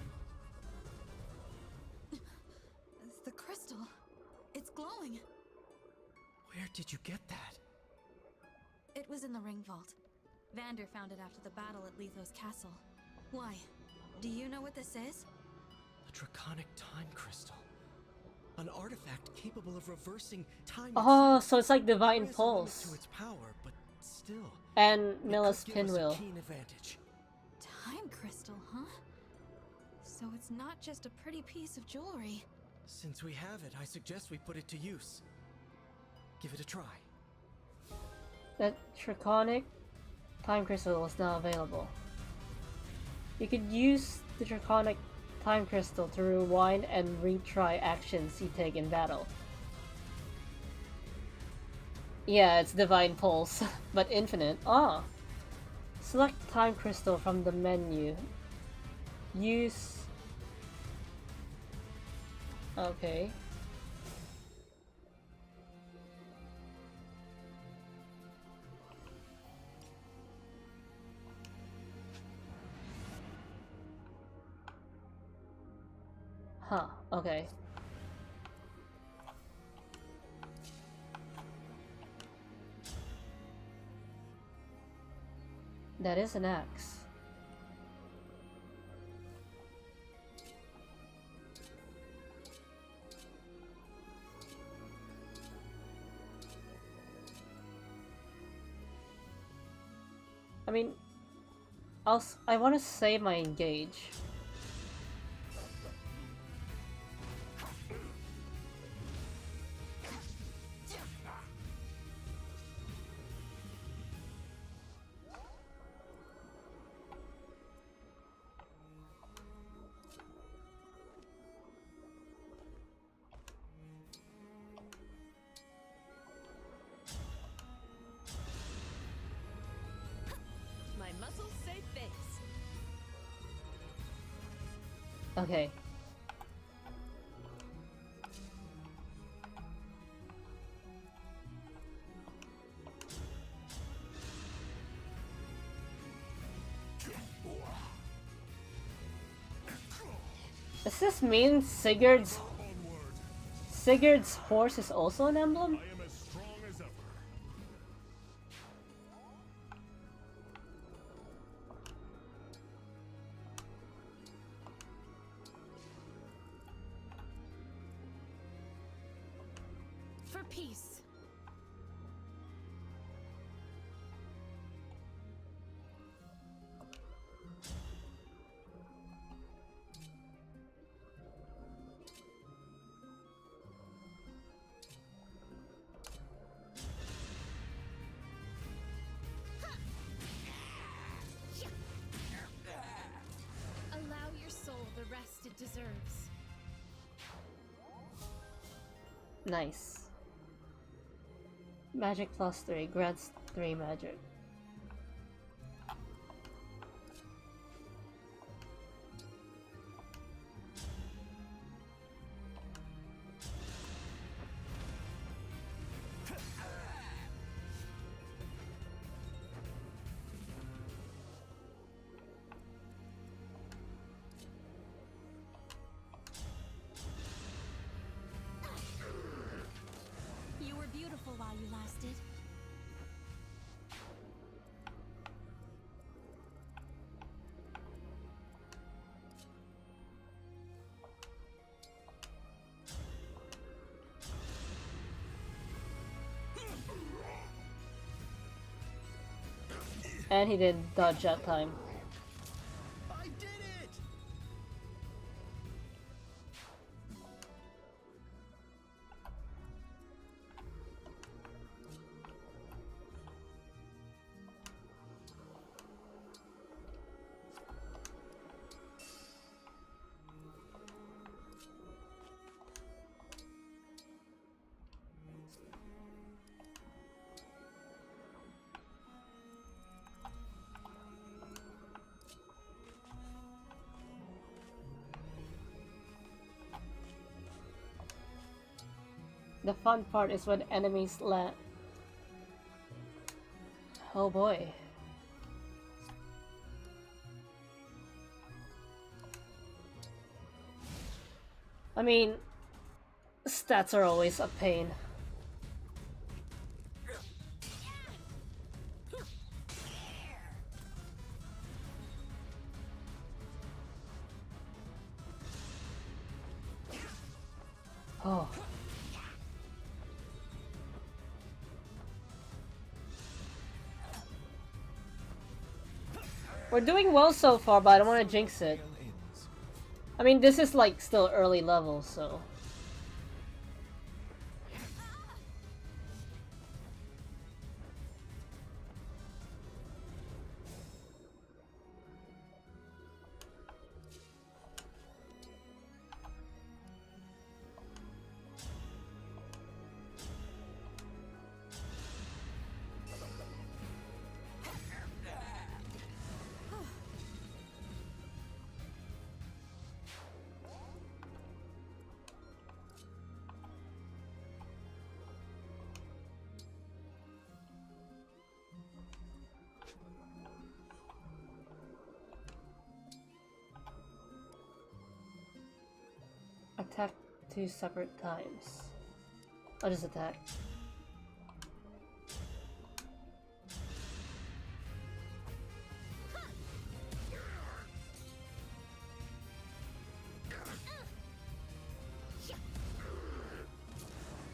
The crystal. It's glowing. Where did you get that? It was in the ring vault. Vander found it after the battle at Lethos Castle. Why? Do you know what this is? A draconic time crystal. An artifact capable of reversing time. Oh, itself. so it's like Divine There is a limit Pulse. to its power, but still. And it Milla's could give us a Pinwheel. keen advantage. Time crystal, huh? So it's not just a pretty piece of jewelry. Since we have it, I suggest we put it to use. Give it a try. That draconic time crystal is now available. You could use the draconic time crystal to rewind and retry actions you take in battle. Yeah, it's Divine Pulse, but infinite. Ah! Select time crystal from the menu. Use... Okay. Huh, okay. That is an axe. I mean, I want to save my engage. My muscles say face. Okay. Does this mean Sigurd's horse is also an emblem? I am as strong as ever. For peace. Allow your soul the rest it deserves. Nice. Magic plus 3 grants 3 magic. You were beautiful while you lasted. And he didn't dodge that time. I did it! The fun part is when enemies land. Oh boy. I mean, stats are always a pain. Oh. We're doing well so far, but I don't want to jinx it. I mean, this is like still early level, so... Attack 2 separate times. I'll just attack.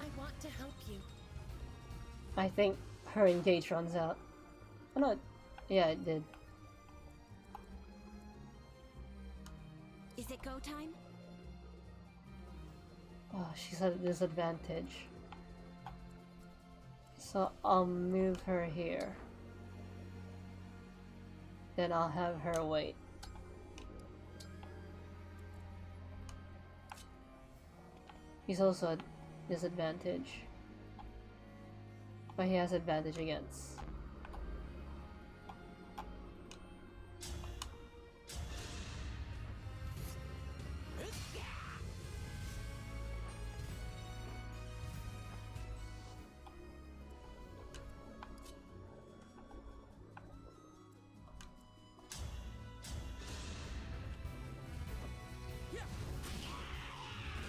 I want to help you. I think her engage runs out. Oh no, yeah, it did. Is it go time? Oh, she's at a disadvantage. So I'll move her here. Then I'll have her wait. He's also at disadvantage. But he has advantage against.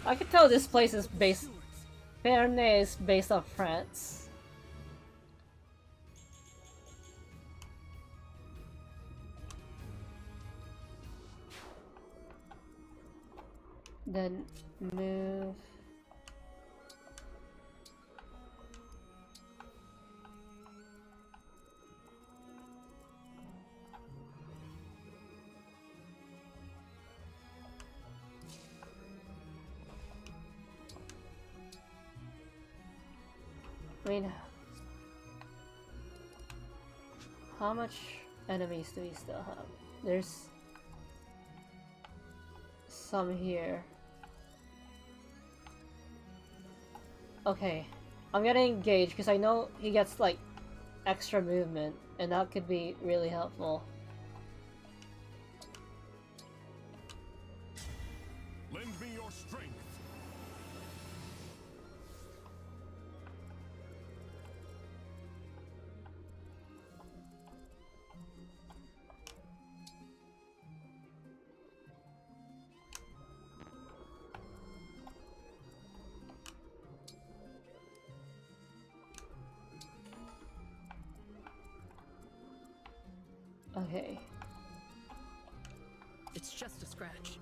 I could tell this place is based... Ferney is based on France. Then move... I mean, how much enemies do we still have? There's some here. Okay, I'm gonna engage because I know he gets like extra movement and that could be really helpful. Lend me your strength. Okay. It's just a scratch.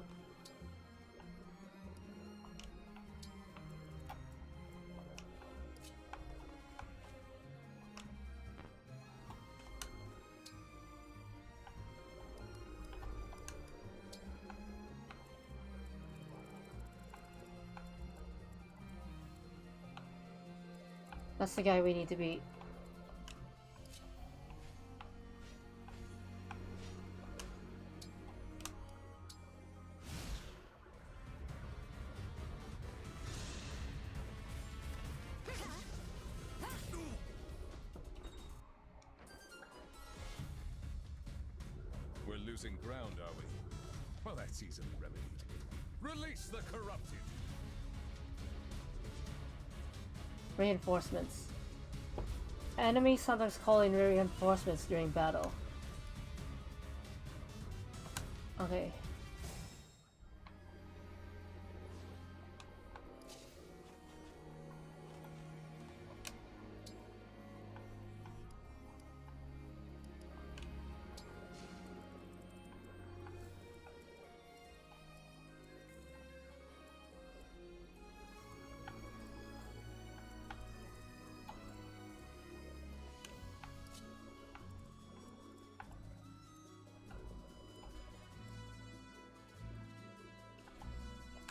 That's the guy we need to beat. We're losing ground, are we? Well, that's easily remedied. Release the corrupted! Reinforcements. Enemies sometimes call in reinforcements during battle. Okay.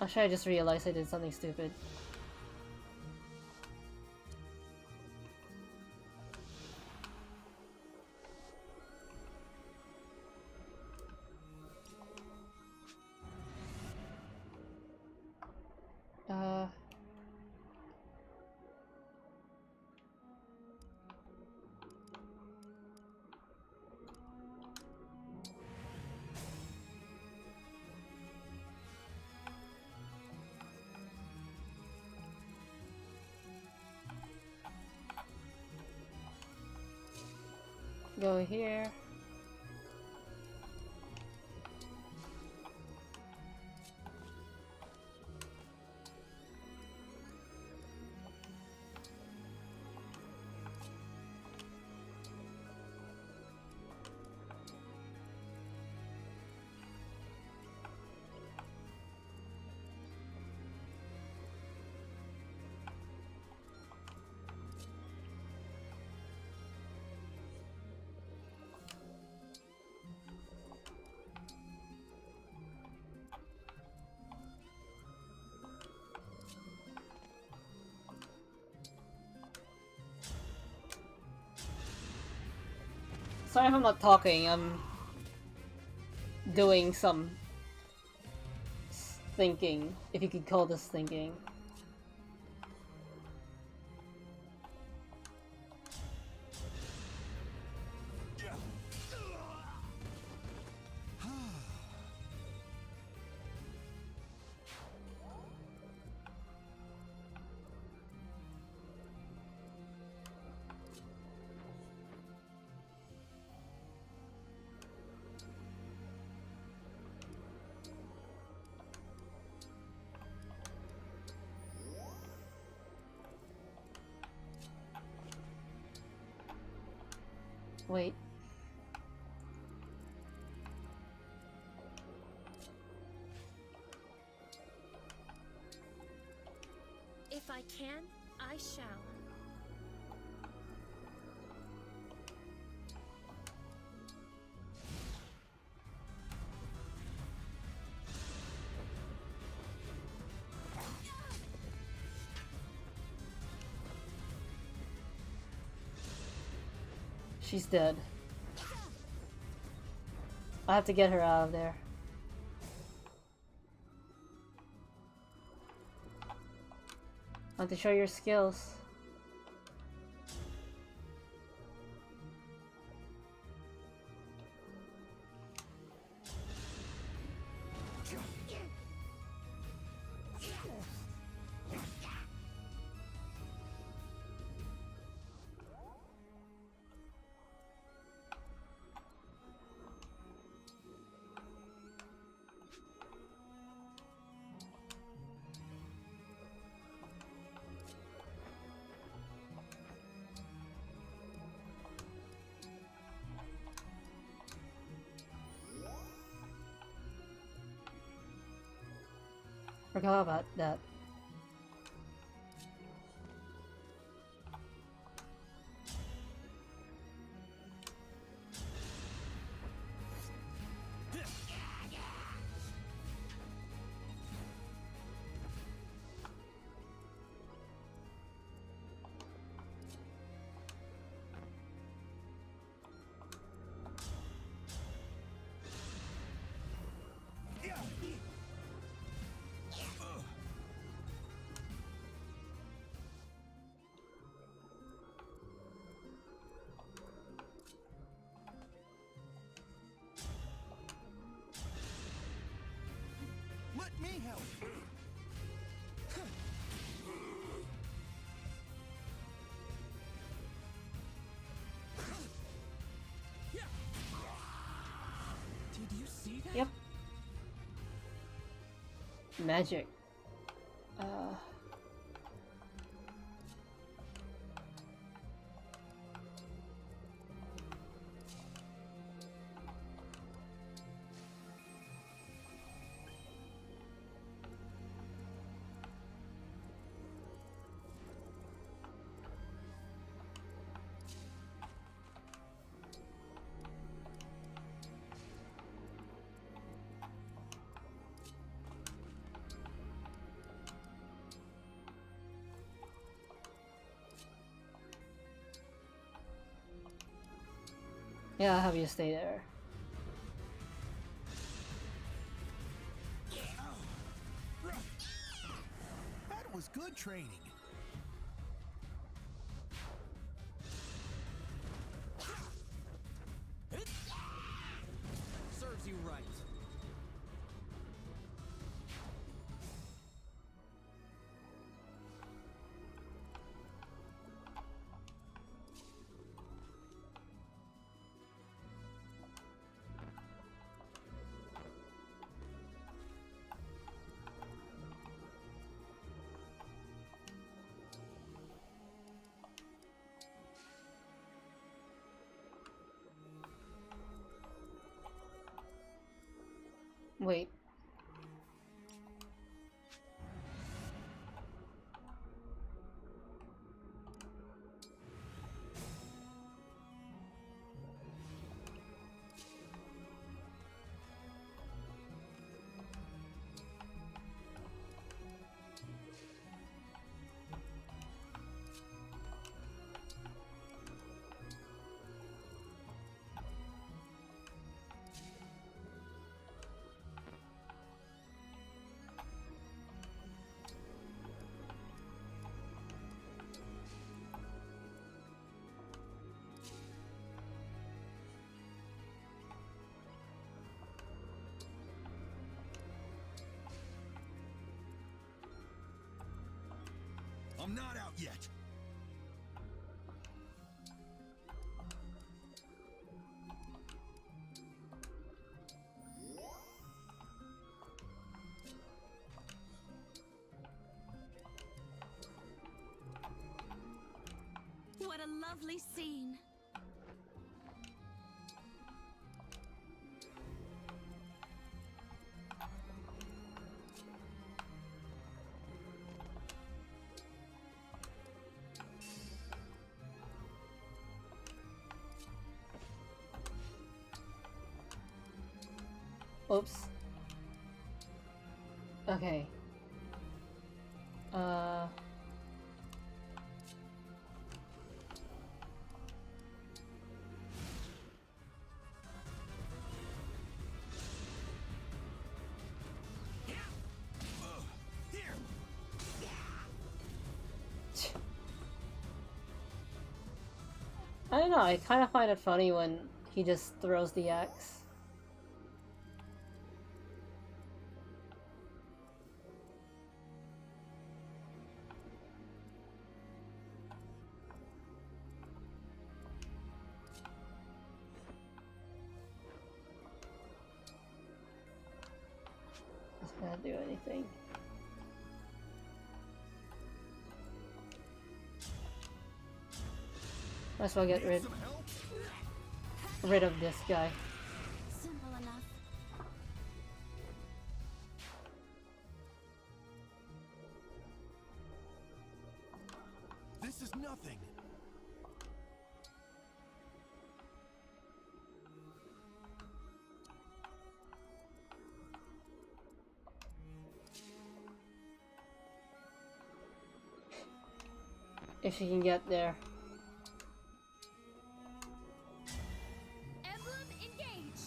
Actually, I just realized I did something stupid. Go here. Sorry if I'm not talking, I'm doing some thinking, if you could call this thinking. Wait. If I can, I shall. She's dead. I have to get her out of there. I have to show your skills. Forgot about that. Do you see that? Yep. Magic. Yeah, I'll have you stay there. That was good training. Serves you right. Wait. I'm not out yet. What a lovely scene. Oops. Okay. I don't know, I kind of find it funny when he just throws the axe. It's gonna do anything. Might as well get rid of this guy. Simple enough. This is nothing. If you can get there. Emblem Engage!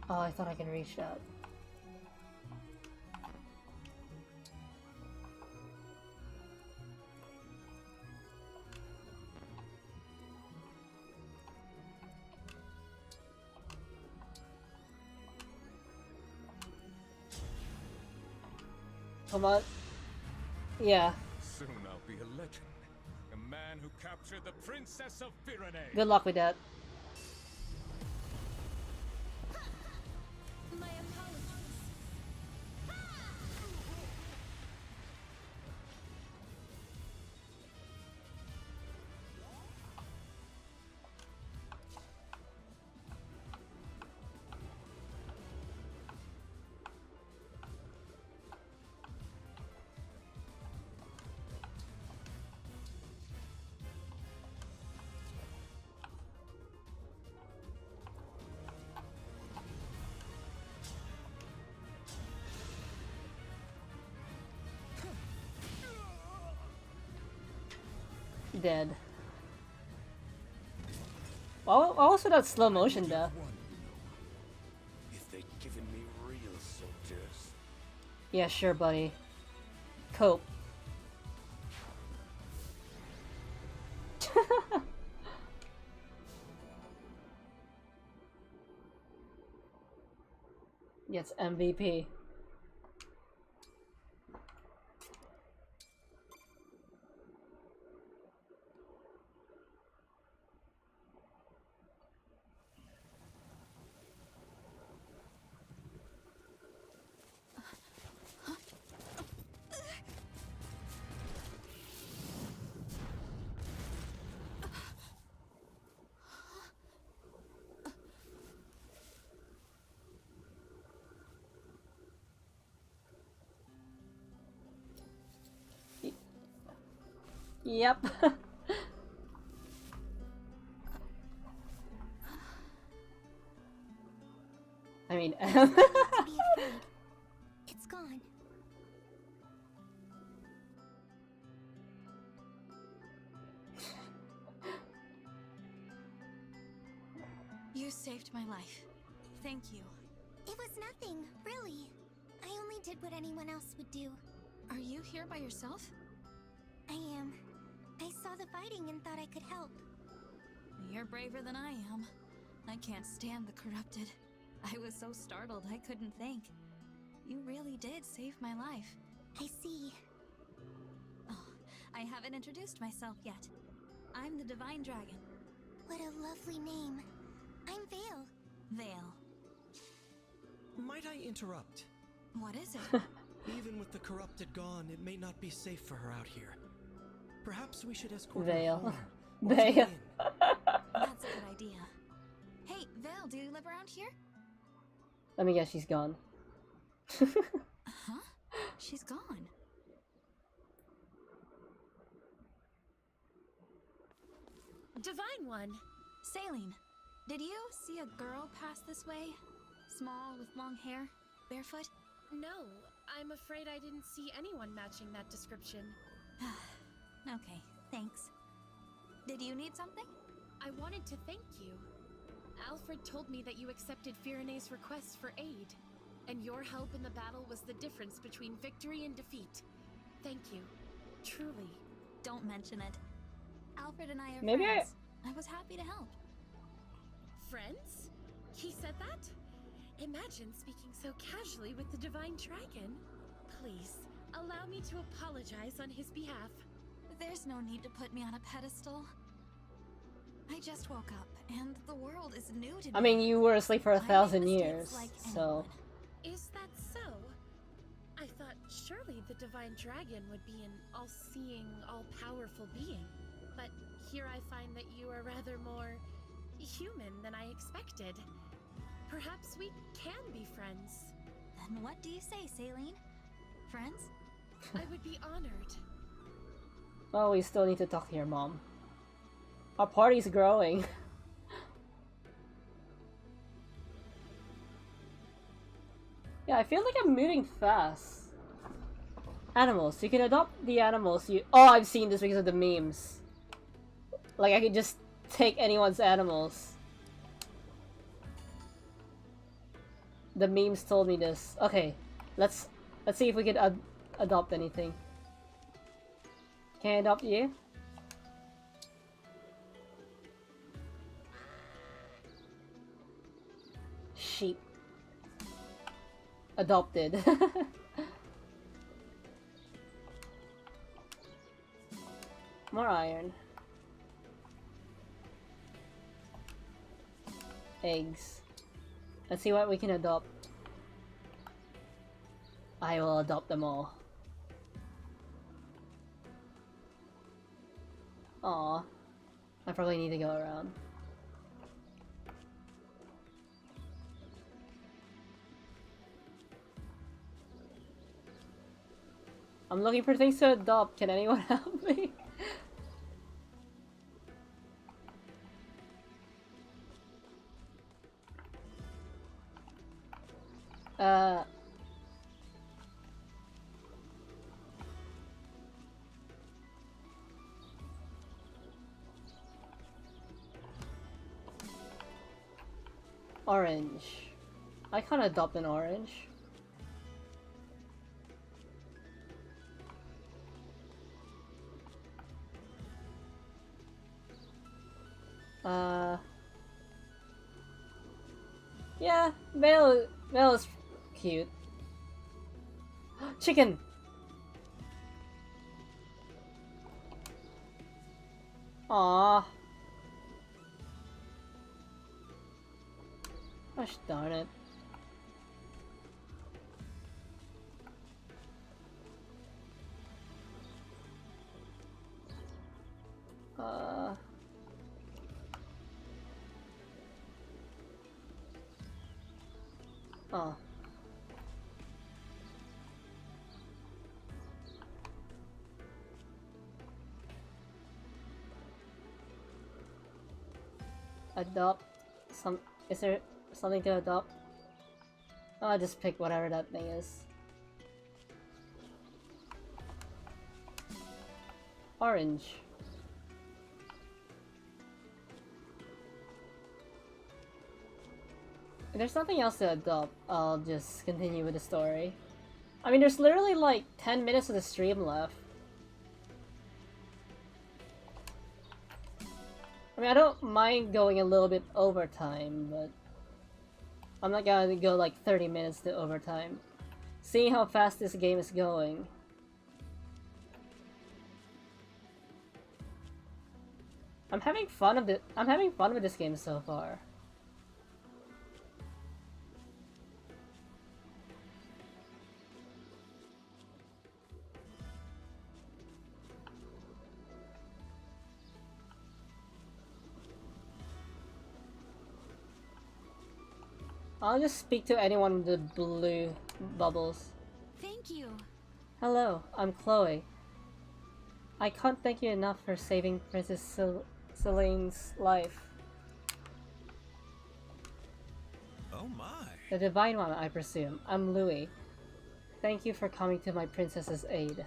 Oh, I thought I can reach that. Come on. Yeah. Soon I'll be a legend. A man who captured the Princess of Firene. Good luck with that. My apologies. Dead. Oh, also that slow motion though. If they'd given me real soldiers. Yeah, sure, buddy. Cope. Gets MVP. Yep. I mean, to be afraid. It's gone. You saved my life. Thank you. It was nothing, really. I only did what anyone else would do. Are you here by yourself? I am. I saw the fighting and thought I could help. You're braver than I am. I can't stand the corrupted. I was so startled I couldn't think. You really did save my life. I see. Oh, I haven't introduced myself yet. I'm the Divine Dragon. What a lovely name. I'm Vale. Vale. Might I interrupt? What is it? Even with the corrupted gone, it may not be safe for her out here. Perhaps we should escort her Vale. home. Vale. That's a good idea. Hey, Vale, do you live around here? Let me guess, she's gone. Huh? She's gone. Divine One! Saline, did you see a girl pass this way? Small, with long hair, barefoot? No, I'm afraid I didn't see anyone matching that description. Okay, thanks. Did you need something? I wanted to thank you. Alfred told me that you accepted Firene's request for aid, and your help in the battle was the difference between victory and defeat. Thank you. Truly. Don't mention it. Alfred and I are Maybe friends. I was happy to help. Friends? He said that? Imagine speaking so casually with the Divine Dragon. Please, allow me to apologize on his behalf. There's no need to put me on a pedestal. I just woke up, and the world is new to me. I mean, you were asleep for 1,000 mistakes years, like so... Is that so? I thought surely the Divine Dragon would be an all-seeing, all-powerful being. But here I find that you are rather more human than I expected. Perhaps we can be friends. Then what do you say, Saline? Friends? I would be honored. Well, we still need to talk to your mom. Our party's growing. Yeah, I feel like I'm moving fast. Animals. You can adopt the animals you... Oh, I've seen this because of the memes. Like, I could just take anyone's animals. The memes told me this. Okay, let's see if we can adopt anything. Can I adopt you? Sheep. Adopted. More iron. Eggs. Let's see what we can adopt. I will adopt them all. Aw. I probably need to go around. I'm looking for things to adopt. Can anyone help me? Orange. I can't adopt an orange. Yeah, Vale is cute. Chicken! Aww. Gosh darn it. Oh. Adopt some. Is there something to adopt? Oh, I'll just pick whatever that thing is. Orange. If there's nothing else to adopt, I'll just continue with the story. I mean, there's literally like 10 minutes of the stream left. I mean, I don't mind going a little bit overtime, but I'm not gonna go like 30 minutes to overtime. Seeing how fast this game is going. I'm having fun with this game so far. I'll just speak to anyone with the blue bubbles. Thank you. Hello, I'm Chloe. I can't thank you enough for saving Princess Celine's life. Oh my. The Divine One, I presume. I'm Louis. Thank you for coming to my princess's aid.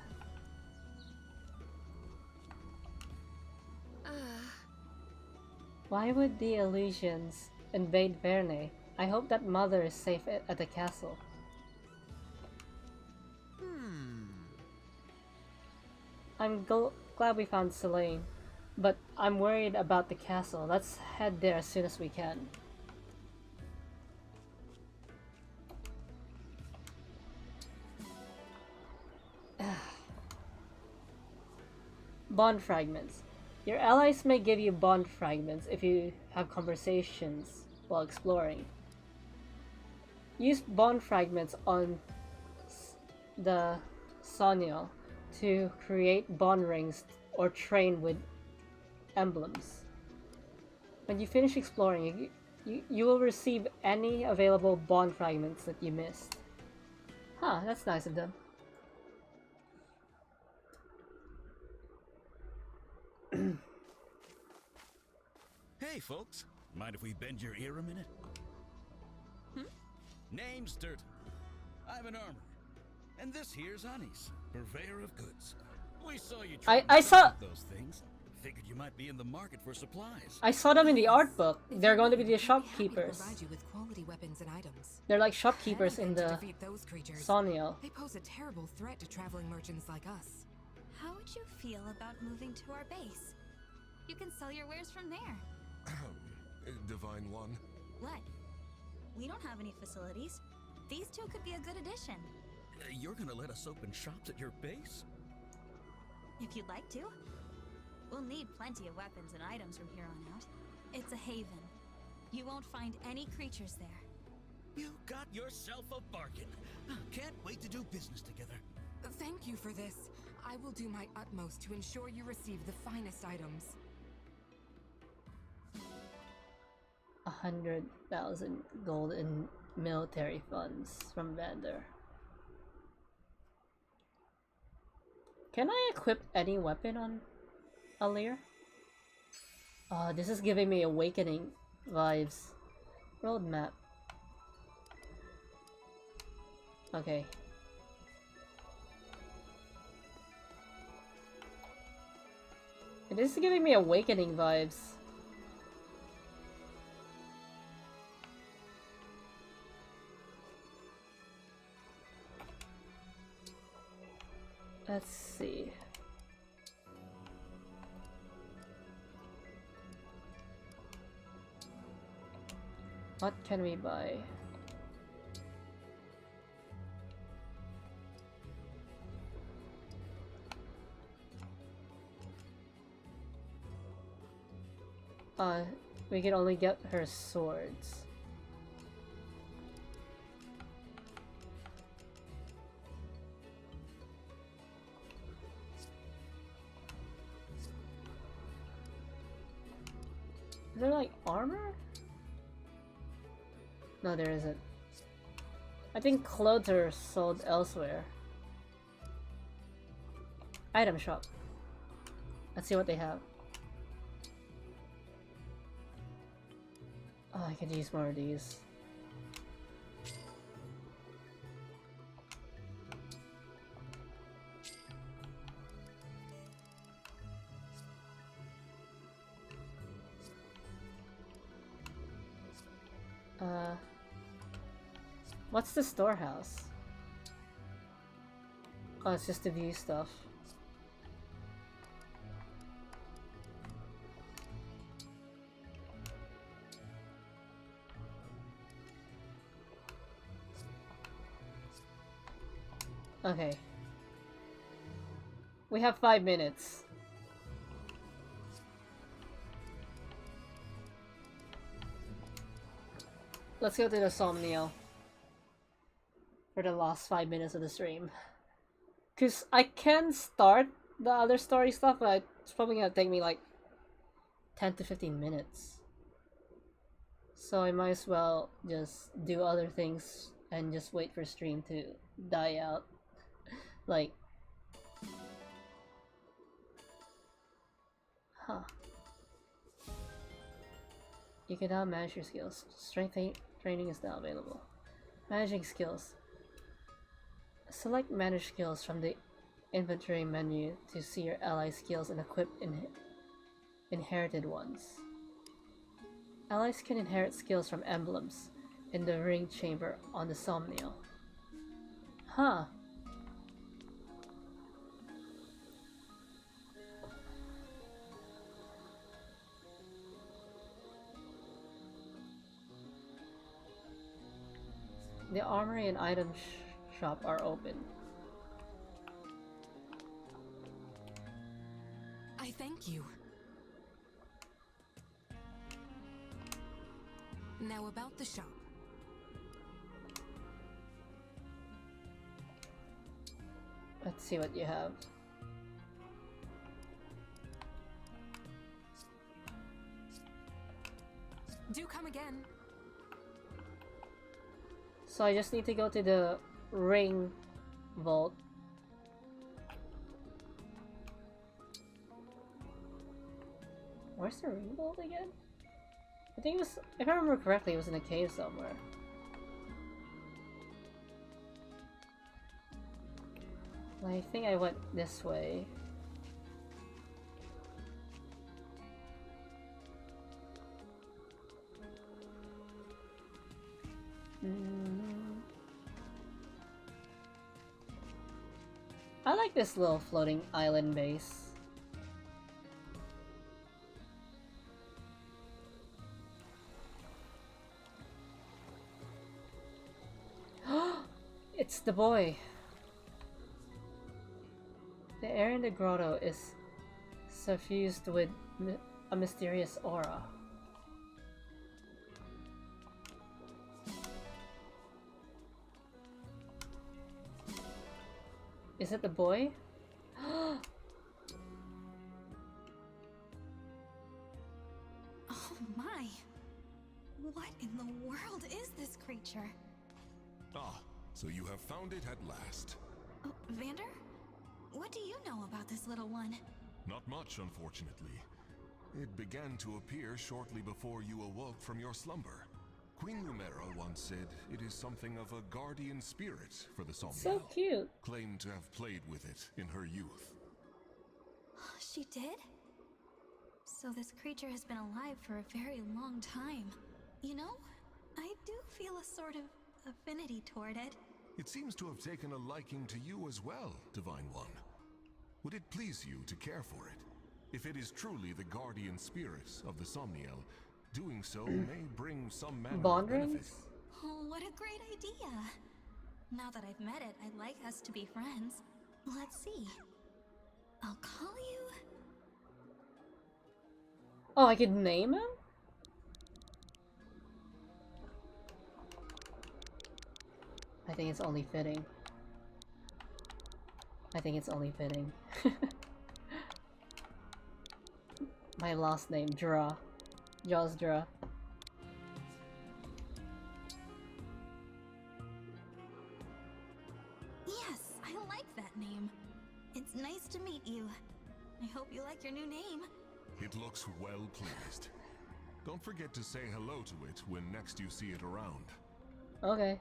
Why would the illusions invade Verne? I hope that Mother is safe at the castle. I'm glad we found Celine, but I'm worried about the castle. Let's head there as soon as we can. Bond fragments. Your allies may give you bond fragments if you have conversations while exploring. Use bond fragments on the Sonial to create bond rings or train with emblems. When you finish exploring, you will receive any available bond fragments that you missed. Huh, that's nice of them. Hey folks, mind if we bend your ear a minute? Name's Durden. I'm an armorer. And this here's Anis, purveyor of goods. We saw you I saw those things. Figured you might be in the market for supplies. I saw them in the art book. They're going to be the shopkeepers. Provide you with quality weapons and items. They're like shopkeepers in To the defeat those creatures, Sonial. They pose a terrible threat to traveling merchants like us. How would you feel about moving to our base? You can sell your wares from there. Divine One. What? We don't have any facilities. These two could be a good addition. You're gonna let us open shops at your base? If you'd like to. We'll need plenty of weapons and items from here on out. It's a haven. You won't find any creatures there. You got yourself a bargain. Can't wait to do business together. Thank you for this. I will do my utmost to ensure you receive the finest items. 100,000 gold in military funds from vendor. Can I equip any weapon on Alir? This is giving me awakening vibes. Roadmap. Okay. This is giving me awakening vibes. Let's see. What can we buy? We can only get her swords. Is there like armor? No, there isn't. I think clothes are sold elsewhere. Item shop. Let's see what they have. Oh, I could use more of these. What's the storehouse? Oh, it's just to view stuff. Okay. We have 5 minutes. Let's go to the Somniel for the last 5 minutes of the stream. Cause I can start the other story stuff, but it's probably gonna take me like 10 to 15 minutes. So I might as well just do other things and just wait for stream to die out. Like, huh. You can now manage your skills. Strength training is now available. Managing skills. Select manage skills from the inventory menu to see your ally skills and equip inherited ones. Allies can inherit skills from emblems in the ring chamber on the Somniel. Huh. The armory and item shop are open. I thank you. Now about the shop. Let's see what you have. Do come again. So I just need to go to the ring vault. Where's the ring vault again? I think it was, if I remember correctly, it was in a cave somewhere. I think I went this way. I like this little floating island base. It's the boy. The air in the grotto is suffused with a mysterious aura. Is it the boy? Oh my! What in the world is this creature? Ah, so you have found it at last. Oh, Vander? What do you know about this little one? Not much, unfortunately. It began to appear shortly before you awoke from your slumber. Queen Lumera once said it is something of a guardian spirit for the Somniel. So cute. Claimed to have played with it in her youth. She did? So this creature has been alive for a very long time. You know, I do feel a sort of affinity toward it. It seems to have taken a liking to you as well, Divine One. Would it please you to care for it? If it is truly the guardian spirit of the Somniel, doing so may bring some manner of benefit. Oh, what a great idea! Now that I've met it, I'd like us to be friends. Let's see. I'll call you... Oh, I could name him? I think it's only fitting. I think it's only fitting. My last name, Dra. Jaws Dra. Yes, I like that name. It's nice to meet you. I hope you like your new name. It looks well pleased. Don't forget to say hello to it when next you see it around. Okay.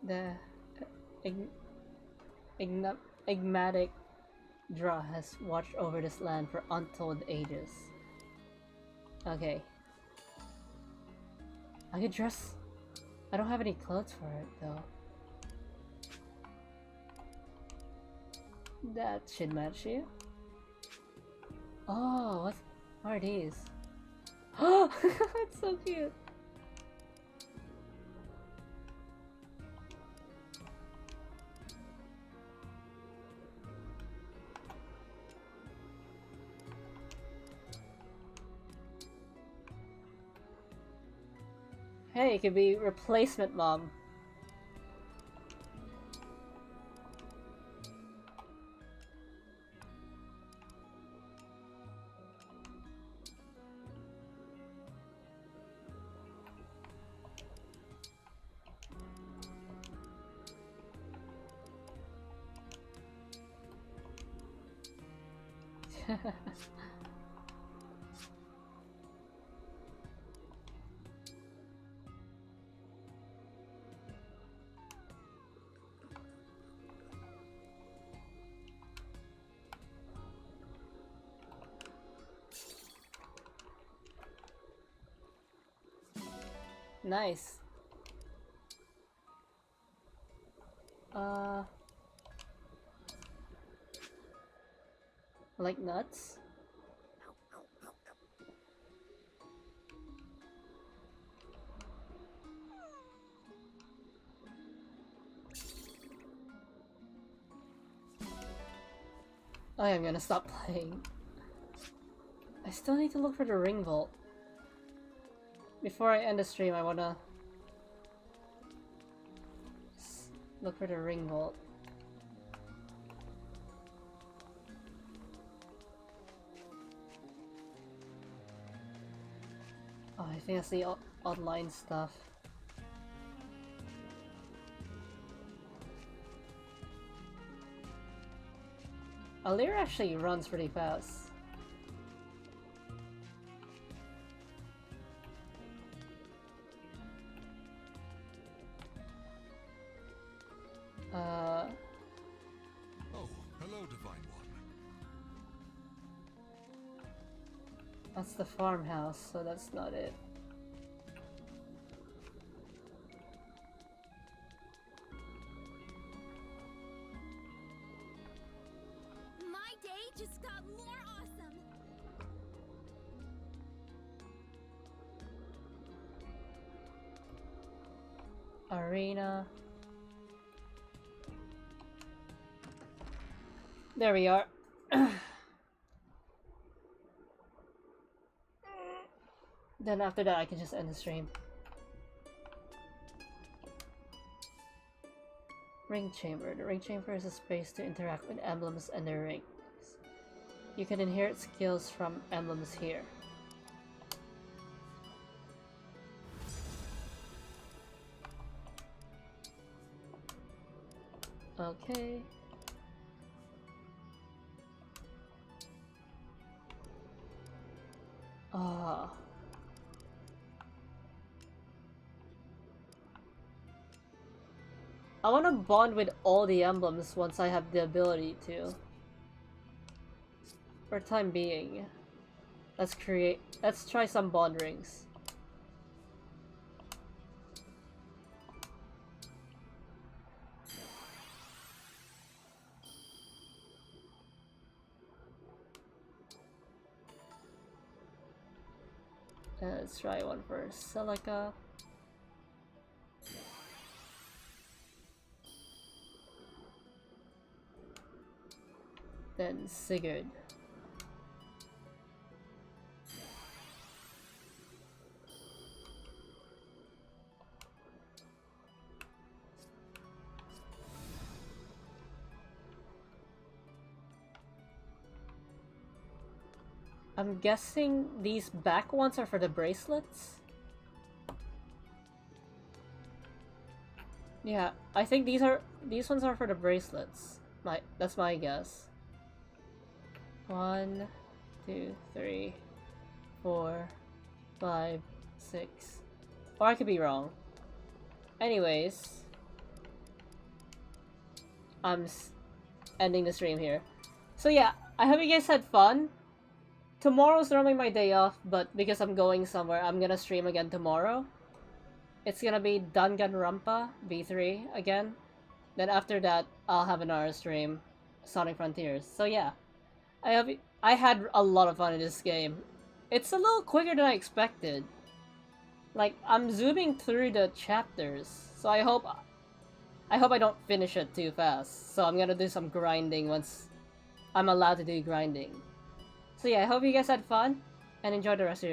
The enigmatic Dra has watched over this land for untold ages. Okay. I could dress... I don't have any clothes for it, though. That should match you. Oh, what are these? Oh, it's so cute! Hey, it could be replacement mom. Nice. Like nuts? I am gonna stop playing. I still need to look for the ring vault. Before I end the stream, I wanna look for the ring vault. Oh, I think that's the online stuff. Alir actually runs pretty fast. Oh, hello, Divine One. That's the farmhouse, so that's not it. My day just got more awesome. Arena. There we are. Then after that I can just end the stream. Ring Chamber. The Ring Chamber is a space to interact with emblems and their rings. You can inherit skills from emblems here. Okay. Ah. I want to bond with all the emblems once I have the ability to. For time being, let's try some bond rings. Let's try one for Celica. Then Sigurd. I'm guessing these back ones are for the bracelets? Yeah, I think these ones are for the bracelets. That's my guess. 1, 2, 3, 4, 5, 6. Or I could be wrong. Anyways, I'm ending the stream here. So yeah, I hope you guys had fun. Tomorrow's normally my day off, but because I'm going somewhere, I'm gonna stream again tomorrow. It's gonna be Danganronpa V3 again. Then after that, I'll have another stream, Sonic Frontiers. So yeah, I had a lot of fun in this game. It's a little quicker than I expected. Like, I'm zooming through the chapters, so I hope I don't finish it too fast. So I'm gonna do some grinding once I'm allowed to do grinding. So yeah, I hope you guys had fun, and enjoy the rest of your